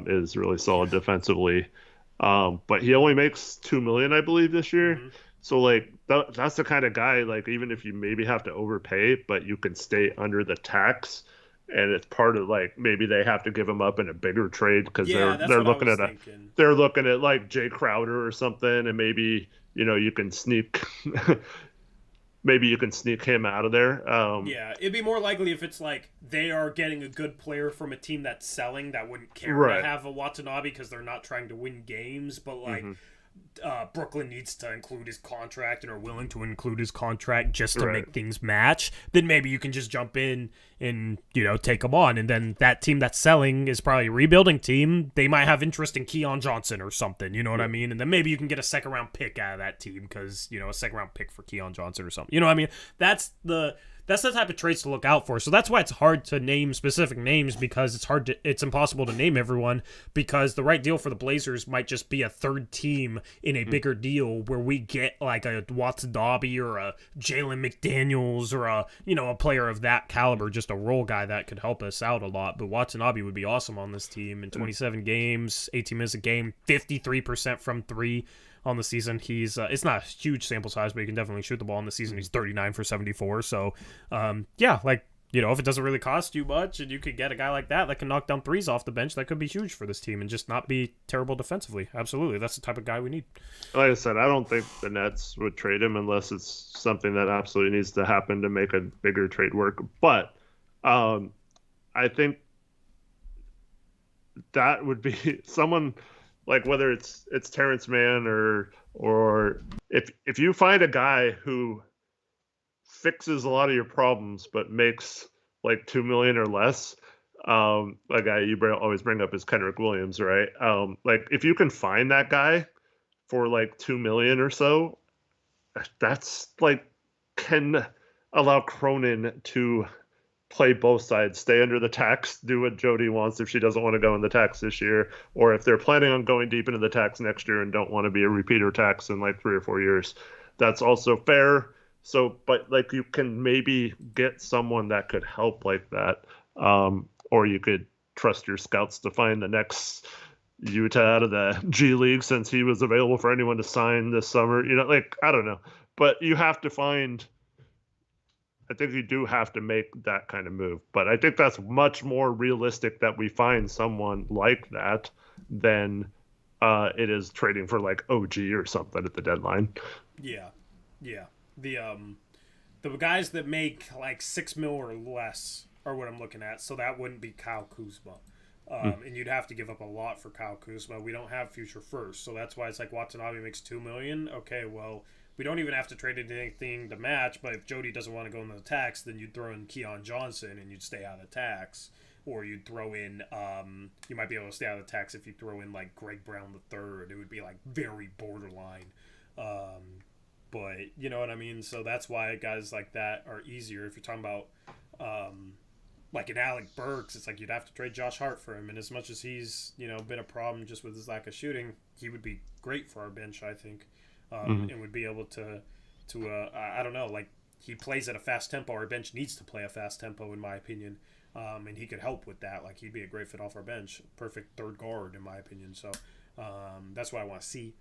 is really solid defensively. But he only makes $2 million, I believe, this year. Mm-hmm. So like that's the kind of guy, like, even if you maybe have to overpay, but you can stay under the tax, and it's part of like maybe they have to give him up in a bigger trade because they're looking at like Jay Crowder or something, and maybe you can sneak. Maybe you can sneak him out of there. Yeah, it'd be more likely if it's like they are getting a good player from a team that's selling that wouldn't care to have a Watanabe because they're not trying to win games. But like Brooklyn needs to include his contract and are willing to include his contract just to make things match. Then maybe you can just jump in and take him on. And then that team that's selling is probably a rebuilding team. They might have interest in Keon Johnson or something. You know what I mean? And then maybe you can get a 2nd round pick out of that team because a 2nd round pick for Keon Johnson or something. You know what I mean? That's that's the type of traits to look out for. So that's why it's hard to name specific names, because it's impossible to name everyone, because the right deal for the Blazers might just be a third team in a bigger deal where we get like a Watanabe or a Jalen McDaniels or a player of that caliber, just a role guy that could help us out a lot. But Watanabe would be awesome on this team. In 27 games, 18 minutes a game, 53% from three on the season. He's it's not a huge sample size, but he can definitely shoot the ball in the season. He's 39 for 74. So if it doesn't really cost you much and you could get a guy like that can knock down threes off the bench, that could be huge for this team and just not be terrible defensively. Absolutely, that's the type of guy we need. Like I said, I don't think the Nets would trade him unless it's something that absolutely needs to happen to make a bigger trade work. But I think that would be someone like, whether it's Terrence Mann or if you find a guy who fixes a lot of your problems but makes like $2 million or less, a guy you always bring up is Kenrich Williams, right? Like if you can find that guy for like $2 million or so, that's like can allow Cronin to play both sides, stay under the tax, do what Jody wants if she doesn't want to go in the tax this year, or if they're planning on going deep into the tax next year and don't want to be a repeater tax in like 3 or 4 years. That's also fair. So, but like you can maybe get someone that could help like that, or you could trust your scouts to find the next Utah out of the G League, since he was available for anyone to sign this summer. Like, I don't know, but you have to find. I think you do have to make that kind of move, but I think that's much more realistic that we find someone like that than it is trading for like OG or something at the deadline. Yeah. The guys that make like $6 million or less are what I'm looking at. So that wouldn't be Kyle Kuzma. And you'd have to give up a lot for Kyle Kuzma. We don't have future first, so that's why it's like Watanabe makes $2 million. Okay, well, we don't even have to trade anything to match. But if Jody doesn't want to go into the tax, then you'd throw in Keon Johnson and you'd stay out of tax. Or you'd throw in, you might be able to stay out of tax if you throw in like Greg Brown III. It would be like very borderline. But you know what I mean? So that's why guys like that are easier. If you're talking about like an Alec Burks, it's like you'd have to trade Josh Hart for him. And as much as he's, been a problem just with his lack of shooting, he would be great for our bench, I think. And would be able to I don't know, like he plays at a fast tempo. Our bench needs to play a fast tempo, in my opinion. And he could help with that. Like he'd be a great fit off our bench. Perfect third guard, in my opinion. So that's what I want to see.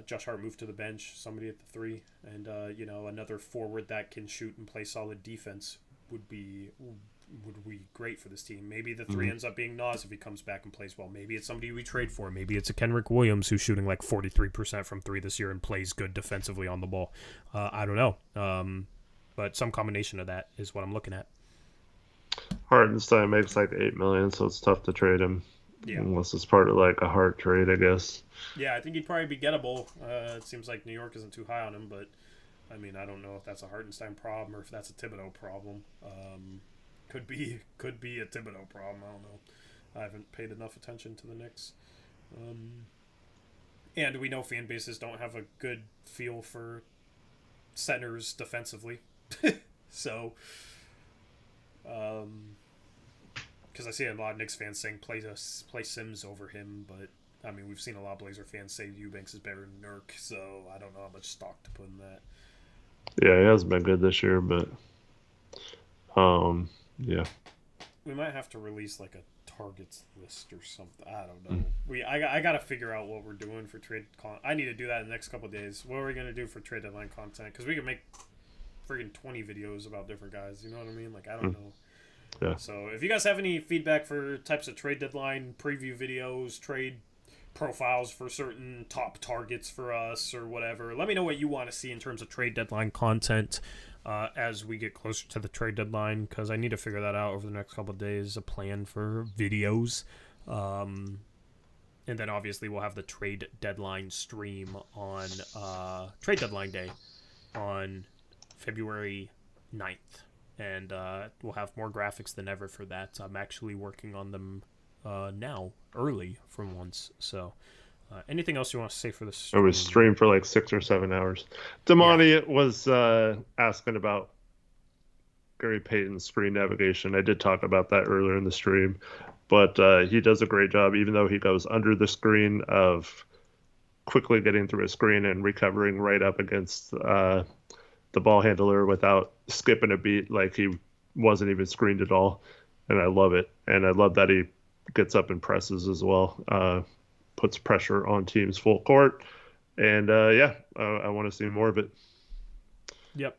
Josh Hart moved to the bench, somebody at the 3, and another forward that can shoot and play solid defense would be great for this team. Maybe the 3 ends up being Nas if he comes back and plays well. Maybe it's somebody we trade for. Maybe it's a Kenrich Williams who's shooting like 43% from 3 this year and plays good defensively on the ball. I don't know, but some combination of that is what I'm looking at. Hartenstein makes like $8 million, so it's tough to trade him. Yeah. Unless it's part of like a Hart trade, I guess. Yeah, I think he'd probably be gettable. It seems like New York isn't too high on him, but I mean, I don't know if that's a Hartenstein problem or if that's a Thibodeau problem. Could be a Thibodeau problem. I don't know. I haven't paid enough attention to the Knicks. And we know fan bases don't have a good feel for centers defensively. So, because I see a lot of Knicks fans saying play Sims over him, but I mean, we've seen a lot of Blazer fans say Eubanks is better than Nurk, so I don't know how much stock to put in that. Yeah, he hasn't been good this year, but yeah. We might have to release like a targets list or something. I don't know. I got to figure out what we're doing for trade I need to do that in the next couple of days. What are we going to do for trade deadline content? Because we can make friggin' 20 videos about different guys. You know what I mean? Like, I don't know. Yeah. So if you guys have any feedback for types of trade deadline preview videos, trade profiles for certain top targets for us or whatever, let me know what you want to see in terms of trade deadline content as we get closer to the trade deadline, because I need to figure that out over the next couple of days, a plan for videos. And then obviously we'll have the trade deadline stream on trade deadline day on February 9th. And we'll have more graphics than ever for that. I'm actually working on them now, early for once. So anything else you want to say for this stream? It was streamed for like 6 or 7 hours. Damani was asking about Gary Payton's screen navigation. I did talk about that earlier in the stream, but he does a great job, even though he goes under the screen, of quickly getting through a screen and recovering right up against the ball handler without skipping a beat, like he wasn't even screened at all. And I love it. And I love that he gets up and presses as well, puts pressure on teams full court. And I want to see more of it. Yep.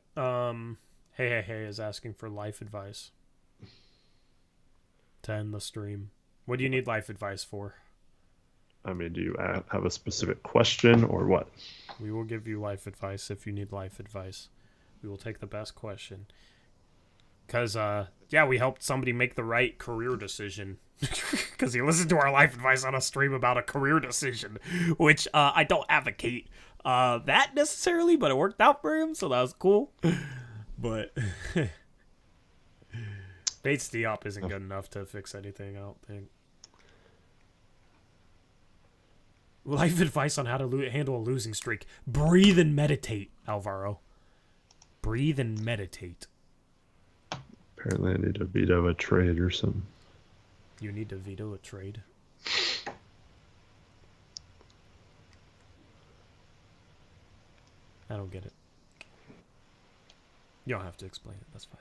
Hey is asking for life advice to end the stream. What do you need life advice for? I mean, do you have a specific question or what? We will give you life advice if you need life advice. We will take the best question. Because, we helped somebody make the right career decision. Because he listened to our life advice on a stream about a career decision, which I don't advocate that necessarily, but it worked out for him, so that was cool. But Bates Diop isn't good enough to fix anything, I don't think. Life advice on how to handle a losing streak. Breathe and meditate, Alvaro. Breathe and meditate. Apparently I need to veto a trade or something. You need to veto a trade? I don't get it. You don't have to explain it. That's fine.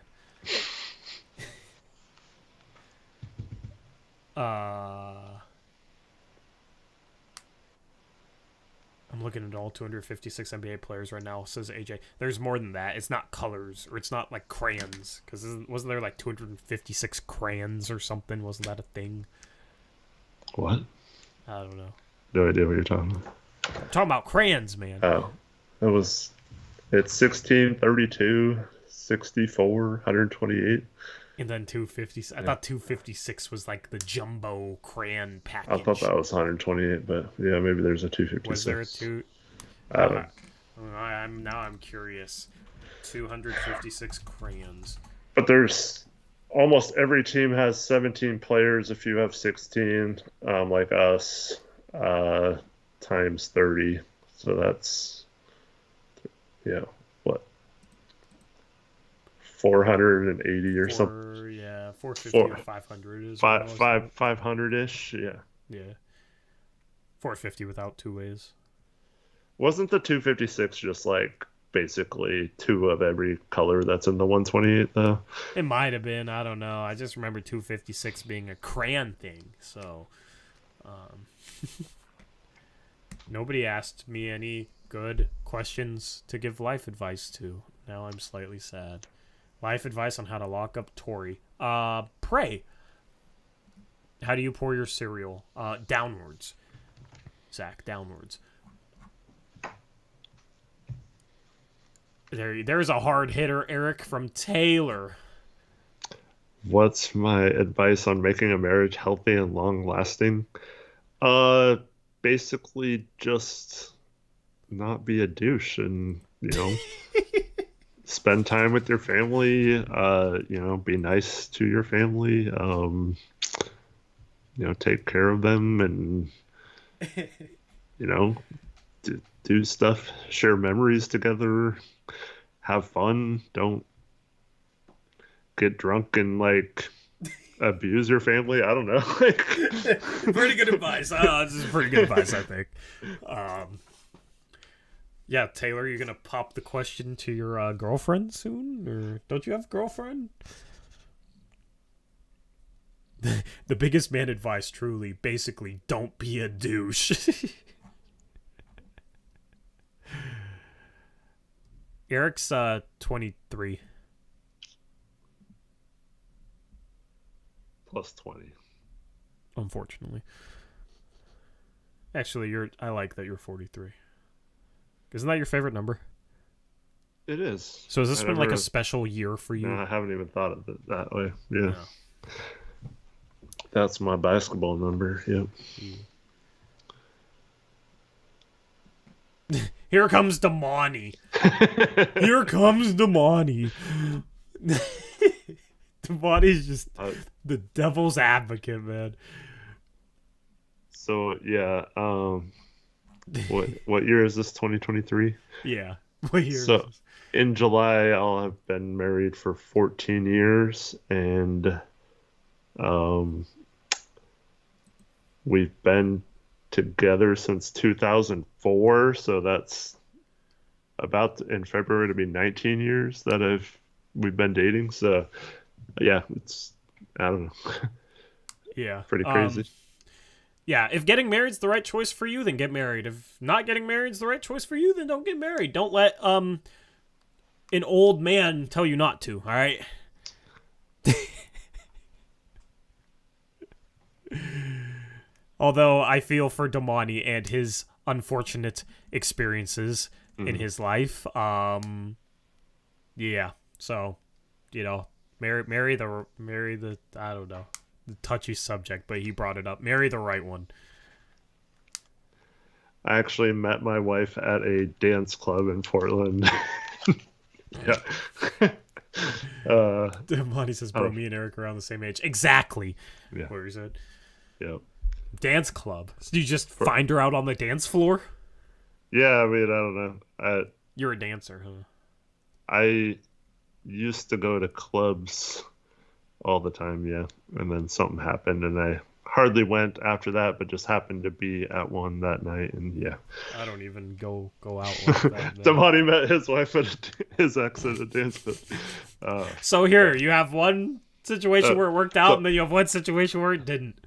I'm looking at all 256 NBA players right now, says AJ. There's more than that. It's not colors, or it's not like crayons. Because wasn't there like 256 crayons or something? Wasn't that a thing? What? I don't know. No idea what you're talking about. I'm talking about crayons, man. Oh. It's 16, 32, 64, 128. And then 256. I thought 256 was like the jumbo crayon package. I thought that was 128, but yeah, maybe there's a 256. Was there a two? I don't know. I'm curious. 256 crayons. But there's almost every team has 17 players. If you have 16, like us, times 30. So that's, what? 480 or something. Yeah, 450 or 500 is 500-ish, yeah. Yeah. 450 without two ways. Wasn't the 256 just like basically two of every color that's in the 128 though? It might have been. I don't know. I just remember 256 being a crayon thing. So, nobody asked me any good questions to give life advice to. Now I'm slightly sad. Life advice on how to lock up Tori. Pray. How do you pour your cereal? Downwards. Zach, downwards. There's a hard hitter, Eric, from Taylor. What's my advice on making a marriage healthy and long-lasting? Basically just not be a douche and, spend time with your family, be nice to your family, take care of them and, do stuff, share memories together, have fun. Don't get drunk and abuse your family. I don't know. Pretty good advice. This is pretty good advice, I think. Yeah, Taylor, you're gonna pop the question to your girlfriend soon, or don't you have a girlfriend? The biggest man advice, truly, basically, don't be a douche. Eric's 23. Plus 20. Unfortunately. Actually, I like that you're 43. Isn't that your favorite number? It is. So has this been like a special year for you? No, I haven't even thought of it that way. Yeah. No. That's my basketball number. Yep. Here comes Damani. Here comes Damani. Damani's just the devil's advocate, man. So, yeah. What year is this? 2023? Yeah. What year so, is this? in July, I'll have been married for 14 years, and um, we've been together since 2004. So that's about in February to be 19 years that we've been dating. So yeah, it's I don't know, Yeah. pretty crazy. Yeah, if getting married's the right choice for you, then get married. If not getting married's the right choice for you, then don't get married. Don't let an old man tell you not to, all right? Although I feel for Damani and his unfortunate experiences in his life. Yeah. So, marry the I don't know, the touchy subject, but he brought it up. Marry the right one. I actually met my wife at a dance club in Portland. Yeah. Damani says, "Bro, me and Eric are around the same age." Exactly. Yeah. What he said. Yep. Dance club. So do you just find her out on the dance floor? Yeah, I mean, I don't know. You're a dancer, huh? I used to go to clubs all the time, yeah. And then something happened, and I hardly went after that, but just happened to be at one that night, and yeah. I don't even go out like that. Damani met his wife his ex at a dance club. So here, you have one situation where it worked out, and then you have one situation where it didn't.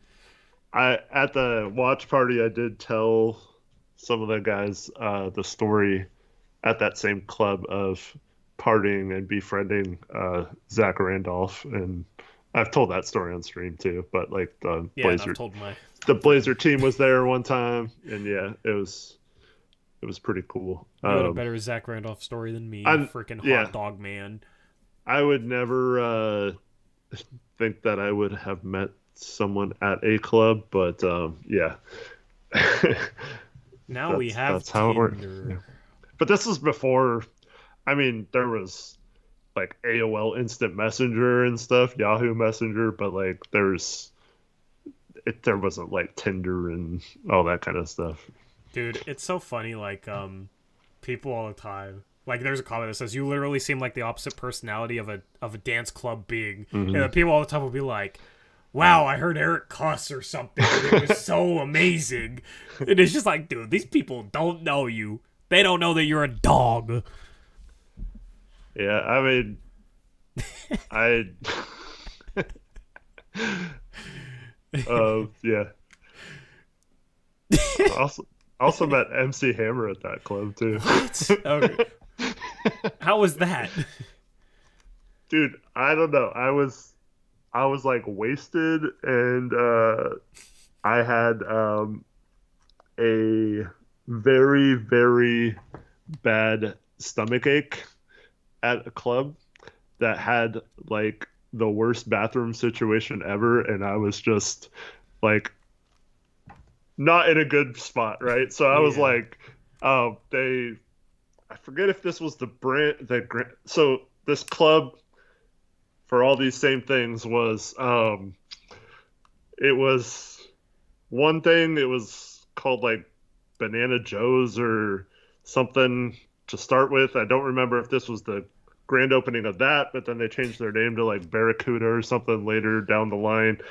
At the watch party, I did tell some of the guys the story at that same club of partying and befriending Zach Randolph, and I've told that story on stream too. But like the Blazer team was there one time, and yeah, it was pretty cool. You had a better Zach Randolph story than me, freaking hot dog man. I would never think that I would have met someone at a club, but yeah. Now we have that's how it works. Yeah. But this was before, I mean, there was like AOL Instant Messenger and stuff, Yahoo Messenger, but like there wasn't like Tinder and all that kind of stuff. Dude, it's so funny, like people all the time. Like there's a comment that says you literally seem like the opposite personality of a dance club being. Mm-hmm. And people all the time will be like, wow, I heard Eric cuss or something. It was so amazing. And it's just like, dude, these people don't know you. They don't know that you're a dog. Yeah, I mean, yeah. Also met MC Hammer at that club too. What? Okay. How was that? Dude, I don't know. I was like wasted, and I had a very, very bad stomach ache at a club that had like the worst bathroom situation ever, and I was just like not in a good spot, right? So I was like, I forget if this was so this club for all these same things was it was one thing, it was called like Banana Joe's or something to start with. I don't remember if this was the grand opening of that, but then they changed their name to like Barracuda or something later down the line.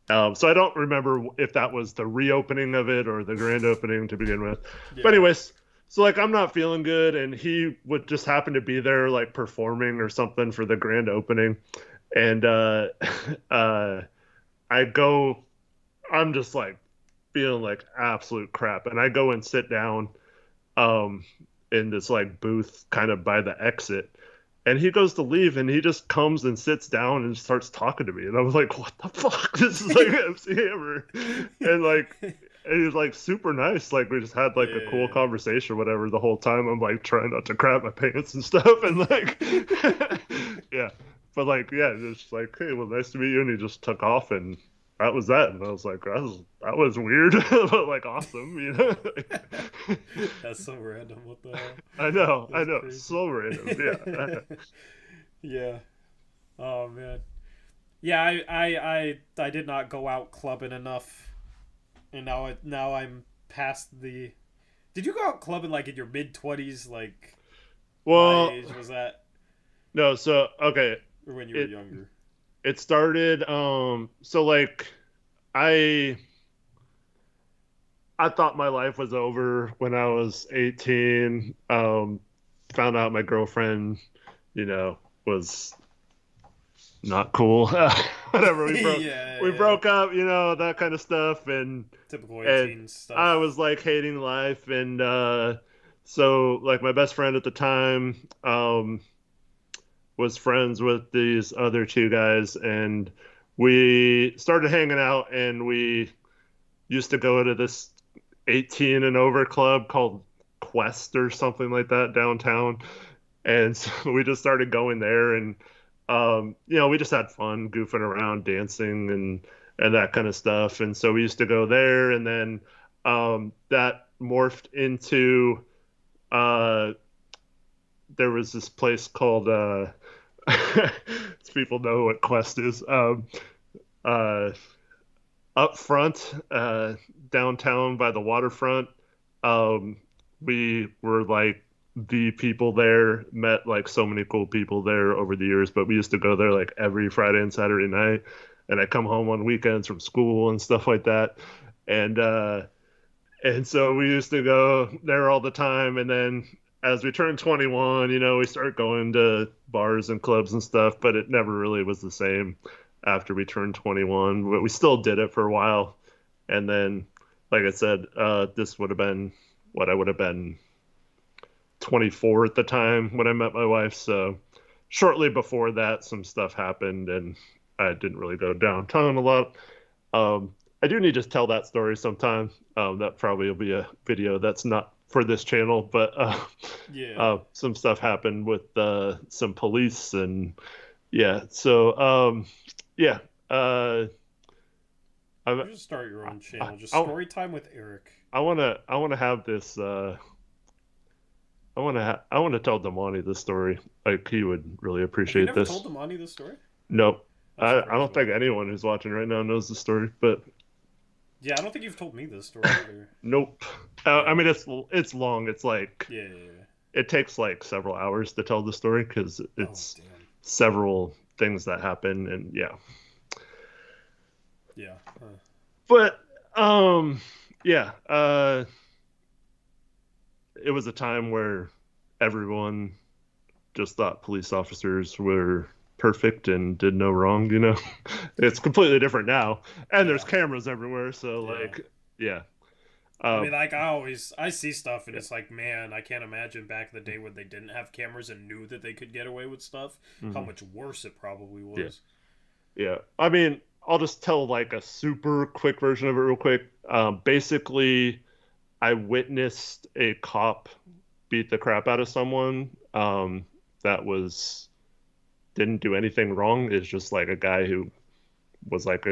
So I don't remember if that was the reopening of it or the grand opening to begin with. Yeah. But anyways, so like I'm not feeling good, and he would just happen to be there like performing or something for the grand opening. And I'm just like feeling like absolute crap. And I go and sit down in this like booth kind of by the exit. And he goes to leave, and he just comes and sits down and starts talking to me. And I was like, what the fuck? This is like MC Hammer. And like, and he was like super nice. Like we just had like a cool conversation or whatever the whole time. I'm like trying not to crap my pants and stuff. And like, yeah. But like, yeah, it's just like, hey, well, nice to meet you. And he just took off, and that was that. And I was like, that was weird, but like awesome, you know? That's so random. What the hell? I know. Crazy. So random. Yeah. Yeah. Oh man. Yeah, I did not go out clubbing enough, and now I'm past the. Did you go out clubbing like in your mid-20s, like? My Well, age was that, no, so okay, or when you were it younger? it started so like I I thought my life was over when I was 18. Found out my girlfriend, you know, was not cool. Whatever, Yeah, we yeah. broke up, that kind of stuff, Typical and 18 I stuff. was like hating life, and so like my best friend at the time was friends with these other two guys, and we started hanging out, and we used to go to this 18 and over club called Quest or something like that downtown. And so we just started going there, and we just had fun goofing around, dancing and that kind of stuff. And so we used to go there, and then that morphed into uh there was this place called people know what Quest is. Uh Up front, downtown by the waterfront. We were like the people there, met like so many cool people there over the years, but we used to go there like every Friday and Saturday night. And I come home on weekends from school and stuff like that. And so we used to go there all the time. And then as we turned 21, we started going to bars and clubs and stuff, but it never really was the same after we turned 21. But we still did it for a while. And then, like I said, this would have been what I would have been 24 at the time when I met my wife. So shortly before that, some stuff happened, and I didn't really go downtown a lot. I do need to tell that story sometime. That probably will be a video that's not for this channel, but Yeah. some stuff happened with some police, and yeah. So yeah, You I should start your own I, channel. Just I, story time with Eric. I wanna have this. I wanna tell Damani this story. Like he would really Have you appreciate never this. told Damani this story? Nope. I'm I surprised don't by think that. anyone who's watching right now knows the story, but Yeah, I don't think you've told me this story either. nope. I Yeah. mean, it's long. It's like Yeah, yeah, yeah. it takes like several hours to tell the story because Oh, it's damn. several things that happen, and yeah. Yeah. But yeah. It was a time where everyone just thought police officers were perfect and did no wrong. It's completely different now, and there's Yeah. cameras everywhere. So Yeah. like, yeah. I Uh, mean, like I see stuff and it's like, man, I can't imagine back in the day when they didn't have cameras and knew that they could get away with stuff, how mhm. much worse it probably Yeah. was. Yeah. I mean, I'll just tell like a super quick version of it real quick. Basically, I witnessed a cop beat the crap out of someone that was didn't do anything wrong. It's just like a guy who was like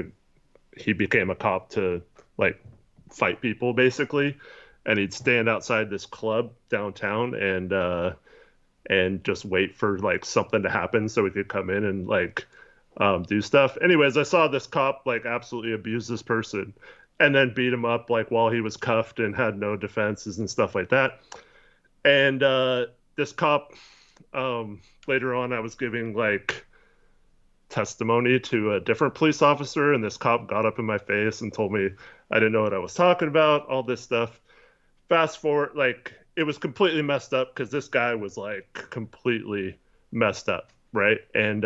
he became a cop to like fight people basically, and he'd stand outside this club downtown and just wait for like something to happen so he could come in and like do stuff. Anyways, I saw this cop like absolutely abuse this person and then beat him up like while he was cuffed and had no defenses and stuff like that. And this cop, later on, I was giving like testimony to a different police officer, and this cop got up in my face and told me I didn't know what I was talking about, all this stuff. Fast forward, like it was completely messed up because this guy was like completely messed up, right? And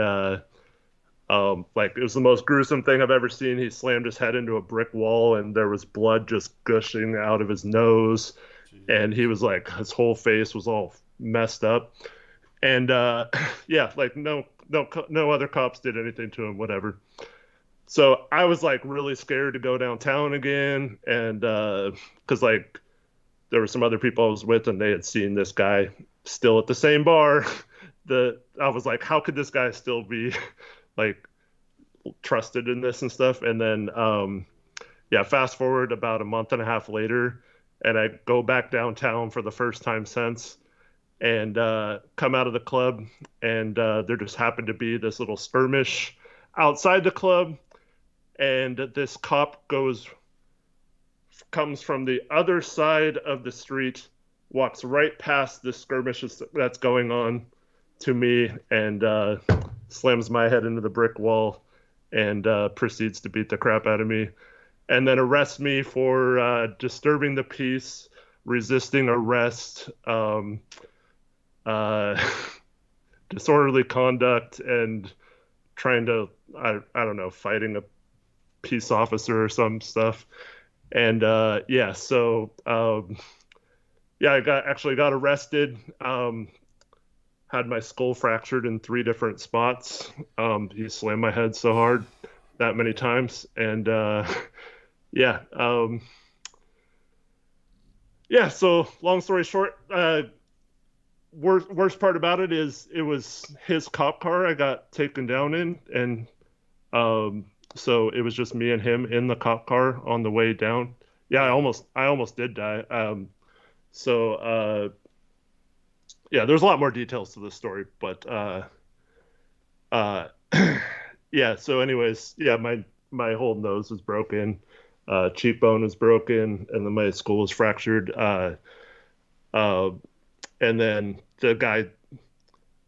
like it was the most gruesome thing I've ever seen. He slammed his head into a brick wall, and there was blood just gushing out of his nose, and he Jesus. was like his whole face was all messed up. And yeah, like no other cops did anything to him, whatever. So I was like really scared to go downtown again, and because like there were some other people I was with, and they had seen this guy still at the same bar. I was like, how could this guy still be like trusted in this and stuff? And then yeah, fast forward about a month and a half later, and I go back downtown for the first time since, and come out of the club, and there just happened to be this little skirmish outside the club, and this cop comes from the other side of the street walks right past the skirmish that's going on to me and slams my head into the brick wall and proceeds to beat the crap out of me and then arrests me for disturbing the peace, resisting arrest, uh, disorderly conduct, and trying to, I don't know, fighting a peace officer or some stuff. And I actually got arrested. Had my skull fractured in 3 different spots. He slammed my head so hard that many times, and yeah, yeah. So long story short, worst part about it is it was his cop car I got taken down in, and so it was just me and him in the cop car on the way down. Yeah, I almost did die. Yeah, there's a lot more details to this story, but uh, yeah. So, anyways, yeah, my whole nose was broken, cheekbone was broken, and then my skull was fractured. Uh, and then the guy,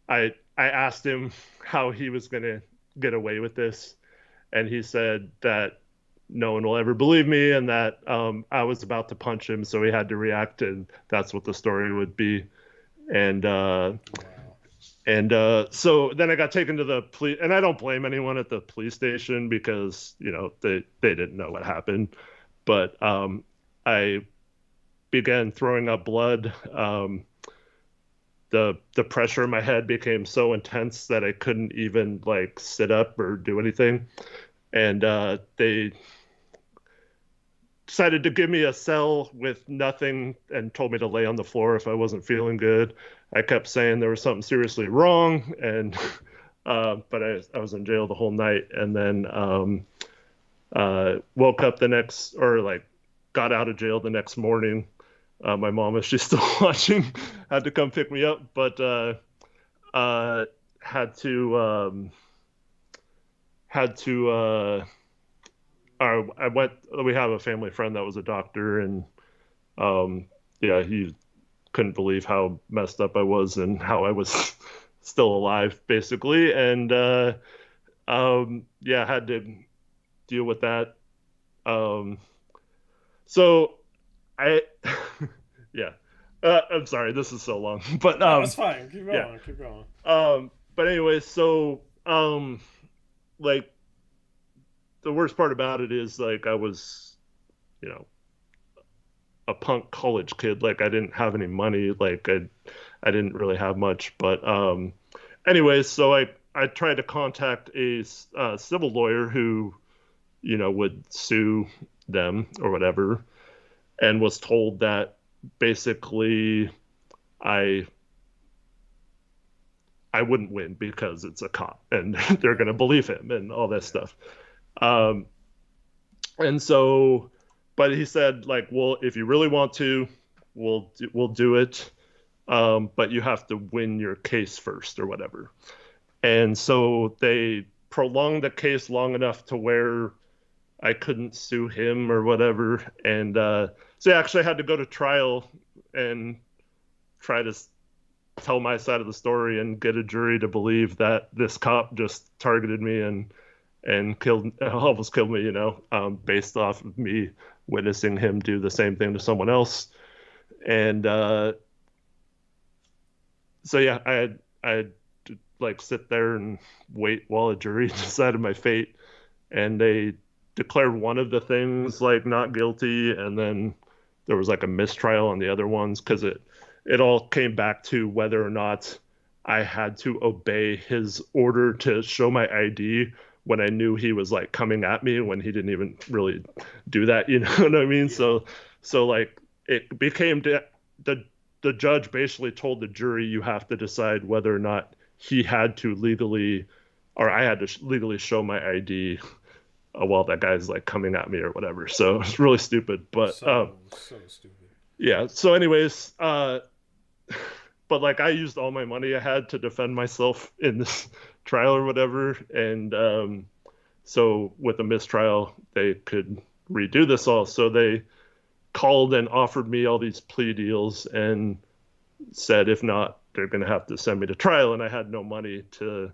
I asked him how he was gonna get away with this, and he said that no one will ever believe me, and that I was about to punch him, so he had to react, and that's what the story would be. And so then I got taken to the police, and I don't blame anyone at the police station because they didn't know what happened, but I began throwing up blood. The pressure in my head became so intense that I couldn't even like sit up or do anything, and they decided to give me a cell with nothing and told me to lay on the floor if I wasn't feeling good. I kept saying there was something seriously wrong, and but I was in jail the whole night, and then woke up got out of jail the next morning. My mom, if she's still watching, had to come pick me up, but had to we have a family friend that was a doctor, and yeah, he couldn't believe how messed up I was and how I was still alive, basically. And yeah, had to deal with that. So I, yeah, I'm sorry, this is so long, but No, it's fine. Keep going. Yeah. Keep going. But anyway, so like the worst part about it is like I was, a punk college kid. Like I didn't have any money. Like I didn't really have much. But anyways, so I tried to contact a civil lawyer who, would sue them or whatever, and was told that basically I wouldn't win because it's a cop and they're going to believe him and all that stuff. And so, but he said like, well, if you really want to, we'll do it. But you have to win your case first or whatever. And so they prolonged the case long enough to where I couldn't sue him or whatever. And so I actually had to go to trial and try to tell my side of the story and get a jury to believe that this cop just targeted me and almost killed me, based off of me witnessing him do the same thing to someone else. And so yeah, I had to like sit there and wait while a jury decided my fate, and they declared one of the things like not guilty, and then there was like a mistrial on the other ones because it all came back to whether or not I had to obey his order to show my ID when I knew he was like coming at me when he didn't even really do that, you know what I mean? Yeah. So like it became the judge basically told the jury, you have to decide whether or not he had to legally, or I had to legally show my ID while that guy's like coming at me or whatever. So it's really stupid, but so stupid. Yeah. So anyways, but like I used all my money I had to defend myself in this trial or whatever. And so with a mistrial, they could redo this all. So they called and offered me all these plea deals and said if not, they're going to have to send me to trial, and I had no money to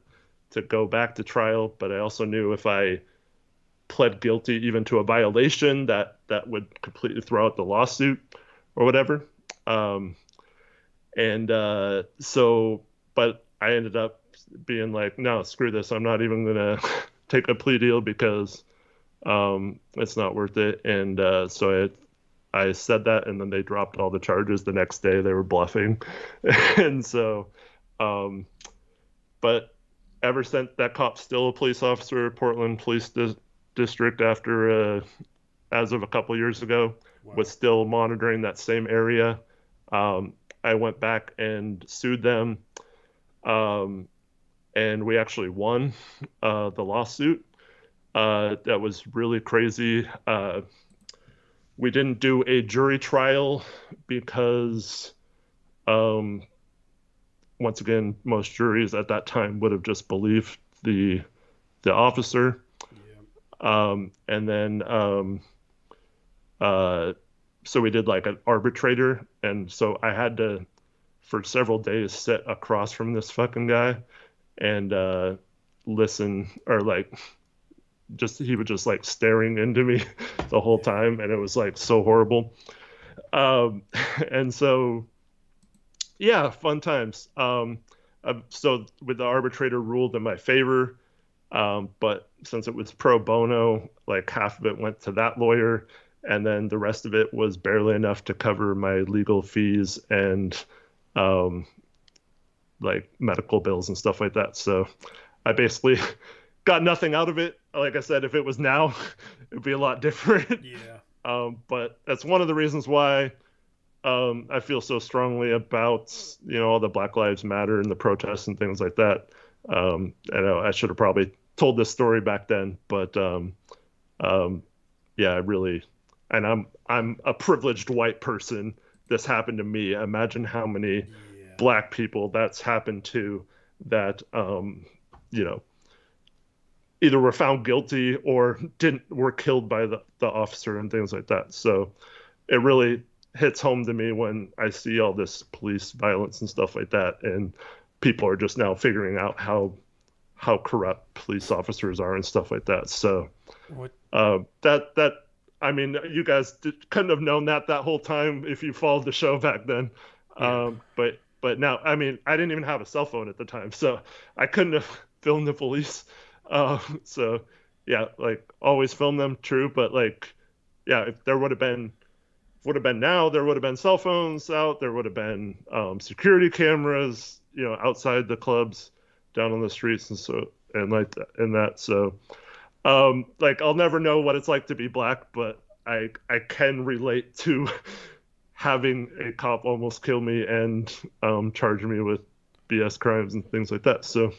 go back to trial. But I also knew if I pled guilty even to a violation, that would completely throw out the lawsuit or whatever. So, but I ended up being like, no, screw this. I'm not even going to take a plea deal because it's not worth it. And so I said that, and then they dropped all the charges the next day. They were bluffing. And so, but ever since, that cop's still a police officer, Portland Police District, after, as of a couple years ago, Wow. was still monitoring that same area. I went back and sued them, and we actually won the lawsuit. That was really crazy. We didn't do a jury trial because, once again, most juries at that time would have just believed the officer. Yeah. And then, so we did like an arbitrator, and so I had to, for several days, sit across from this fucking guy and listen, or like, he was just like staring into me the whole time, and it was like so horrible. And so, yeah, fun times. So with the arbitrator ruled in my favor, but since it was pro bono, like half of it went to that lawyer, and then the rest of it was barely enough to cover my legal fees and like medical bills and stuff like that. So I basically got nothing out of it. Like I said, if it was now, it'd be a lot different. Yeah. But that's one of the reasons why I feel so strongly about, all the Black Lives Matter and the protests and things like that. I know I should have probably told this story back then, but yeah, I really, and I'm a privileged white person. This happened to me. Imagine how many Black people that's happened to that, either were found guilty or were killed by the officer and things like that. So it really hits home to me when I see all this police violence and stuff like that, and people are just now figuring out how corrupt police officers are and stuff like that. So I mean, you guys couldn't have known that whole time if you followed the show back then. Yeah. But now, I mean, I didn't even have a cell phone at the time, so I couldn't have filmed the police. So yeah, like always film them, true, but like, yeah, if there would have been now, there would have been cell phones out, there would have been security cameras, outside the clubs, down on the streets, and so so like I'll never know what it's like to be Black, but I can relate to having a cop almost kill me and charging me with BS crimes and things like that. So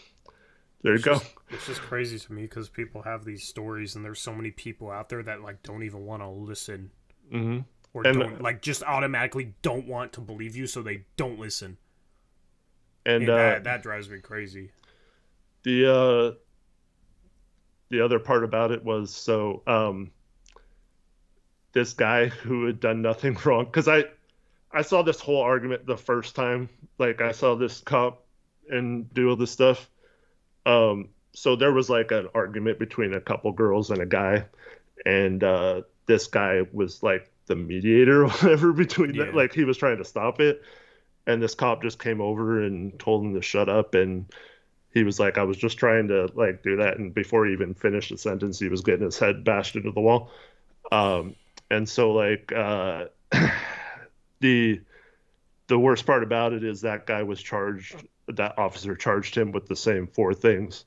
there you go. It's just crazy to me because people have these stories, and there's so many people out there that like don't even want to listen, or don't like just automatically don't want to believe you, so they don't listen. And that drives me crazy. The other part about it was, so this guy who had done nothing wrong, because I saw this whole argument the first time, like I saw this cop and do all this stuff. So there was like an argument between a couple girls and a guy, and this guy was like the mediator or whatever between that. Like he was trying to stop it, and this cop just came over and told him to shut up, and he was like, I was just trying to like do that, and before he even finished the sentence, he was getting his head bashed into the wall. And so like the worst part about it is that guy was charged, that officer charged him with the same 4 things,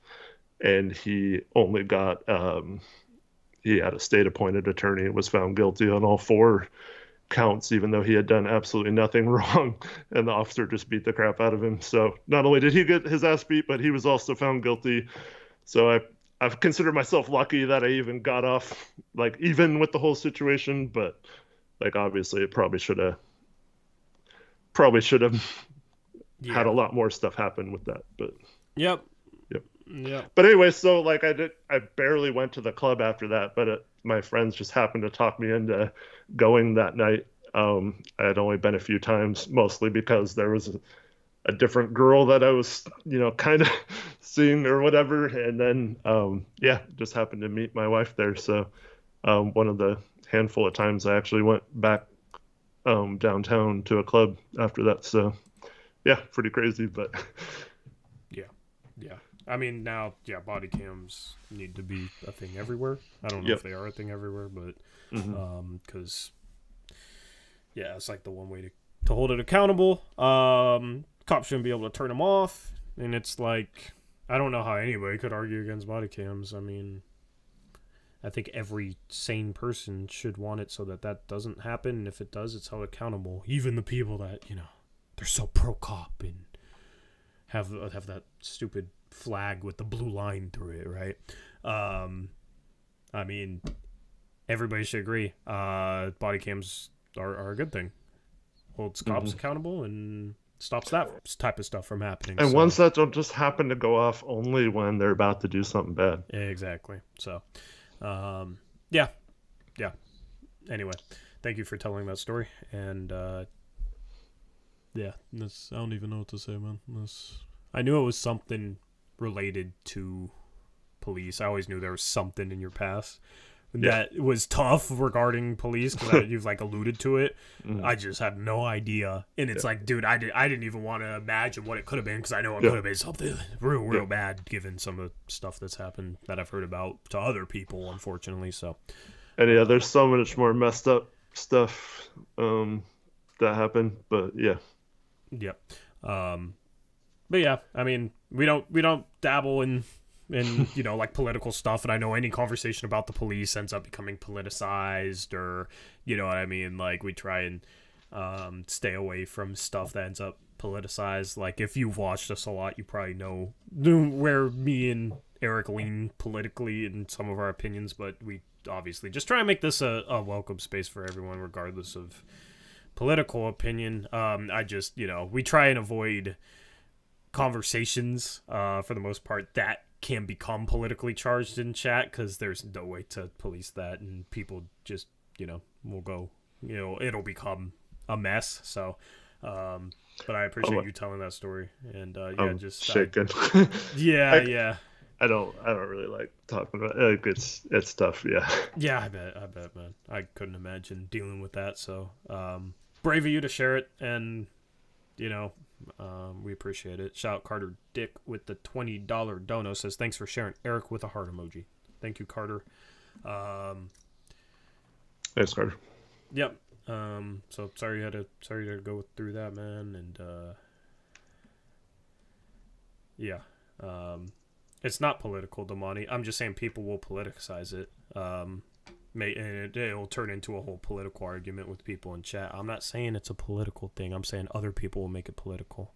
and he only got he had a state appointed attorney and was found guilty on all 4 counts, even though he had done absolutely nothing wrong, and the officer just beat the crap out of him. So not only did he get his ass beat, but he was also found guilty. So I've considered myself lucky that I even got off, like, even with the whole situation, but like obviously it probably should have had a lot more stuff happen with that. But Yep. Yeah. But anyway, so like I barely went to the club after that, but my friends just happened to talk me into going that night. I had only been a few times, mostly because there was a different girl that I was, kind of seeing or whatever. And then, yeah, just happened to meet my wife there. So, one of the handful of times I actually went back, downtown to a club after that. So, yeah, pretty crazy, but Yeah. Yeah. I mean, now, yeah, body cams need to be a thing everywhere. I don't know yep. if they are a thing everywhere, but because, yeah, it's like the one way to hold it accountable. Cops shouldn't be able to turn them off. And it's like, I don't know how anybody could argue against body cams. I mean, I think every sane person should want it so that doesn't happen. And if it does, it's held accountable. Even the people that, they're so pro-cop and have that stupid flag with the blue line through it, right? I mean, everybody should agree. Body cams are a good thing. Holds cops accountable and stops that type of stuff from happening. And ones that don't just happen to go off only when they're about to do something bad. Exactly. So, yeah. Anyway, thank you for telling that story. And, yeah, I don't even know what to say, man. I knew it was something related to police. I always knew there was something in your past that was tough regarding police because you've like alluded to it. I just had no idea, and it's like, dude, I didn't even want to imagine what it could have been because I know it could have been something real bad given some of the stuff that's happened that I've heard about to other people, unfortunately. So, and yeah, there's so much more messed up stuff that happened, but yeah. Yep. But yeah, I mean, we don't dabble in like political stuff, and I know any conversation about the police ends up becoming politicized, or you know what I mean. Like we try and stay away from stuff that ends up politicized. Like if you've watched us a lot, you probably know where me and Eric lean politically in some of our opinions, but we obviously just try and make this a welcome space for everyone, regardless of political opinion. I just we try and avoid conversations for the most part that can become politically charged in chat because there's no way to police that, and people just will go it'll become a mess. So but I appreciate you telling that story, and I'm just shaking. Yeah. I don't really like talking about it. Like it's tough. Yeah, I bet, man. I couldn't imagine dealing with that. So brave of you to share it, and we appreciate it. Shout out Carter Dick with the $20 dono, says thanks for sharing. Eric with a heart emoji. Thank you, Carter. Thanks, Carter. Yep. So sorry to go through that, man, and yeah. It's not political, Damani. I'm just saying people will politicize it. And it'll turn into a whole political argument with people in chat. I'm not saying it's a political thing. I'm saying other people will make it political.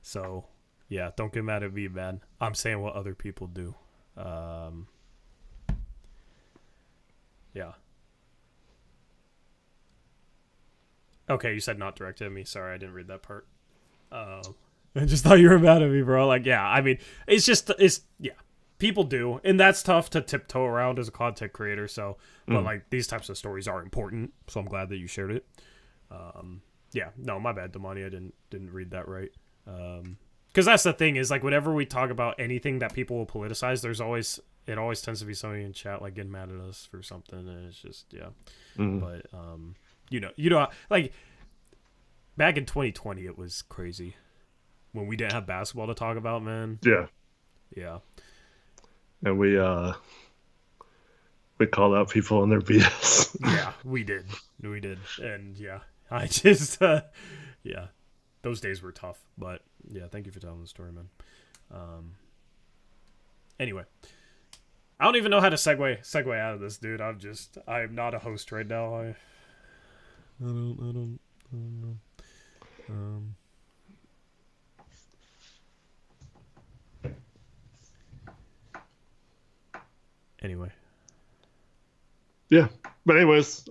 So, yeah, don't get mad at me, man. I'm saying what other people do. Yeah. Okay, you said not directed at me. Sorry, I didn't read that part. I just thought you were mad at me, bro. Like, yeah, I mean, it's people do, and that's tough to tiptoe around as a content creator. So, but like these types of stories are important, so I'm glad that you shared it. Yeah, no, my bad, Damani. I didn't read that right. Because that's the thing is like whenever we talk about anything that people will politicize, it always tends to be somebody in chat like getting mad at us for something, and it's just But like back in 2020, it was crazy when we didn't have basketball to talk about, man. Yeah. And we called out people on their BS. Yeah, we did, and yeah, I just yeah, those days were tough, but yeah, thank you for telling the story, man. Anyway, I don't even know how to segue out of this, dude. I'm not a host right now. I don't know. Anyway. Yeah, but anyways,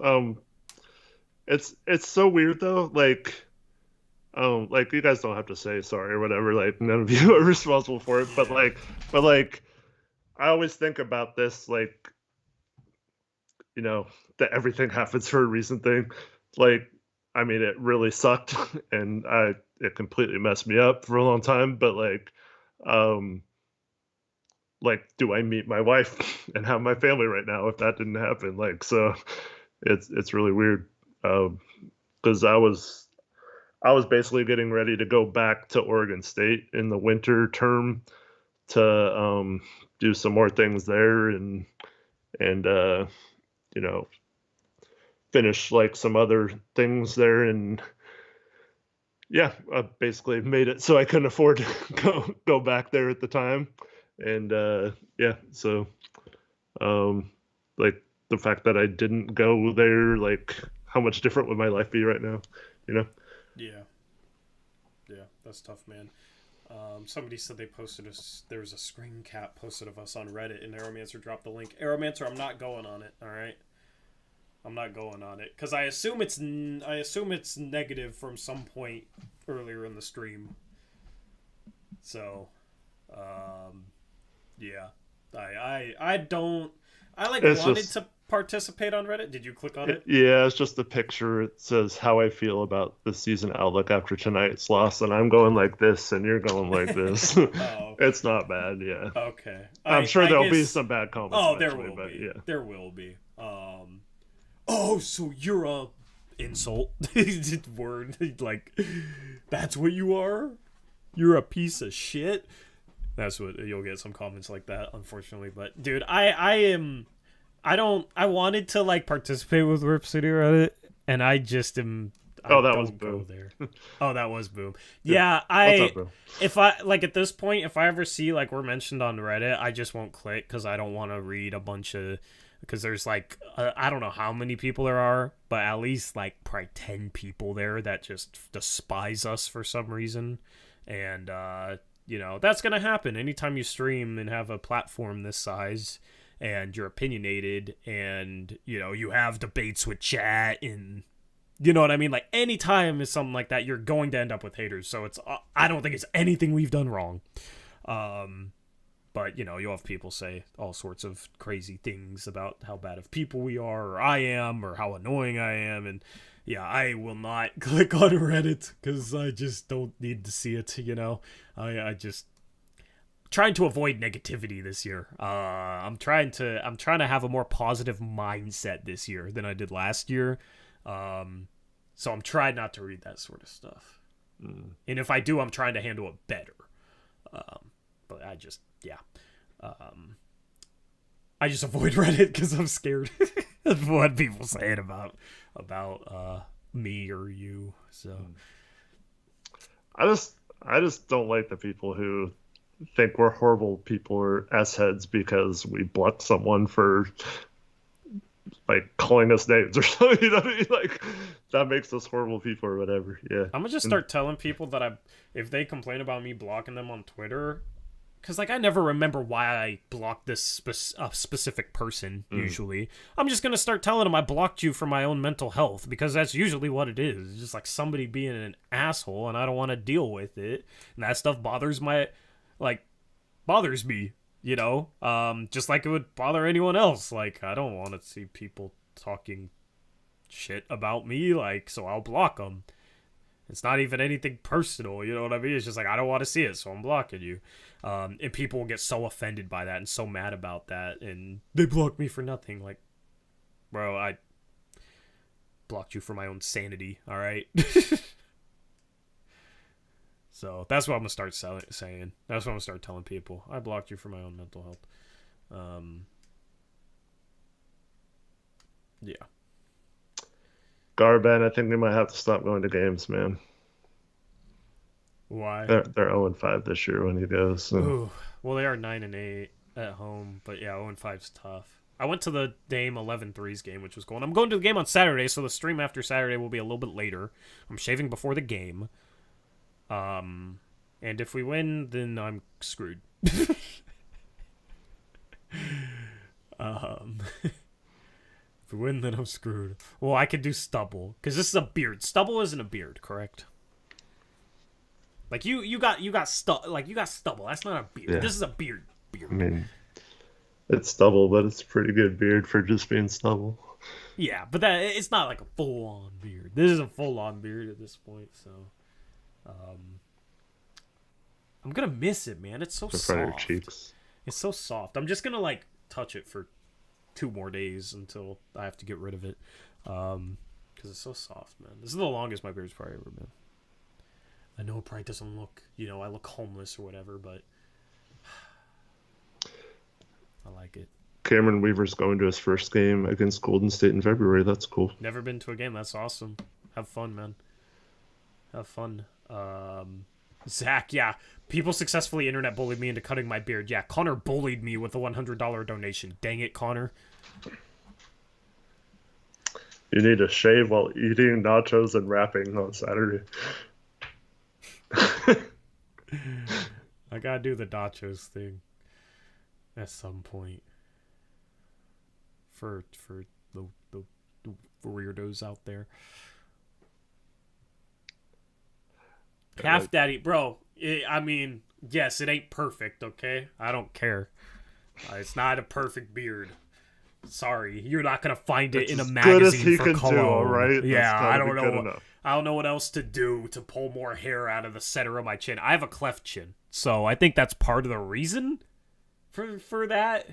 it's so weird though. Like Like you guys don't have to say sorry or whatever. Like none of you are responsible for it. But I always think about this, like, that everything happens for a reason thing. Like, I mean, it really sucked, and it completely messed me up for a long time. But um, do I meet my wife and have my family right now if that didn't happen? Like, so it's really weird. Because I was basically getting ready to go back to Oregon State in the winter term to do some more things there and you know finish like some other things there and yeah, I basically made it so I couldn't afford to go back there at the time and yeah, so um like the fact that I didn't go there, like how much different would my life be right now, you know? Yeah. Yeah, that's tough, man. Somebody said they posted us. There was a screen cap posted of us on Reddit, and Aeromancer dropped the link. Aeromancer, I'm not going on it. All right, I'm not going on it because I assume it's negative from some point earlier in the stream. So, um, yeah, I don't. I like It's wanted just to participate on Reddit. Did you click on it? yeah, it's just a picture. It says how I feel about the season outlook after tonight's loss, and I'm going like this, and you're going like this. Oh, It's not bad, yeah. okay. I'm sure I there'll be guess. some bad comments Oh, there eventually, will but be. yeah. There will be. Oh, so you're a insult word like that's what you are? You're a piece of shit. That's what you'll get some comments like that, unfortunately. But dude, I wanted to like participate with Rip City Reddit, and I just am. I Oh, that was don't go boom. there. Oh, that was boom. Yeah. Yeah, What's up, bro? if I like at this point, if I ever see like we're mentioned on Reddit, I just won't click because I don't want to read a bunch of because there's like I don't know how many people there are, but at least like probably 10 people there that just despise us for some reason, and that's gonna happen anytime you stream and have a platform this size and you're opinionated and you have debates with chat and you know what I mean, like anytime is something like that you're going to end up with haters, so it's I don't think it's anything we've done wrong. But you'll have people say all sorts of crazy things about how bad of people we are or I am or how annoying I am, and yeah, I will not click on Reddit because I just don't need to see it. I just trying to avoid negativity this year. I'm trying to have a more positive mindset this year than I did last year. So I'm trying not to read that sort of stuff. And if I do, I'm trying to handle it better. But I just I just avoid Reddit because I'm scared of what people saying about me or you. So I just don't like the people who think we're horrible people or assheads because we blocked someone for like calling us names or something. You know what I mean? Like that makes us horrible people or whatever. Yeah. I'm gonna just start telling people that if they complain about me blocking them on Twitter, because like I never remember why I blocked this specific person. Usually, I'm just gonna start telling them I blocked you for my own mental health because that's usually what it is. It's just like somebody being an asshole, and I don't want to deal with it. And that stuff bothers me. Just like it would bother anyone else. Like I don't want to see people talking shit about me. Like so, I'll block them. It's not even anything personal, you know what I mean? It's just like, I don't want to see it, so I'm blocking you. And people will get so offended by that and so mad about that, and they block me for nothing. Like, bro, I blocked you for my own sanity, all right? So that's what I'm going to start saying. That's what I'm going to start telling people. I blocked you for my own mental health. Yeah. Garban, I think they might have to stop going to games, man. Why? They're 0-5 this year when he goes. So. Ooh, well, they are 9-8 at home, but yeah, 0-5's tough. I went to the Dame 11-3's game, which was cool. And I'm going to the game on Saturday, so the stream after Saturday will be a little bit later. I'm shaving before the game. And if we win, then I'm screwed. If we win, then I'm screwed. Well, I could do stubble, because this is a beard. Stubble isn't a beard, correct? Like you got stubble. That's not a beard. Yeah. This is a beard. I mean, it's stubble, but it's a pretty good beard for just being stubble. Yeah, but it's not like a full on beard. This is a full on beard at this point. So, I'm gonna miss it, man. It's so In front of your soft. cheeks. It's so soft. I'm just gonna like touch it for 2 more days until I have to get rid of it, because it's so soft, man. This is the longest my beard's probably ever been. I know it probably doesn't look, I look homeless or whatever, but I like it. Cameron Weaver's going to his first game against Golden State in February. That's cool. Never been to a game. That's awesome. Have fun, man. Have fun. Zach, yeah. People successfully internet bullied me into cutting my beard. Yeah, Connor bullied me with a $100 donation. Dang it, Connor. You need to shave while eating nachos and rapping on Saturday. I gotta do the nachos thing at some point. For the weirdos out there. Half Daddy, bro. I mean, yes, it ain't perfect, okay? I don't care. It's not a perfect beard. Sorry, you're not gonna find it in a magazine for cologne. Right? Yeah, I don't know. I don't know what else to do to pull more hair out of the center of my chin. I have a cleft chin, so I think that's part of the reason for that.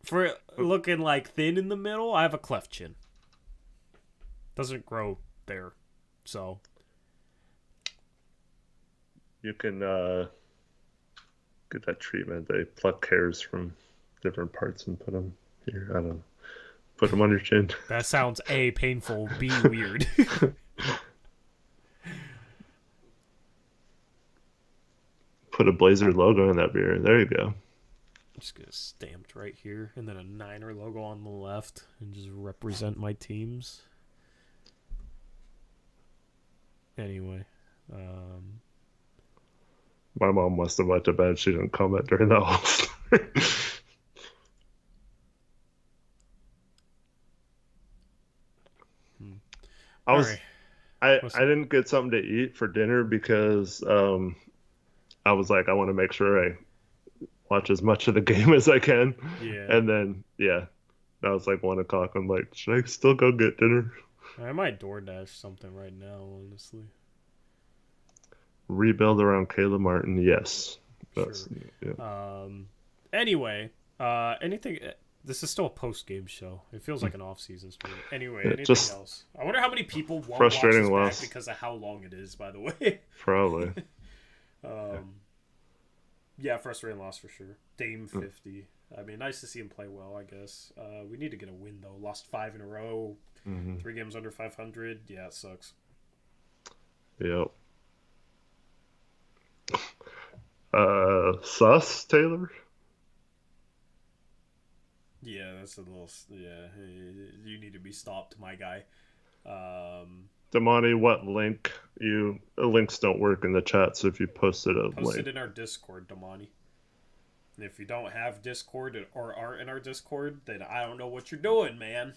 For looking like thin in the middle, I have a cleft chin. Doesn't grow there, so. You can get that treatment. They pluck hairs from different parts and put them here. I don't know. Put them on your chin. That sounds A, painful, B, weird. Put a Blazer logo in that beer. There you go. Just get it stamped right here, and then a Niner logo on the left, and just represent my teams. Anyway, my mom must have went to bed. She didn't comment during that whole story. I didn't get something to eat for dinner because I was like, I want to make sure I watch as much of the game as I can. Yeah. And then, that was like 1 o'clock. I'm like, should I still go get dinner? I might DoorDash something right now, honestly. Rebuild around Caleb Martin, yes. Sure. Yeah. Anyway, anything... This is still a post-game show. It feels like an off-season stream. Anyway, anything else? I wonder how many people won't watch this back because of how long it is, by the way. Probably. Yeah, frustrating loss for sure. Dame 50. I mean, nice to see him play well, I guess. We need to get a win, though. Lost 5 in a row. 3 games under 500. Yeah, it sucks. Yep. Sus, Taylor? Yeah, that's a little... Yeah, you need to be stopped, my guy. Damani, what link? Links don't work in the chat, so if you posted a link. Post it in our Discord, Damani. And if you don't have Discord or aren't in our Discord, then I don't know what you're doing, man.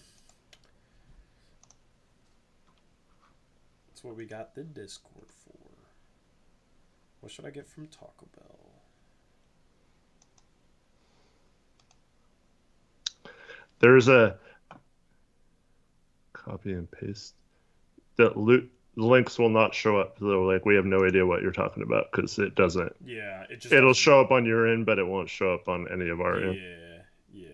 That's what we got the Discord for. What should I get from Taco Bell? There's a copy and paste. The links will not show up. So like we have no idea what you're talking about because it doesn't. Yeah, it'll show up on your end, but it won't show up on any of our end. Yeah.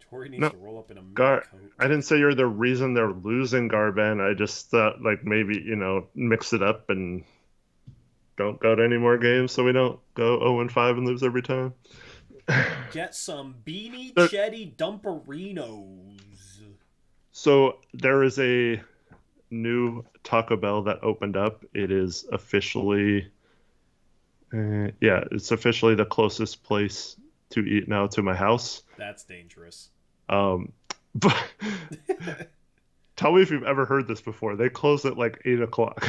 Tori needs to roll up in a coat. I didn't say you're the reason they're losing, Garban. I just thought like maybe mix it up and don't go to any more games so we don't go 0-5 and lose every time. Get some Beanie Chetty Dumperinos. So there is a new Taco Bell that opened up. It is officially, it's officially the closest place to eat now to my house. That's dangerous. But tell me if you've ever heard this before. They close at like 8 o'clock.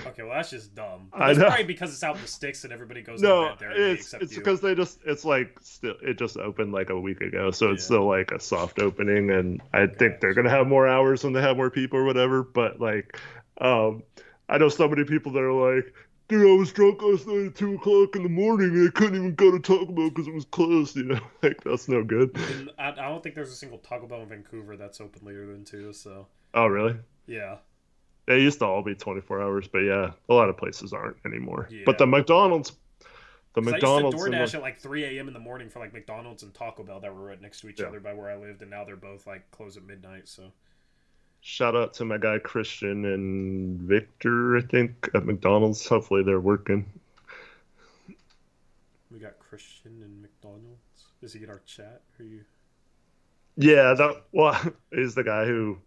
Okay, well that's just dumb. But I that's know. probably because it's out in the sticks and everybody goes to No, bed there. And it's except you. because it just opened like a week ago, so it's Yeah. still like a soft opening, and I think they're gonna have more hours when they have more people or whatever. But like, I know so many people that are like, dude, I was drunk last night at 2 o'clock in the morning and I couldn't even go to Taco Bell because it was closed. Like that's no good. And I don't think there's a single Taco Bell in Vancouver that's open later than 2. So Oh, really? yeah. They used to all be 24 hours, but yeah, a lot of places aren't anymore. Yeah. But the McDonald's, 'Cause I used and, to like, DoorDash at like 3 a.m. in the morning for like McDonald's and Taco Bell that were right next to each Yeah. other by where I lived, and now they're both like close at midnight. So shout out to my guy Christian and Victor, I think, at McDonald's. Hopefully they're working. we got Christian and McDonald's. Does he get our chat? Are you? Yeah, he's the guy who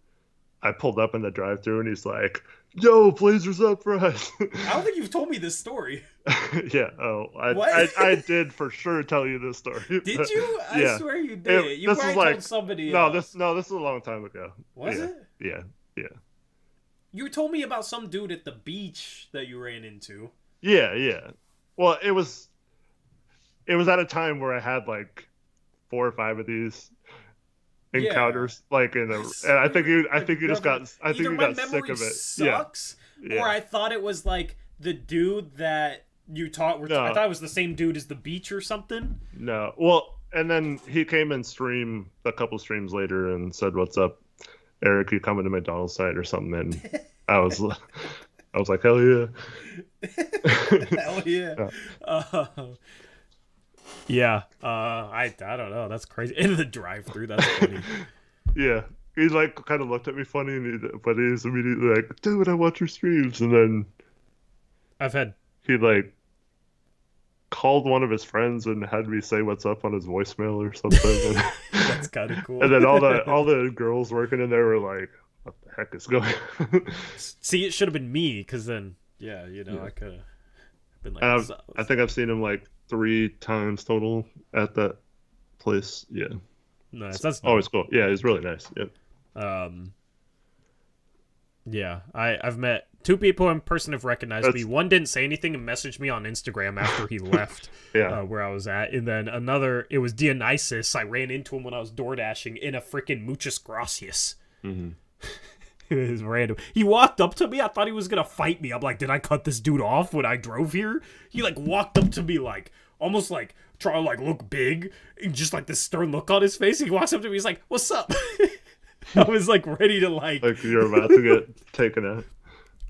I pulled up in the drive-thru and he's like, "Yo, Blazers Uprise." I don't think you've told me this story. Yeah. What? I did for sure tell you this story. Did you? I Yeah. swear you did. You this probably is like told somebody no, else. this is a long time ago. Was Yeah. it? Yeah. You told me about some dude at the beach that you ran into. Yeah. Well, it was at a time where I had like 4 or 5 of these encounters, like and I think you just got you got sick of it. Sucks, Yeah. or I thought it was like the dude that you taught. No. I thought it was the same dude as the beach or something. No. Well, and then he came and stream a couple streams later and said, "What's up, Eric? You coming to McDonald's site or something?" And I was like, "Hell yeah!" Hell yeah. Yeah. I don't know. That's crazy. In the drive-through, that's funny. Yeah. He like kind of looked at me funny, but he was immediately like, "Dude, I watch your streams." And then I've had he like called one of his friends and had me say what's up on his voicemail or something. that's kind of cool. And then all the girls working in there were like, "What the heck is going on?" See, it should have been me, because then, yeah, I could have been like, And I think I've seen him like 3 times total at that place. Yeah. nice. That's Always cool. Yeah, he's really nice. Yep. Yeah, I've met 2 people in person who've recognized me. One didn't say anything and messaged me on Instagram after he left Yeah. where I was at. And then another, it was Dionysus. I ran into him when I was door dashing in a freaking Muchas Gracias. Mm-hmm. It was random. He walked up to me. I thought he was going to fight me. I'm like, did I cut this dude off when I drove here? He like walked up to me like, almost like trying to like look big. And just like this stern look on his face. He walks up to me. He's like, "What's up?" I was like ready to like you're about to get taken out.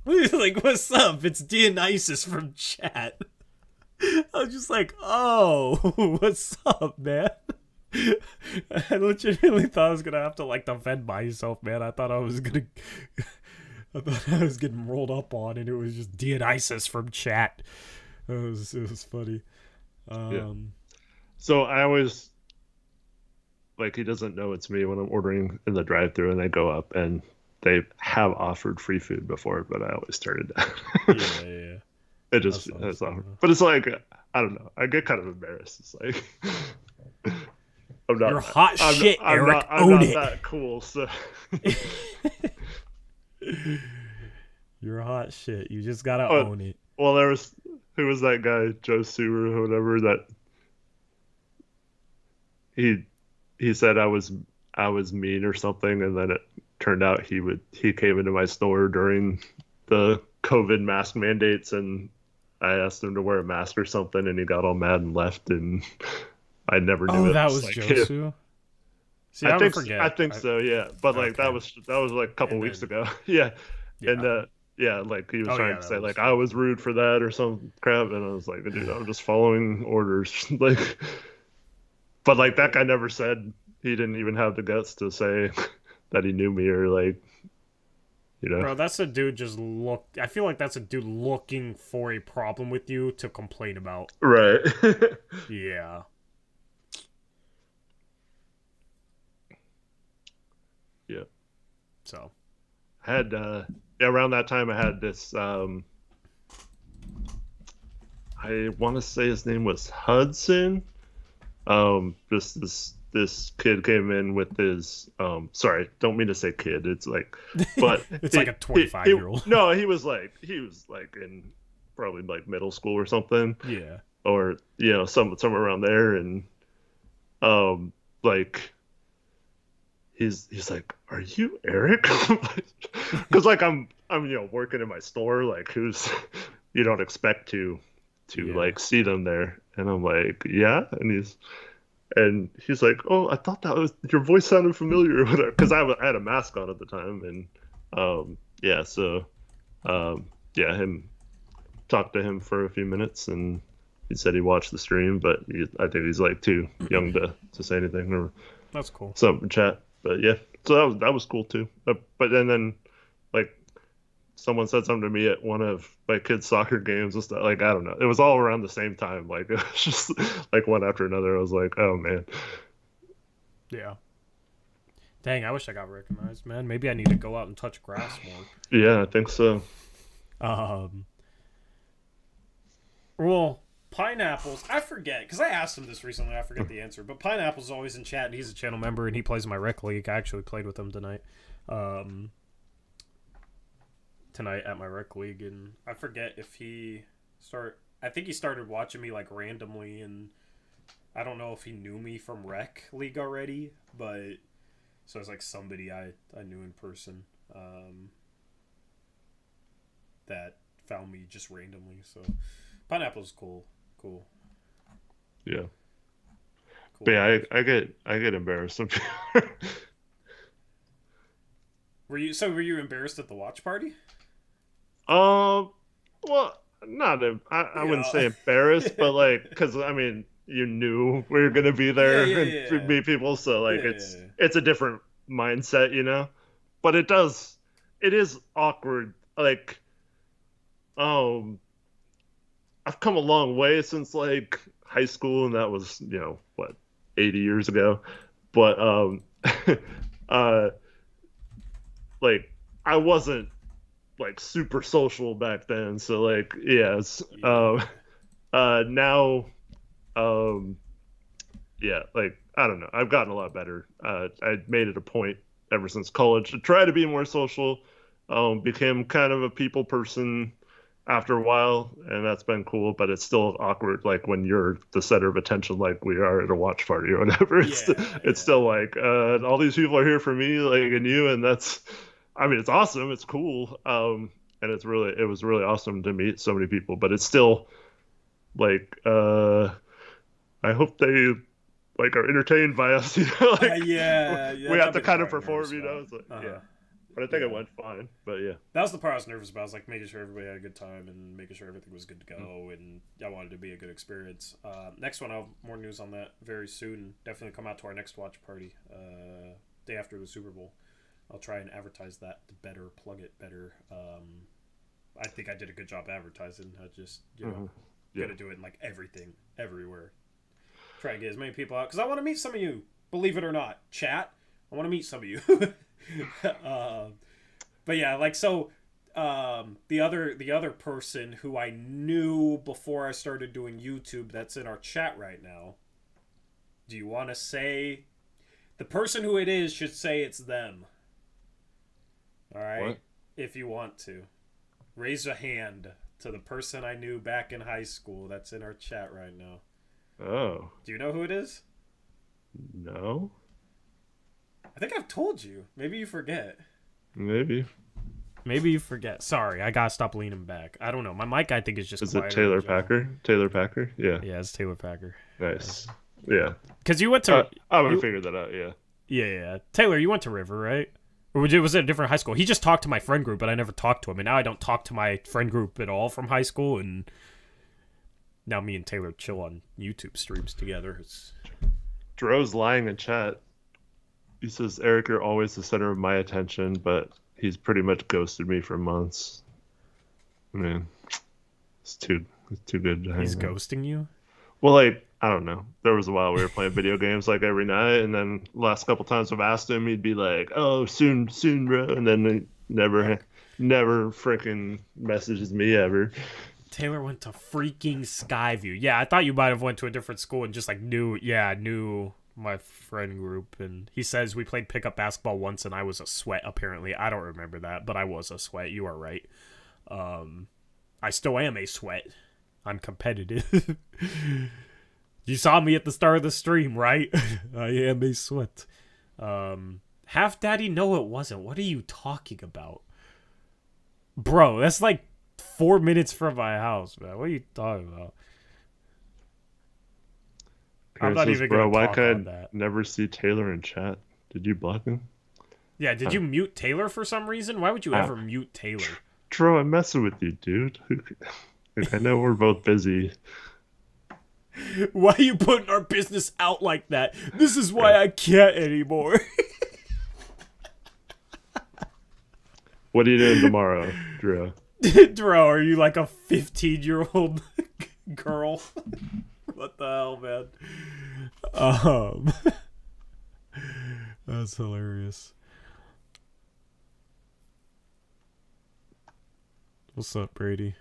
He's like, "What's up? It's Dionysus from chat." I was just like, "Oh, what's up, man?" I legitimately thought I was gonna have to like defend myself, man. I thought I was getting rolled up on, and it was just Dionysus from chat. It was funny. Yeah. So I always like he doesn't know it's me when I'm ordering in the drive-thru, and I go up and they have offered free food before, but I always turn it down. Yeah. It just it's offered. But it's like I don't know. I get kind of embarrassed. It's like I'm not. You're hot shit, I'm Eric. not Own it. that cool. So You're hot shit. You just gotta own it. well, who was that guy, Joe Sewer or whatever, that he said I was mean or something, and then it turned out he came into my store during the COVID mask mandates, and I asked him to wear a mask or something, and he got all mad and left, and I never knew it. That was like, Josu? See, I forget. think so, yeah. But like that was like a couple weeks ago. Yeah. And yeah, like he was trying to say like I was rude for that or some crap, and I was like, dude, I'm just following orders. Like, but like that guy never said, he didn't even have the guts to say that he knew me or like, Bro, that's a dude I feel like that's a dude looking for a problem with you to complain about. Right. Yeah. Yeah. So I had around that time I had this I want to say his name was Hudson. Just this this kid came in with his sorry, don't mean to say kid. It's like, but it's like a 25-year-old. No, he was like in probably like middle school or something. Yeah. Or somewhere around there, and like he's like, "Are you Eric?" Because like I'm working in my store, like who's you don't expect to like see them there, and I'm like, yeah, and he's like, "Oh, I thought that was your voice sounded familiar," because I had a mask on at the time, and him talked to him for a few minutes, and he said he watched the stream, but I think he's like too young to say anything or that's cool. Something chat, but yeah, so that was cool too. But then like someone said something to me at one of my kids' soccer games and stuff. Like I don't know, it was all around the same time. Like it was just like one after another. I was like, oh man. Yeah. Dang, I wish I got recognized, man. Maybe I need to go out and touch grass more. Yeah, I think so. Well, Pineapples, I forget, because I asked him this recently, I forget the answer, but Pineapple's always in chat, and he's a channel member, and he plays in my rec league. I actually played with him tonight. Tonight at my rec league, and I forget if I think he started watching me, like, randomly, and I don't know if he knew me from rec league already, but, so it's like somebody I knew in person, that found me just randomly, so Pineapple's cool. Yeah. Cool. But yeah, I get embarrassed. Were you embarrassed at the watch party? Well, not I wouldn't say embarrassed, but like, because I mean, you knew we were gonna be there and meet people, so like it's a different mindset, But it is awkward. Like, I've come a long way since like high school, and that was 80 years ago. But like I wasn't like super social back then, so like yes. Now like I don't know, I've gotten a lot better. I made it a point ever since college to try to be more social. Became kind of a people person after a while, and that's been cool, but it's still awkward like when you're the center of attention like we are at a watch party or whatever. It's still like all these people are here for me, like, and you, and that's, I mean, it's awesome, it's cool, and it was really awesome to meet so many people, but it's still like I hope they like are entertained by us, we have to kind of perform, it's like, yeah. But I think it went fine. But yeah, that was the part I was nervous about. I was like making sure everybody had a good time and making sure everything was good to go, and I wanted it to be a good experience. Next one, I'll have more news on that very soon. Definitely come out to our next watch party, day after the Super Bowl. I'll try and advertise that to better, plug it better. I think I did a good job advertising. I just gotta do it in like everything, everywhere. Try and get as many people out because I want to meet some of you. Believe it or not, chat. I want to meet some of you. But yeah, like, so the other person who I knew before I started doing YouTube that's in our chat right now, do you want to say the person who it is should say it's them? All right. What? If you want to raise a hand to the person I knew back in high school that's in our chat right now. Oh, do you know who it is? No, I think I've told you. Maybe you forget. Maybe you forget. Sorry, I gotta stop leaning back. I don't know. My mic, I think, is just. Is it Taylor Packer? Taylor Packer? Yeah. Yeah, it's Taylor Packer. Nice. Yeah. Because you went to. I would have figured that out. Yeah. Yeah. Taylor, you went to River, right? Or was it a different high school? He just talked to my friend group, but I never talked to him, and now I don't talk to my friend group at all from high school, and now me and Taylor chill on YouTube streams together. Dro's lying in chat. He says, Eric, you're always the center of my attention, but he's pretty much ghosted me for months. Man, it's too good to hang He's out. Ghosting you? Well, like, I don't know. There was a while we were playing video games like every night, and then last couple times I've asked him, he'd be like, oh, soon, bro. And then he never freaking messages me ever. Taylor went to freaking Skyview. Yeah, I thought you might have went to a different school and just like knew my friend group, and he says we played pickup basketball once, and I was a sweat. Apparently, I don't remember that, but I was a sweat. You are right. I still am a sweat. I'm competitive. You saw me at the start of the stream, right? I am a sweat. Half Daddy, no, it wasn't. What are you talking about, bro? That's like 4 minutes from my house, man. What are you talking about? I'm not even gonna why talk on could I that. never see Taylor in chat? Did you block him? Yeah, did you mute Taylor for some reason? Why would you ever mute Taylor? Dro, I'm messing with you, dude. I know we're both busy. Why are you putting our business out like that? This is why I can't anymore. What are you doing tomorrow, Dro? Dro, are you like a 15-year-old girl? What the hell, man? That's hilarious. What's up, Brady?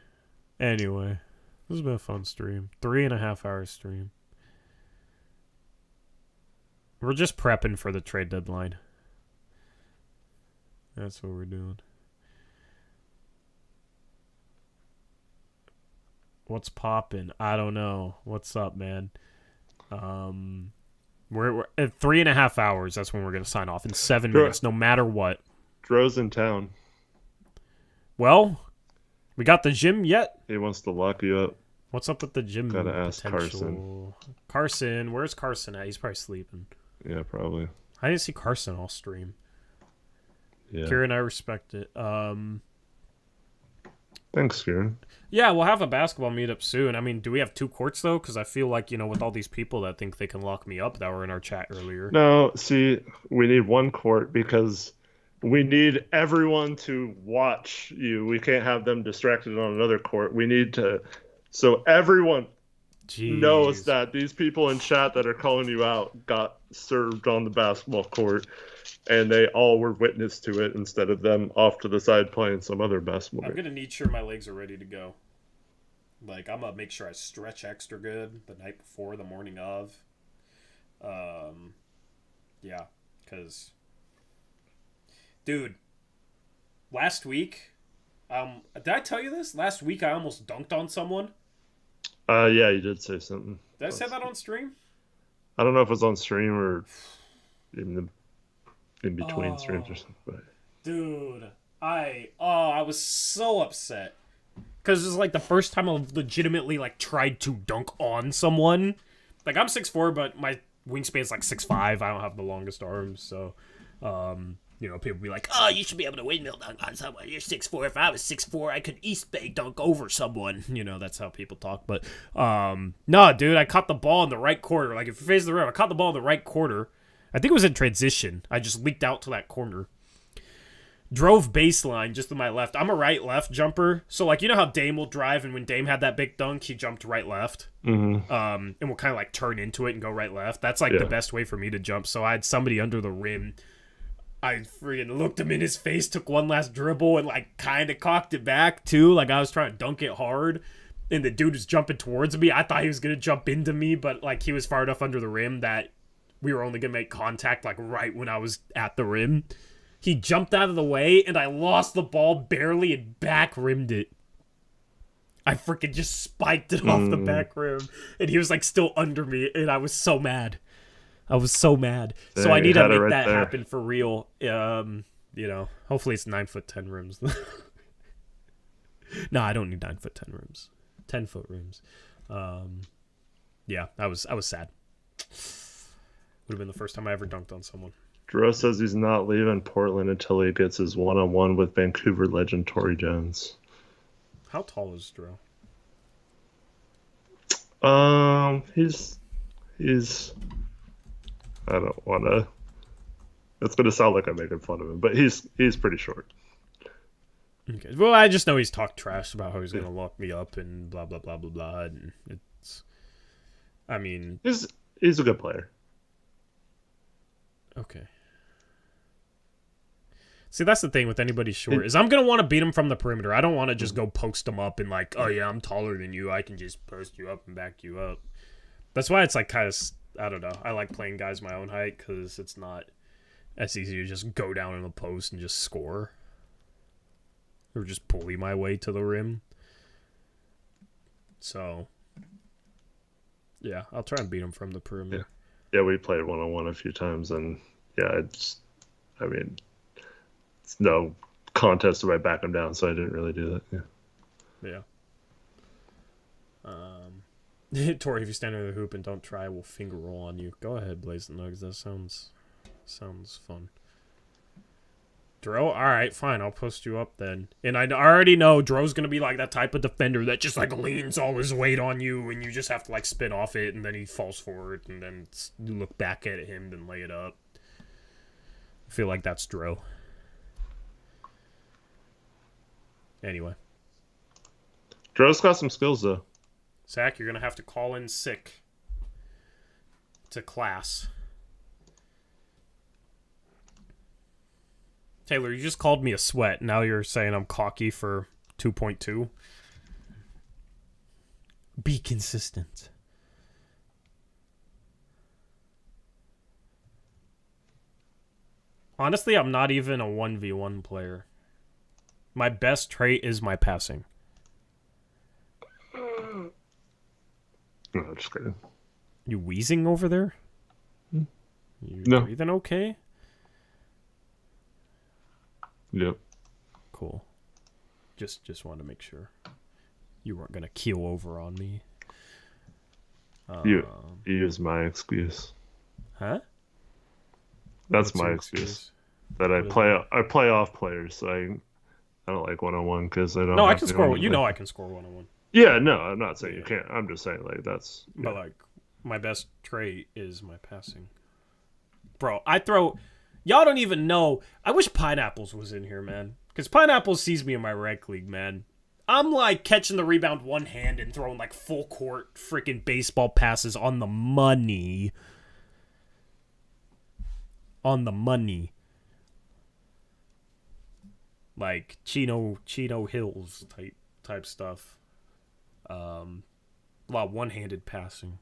Anyway, this has been a fun stream. 3.5 hour stream. We're just prepping for the trade deadline. That's what we're doing. What's poppin'? I don't know. What's up, man? We're at 3.5 hours. That's when we're gonna sign off in 7 minutes, no matter what. Dro's in town. Well, we got the gym yet? He wants to lock you up. What's up with the gym? Gotta ask potential? Carson, where's Carson at? He's probably sleeping. Yeah, probably. I didn't see Carson all stream. Yeah. Kieran, I respect it. Thanks, Kieran. Yeah, we'll have a basketball meetup soon. I mean, do we have 2 courts, though? Because I feel like, with all these people that think they can lock me up that were in our chat earlier. No, see, we need 1 court because we need everyone to watch you. We can't have them distracted on another court. We need to... So everyone knows that these people in chat that are calling you out got served on the basketball court, and they all were witness to it instead of them off to the side playing some other basketball. I'm going to need sure my legs are ready to go. Like, I'm going to make sure I stretch extra good the night before, the morning of. Yeah, because... Dude, last week... did I tell you this? Last week I almost dunked on someone. Yeah, you did say something. Did I say that on stream? I don't know if it's on stream or in between streams or something. But... Dude, I was so upset. Because it's like the first time I've legitimately tried to dunk on someone. Like, I'm 6'4", but my wingspan's 6'5". I don't have the longest arms, so people be like, oh, you should be able to windmill dunk on someone. You're 6'4". If I was 6'4", I could East Bay dunk over someone. That's how people talk. But, no, dude, I caught the ball in the right quarter. Like, if you face the rim, I caught the ball in the right quarter. I think it was in transition. I just leaked out to that corner. Drove baseline just to my left. I'm a right-left jumper. So, you know how Dame will drive, and when Dame had that big dunk, he jumped right-left? Mm-hmm. And we'll kind of, turn into it and go right-left. That's, the best way for me to jump. So I had somebody under the rim. I freaking looked him in his face, took one last dribble, and, kind of cocked it back, too. I was trying to dunk it hard, and the dude was jumping towards me. I thought he was going to jump into me, but, he was far enough under the rim that we were only going to make contact, right when I was at the rim. He jumped out of the way, and I lost the ball barely and back-rimmed it. I freaking just spiked it off the back rim, and he was, still under me, and I was so mad. So I need to make that happen for real. Hopefully it's 9'10" rims. No, I don't need 9'10" rims. 10-foot rims. Yeah, I was sad. Would have been the first time I ever dunked on someone. Dro says he's not leaving Portland until he gets his one-on-one with Vancouver legend Torrey Jones. How tall is Dro? He's I don't want to... It's going to sound like I'm making fun of him, but he's pretty short. Okay. Well, I just know he's talked trash about how he's going to lock me up and blah, blah, blah, blah, blah. And it's... I mean... He's a good player. Okay. See, that's the thing with anybody short, is I'm going to want to beat him from the perimeter. I don't want to just go post him up and oh yeah, I'm taller than you. I can just post you up and back you up. That's why it's kind of I don't know. I like playing guys my own height because it's not as easy to just go down in the post and just score. Or just pulley my way to the rim. So, yeah, I'll try and beat him from the perimeter. Yeah, we played one-on-one a few times, and yeah, it's no contest if I back him down, so I didn't really do that. Yeah. Tori, if you stand under the hoop and don't try, we'll finger roll on you. Go ahead, Blaze the Nugs. That sounds fun. Dro? Alright, fine. I'll post you up then. And I already know Dro's going to be like that type of defender that just like leans all his weight on you and you just have to like spin off it and then he falls forward and then you look back at him and lay it up. I feel like that's Dro. Anyway. Dro's got some skills, though. Zach, you're going to have to call in sick to class. Taylor, you just called me a sweat. Now you're saying I'm cocky for 2.2. Be consistent. Honestly, I'm not even a 1v1 player. My best trait is my passing. No, just kidding. You wheezing over there? You No. breathing okay? Yep. Cool. Just wanted to make sure you weren't gonna keel over on me. You use my excuse. Huh? That's What's my your excuse. That I play off players, so I don't like 1-on-1 because I don't. No, I can score. You know, I can score 1-on-1. Yeah, no, I'm not saying you can't. I'm just saying like that's. Yeah. But like, my best trait is my passing. Bro, I throw. Y'all don't even know. I wish Pineapples was in here, man. Because Pineapples sees me in my rec league, man. I'm like catching the rebound one hand and throwing like full court freaking baseball passes on the money. On the money. Like Chino Hills type stuff. A lot of one-handed passing.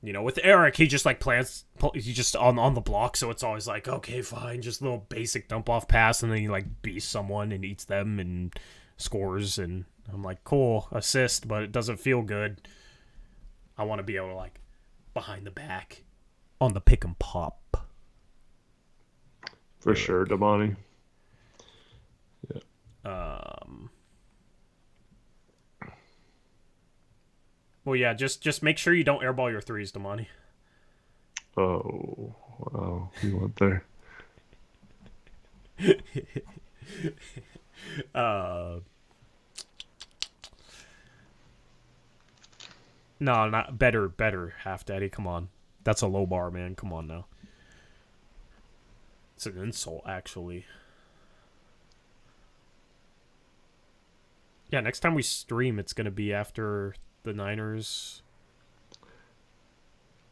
You know, with Eric, he just like plants. He's just on the block, so it's always like, okay, fine, just a little basic dump off pass, and then he like beats someone and eats them and scores, and I'm like, cool, assist, but it doesn't feel good. I want to be able to like behind the back on the pick and pop. For sure, Damani. Yeah. Well, yeah, just make sure you don't airball your threes, Damani. Oh, wow. You went there. No, not better, Half Daddy. Come on. That's a low bar, man. Come on now. It's an insult, actually. Yeah, next time we stream, it's going to be after the Niners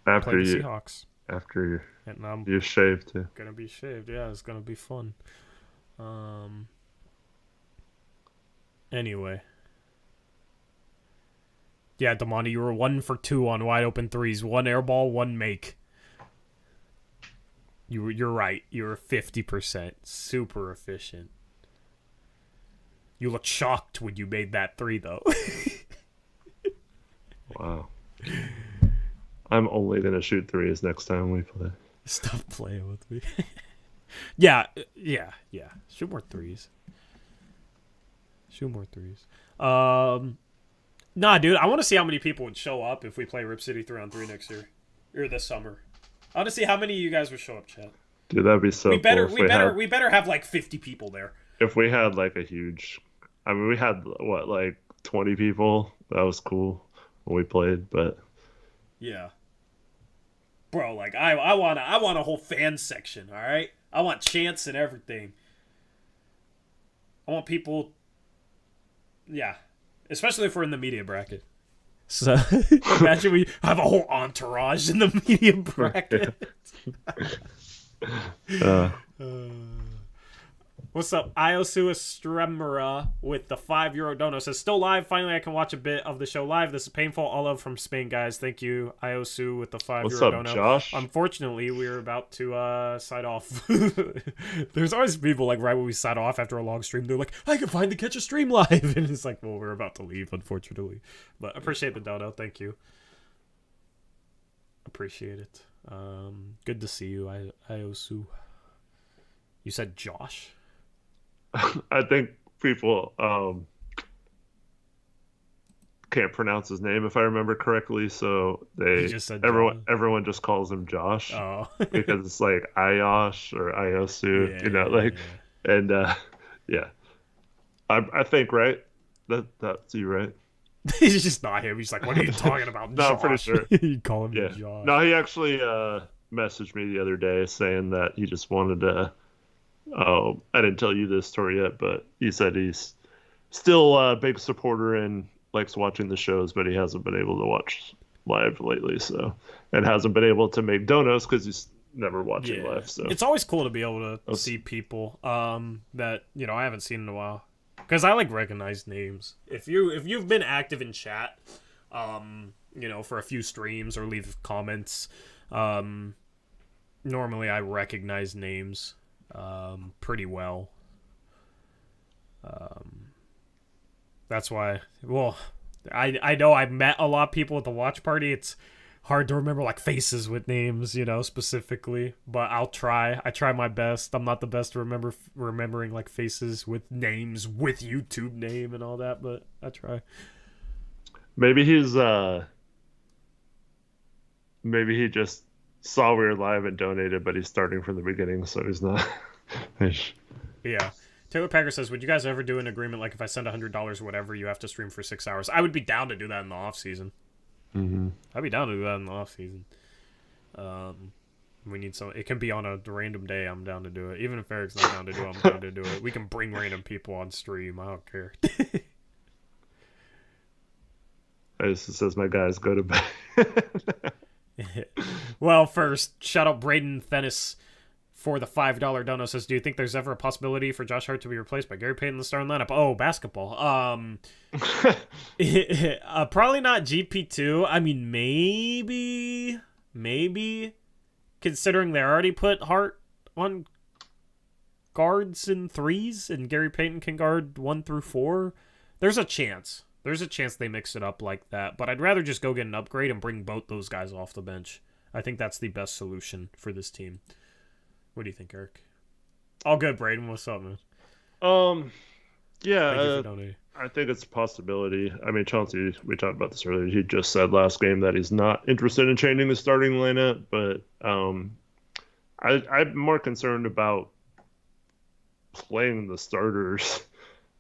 play the Seahawks. After and I'm you shaved too. Gonna be shaved. Yeah, it's gonna be fun. Anyway. Yeah, Damani, you were 1 for 2 on wide open threes. 1 air ball, 1 make. You're right. You were 50%. Super efficient. You looked shocked when you made that 3, though. Wow. I'm only going to shoot threes next time we play. Stop playing with me. Yeah. Shoot more threes. Nah, dude, I want to see how many people would show up if we play Rip City 3-on-3 next year. Or this summer. I want to see how many of you guys would show up, chat. Dude, that'd be so cool. We better have like 50 people there. If we had like a huge... I mean, we had, what, like 20 people? That was cool when we played, but... Yeah. Bro, like, I want a whole fan section, all right? I want chants and everything. I want people... Yeah. Especially if we're in the media bracket. So, imagine we have a whole entourage in the media bracket. What's up? Iosu Estremera with the €5 dono says, still live. Finally, I can watch a bit of the show live. This is painful. All love from Spain, guys. Thank you, Iosu, with the €5 What's up, dono. Josh? Unfortunately, we're about to sign off. There's always people like right when we sign off after a long stream, they're like, I can finally catch a stream live. And it's like, well, we're about to leave, unfortunately. But appreciate the dono. Thank you. Appreciate it. Good to see you, Iosu. You said Josh? I think people can't pronounce his name if I remember correctly, so everyone just calls him Josh. Oh. Because it's like Ayosh or Iosu, and yeah. I think right. That's you, right? He's just not him. He's like, what are you talking about? No, I'm pretty sure. You call him Josh. No, he actually messaged me the other day saying that he just wanted to. Oh, I didn't tell you this story yet, but he said he's still a big supporter and likes watching the shows, but he hasn't been able to watch live lately, and hasn't been able to make donos because he's never watching live. So it's always cool to be able to see people that I haven't seen in a while, because I like recognize names. If you've been active in chat, for a few streams or leave comments, normally I recognize names pretty well. That's why, I know I've met a lot of people at the watch party. It's hard to remember like faces with names, specifically, but I try my best. I'm not the best to remembering like faces with names with YouTube name and all that, but I try. Maybe he just saw we were live and donated, but he's starting from the beginning, so he's not. Yeah. Taylor Packer says, would you guys ever do an agreement like if I send $100 or whatever, you have to stream for 6 hours? I would be down to do that in the off season. Mm-hmm. I'd be down to do that in the off season. We need some. It can be on a random day. I'm down to do it. Even if Eric's not down to do it, I'm down to do it. We can bring random people on stream. I don't care. It says my guys go to bed. Well, first, shout out Braden Thenis for the $5 dono. Says, do you think there's ever a possibility for Josh Hart to be replaced by Gary Payton in the starting lineup? Oh, basketball. Probably not GP2. I mean, maybe, considering they already put Hart on guards in threes and Gary Payton can guard 1 through 4. There's a chance. There's a chance they mix it up like that, but I'd rather just go get an upgrade and bring both those guys off the bench. I think that's the best solution for this team. What do you think, Eric? All good, Braden. What's up, man? Yeah, I think it's a possibility. I mean, Chauncey, we talked about this earlier. He just said last game that he's not interested in changing the starting lineup, but I'm more concerned about playing the starters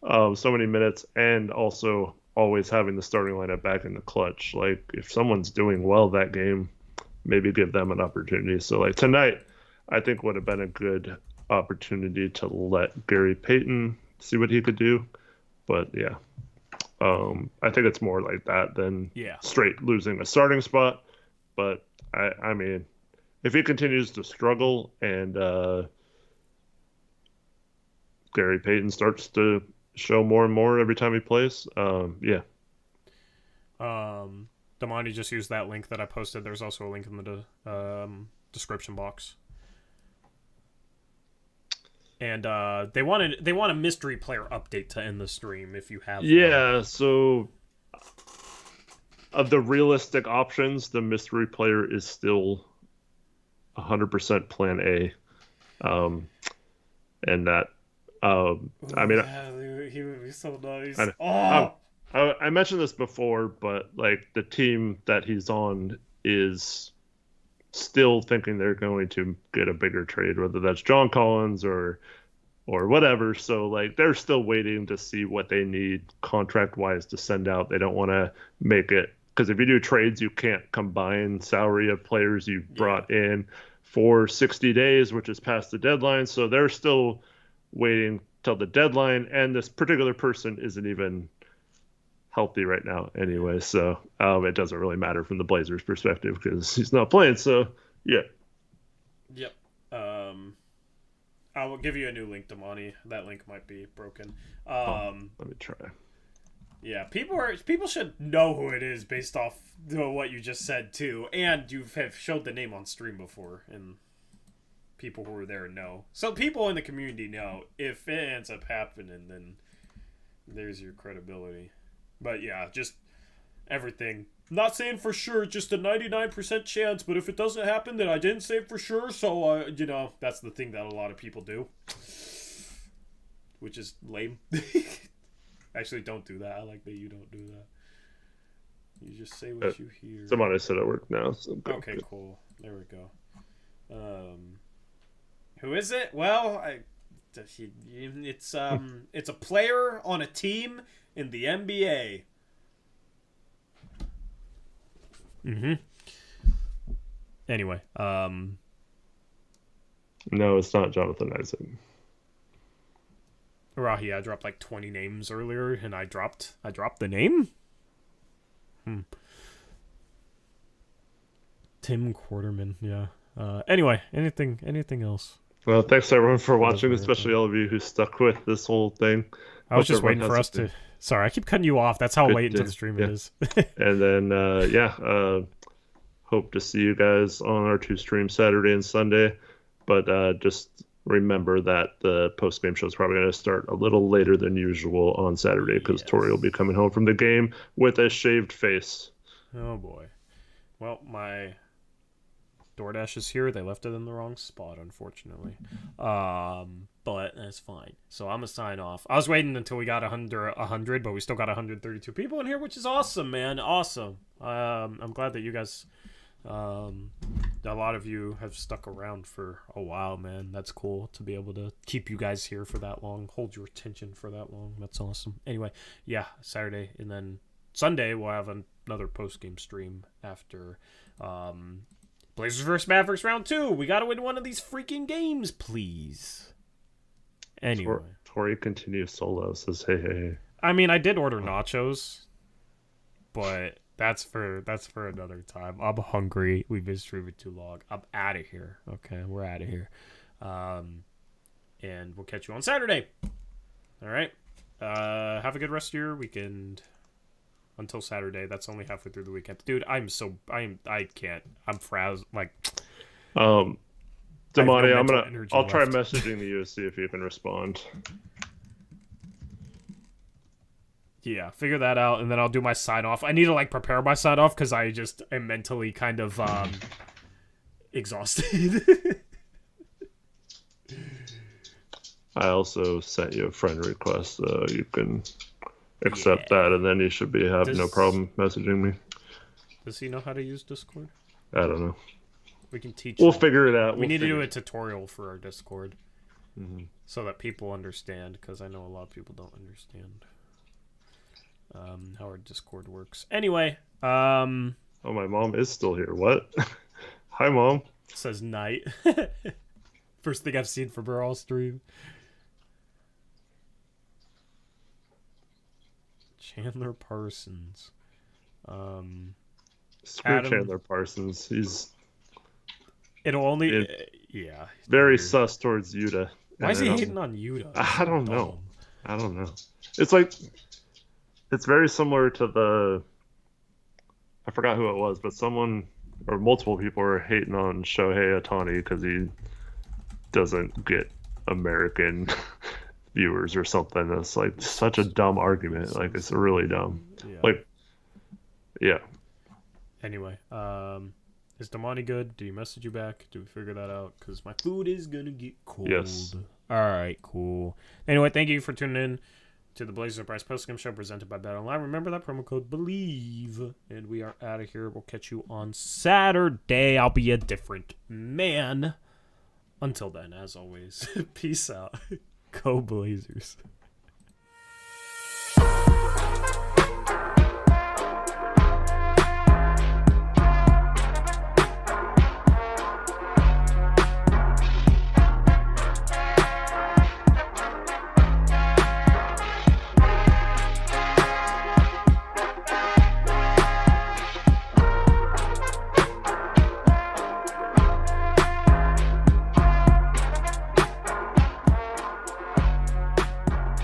so many minutes and also always having the starting lineup back in the clutch. Like, if someone's doing well that game, maybe give them an opportunity. So, like, tonight, I think would have been a good opportunity to let Gary Payton see what he could do. But, yeah, I think it's more like that than straight losing a starting spot. But, I mean, if he continues to struggle and Gary Payton starts to show more and more every time he plays, Damani just used that link that I posted. There's also a link in the description box. And they want a mystery player update to end the stream if you have one. So of the realistic options, the mystery player is still 100% plan A. And that I mean, he's so nice. I mentioned this before, but like the team that he's on is still thinking they're going to get a bigger trade, whether that's John Collins or whatever. So like they're still waiting to see what they need contract wise to send out. They don't want to make it, because if you do trades, you can't combine salary of players you brought in for 60 days, which is past the deadline. So they're still waiting till the deadline, and this particular person isn't even healthy right now anyway, so it doesn't really matter from the Blazers' perspective because he's not playing. So I will give you a new link to Monty. That link might be broken. Let me try. Yeah, people should know who it is based off what you just said too, and you have showed the name on stream before, and people who were there know. So people in the community know. If it ends up happening, then there's your credibility. But yeah, just everything. Not saying for sure, just a 99% chance, but if it doesn't happen, then I didn't say for sure, so, that's the thing that a lot of people do. Which is lame. Actually, don't do that. I like that you don't do that. You just say what you hear. Somebody said it worked now. So okay, cool. There we go. Who is it? Well, it's a player on a team in the NBA. Mm-hmm. Anyway, no, it's not Jonathan Isaac. Rahi, I dropped like 20 names earlier, and I dropped the name. Tim Quarterman, yeah. Anyway, anything else? Well, thanks everyone for watching, especially all of you who stuck with this whole thing. I was just waiting for us to. Sorry, I keep cutting you off. That's how late into the stream it is. And then, hope to see you guys on our 2 streams Saturday and Sunday. But just remember that the post-game show is probably going to start a little later than usual on Saturday because Tori will be coming home from the game with a shaved face. Oh, boy. Well, my DoorDash is here. They left it in the wrong spot, unfortunately. But that's fine. So I'm going to sign off. I was waiting until we got 100, but we still got 132 people in here, which is awesome, man. Awesome. I'm glad that you guys, a lot of you have stuck around for a while, man. That's cool to be able to keep you guys here for that long, hold your attention for that long. That's awesome. Anyway, yeah, Saturday, and then Sunday we'll have another post-game stream after Blazers vs. Mavericks round 2. We got to win one of these freaking games, please. Anyway. Tori continues solo, says, hey. I mean, I did order nachos, but that's for another time. I'm hungry. We've been streaming too long. I'm out of here. Okay, we're out of here. And we'll catch you on Saturday. All right. Have a good rest of your weekend. Until Saturday. That's only halfway through the weekend. Dude, I can't. I'm frazzled. Like, Damani, I'll try messaging you to see if you can respond. Yeah, figure that out, and then I'll do my sign off. I need to prepare my sign off because I just am mentally kind of exhausted. I also sent you a friend request, so you can accept that, and then you should have no problem messaging me. Does he know how to use Discord? I don't know. We can teach. We'll figure it out. We need to do a tutorial for our Discord, so that people understand. Because I know a lot of people don't understand how our Discord works. Anyway, oh, my mom is still here. What? Hi, Mom. Says night. First thing I've seen from her all stream. Chandler Parsons. Screw Adam, Chandler Parsons. It'll only... very sus towards Yuta. Why is he hating on Yuta? I don't know. It's like... It's very similar to the... I forgot who it was, but someone... Or multiple people are hating on Shohei Ohtani because he doesn't get American viewers or something. It's like such a dumb argument. Like, it's really dumb. Yeah. Anyway, is Damani good? Did he message you back? Did we figure that out? Because my food is going to get cold. Yes. All right, cool. Anyway, thank you for tuning in to the Blazers Uprise Postgame Show presented by BetOnline. Remember that promo code BELIEVE. And we are out of here. We'll catch you on Saturday. I'll be a different man. Until then, as always, peace out. Go Blazers.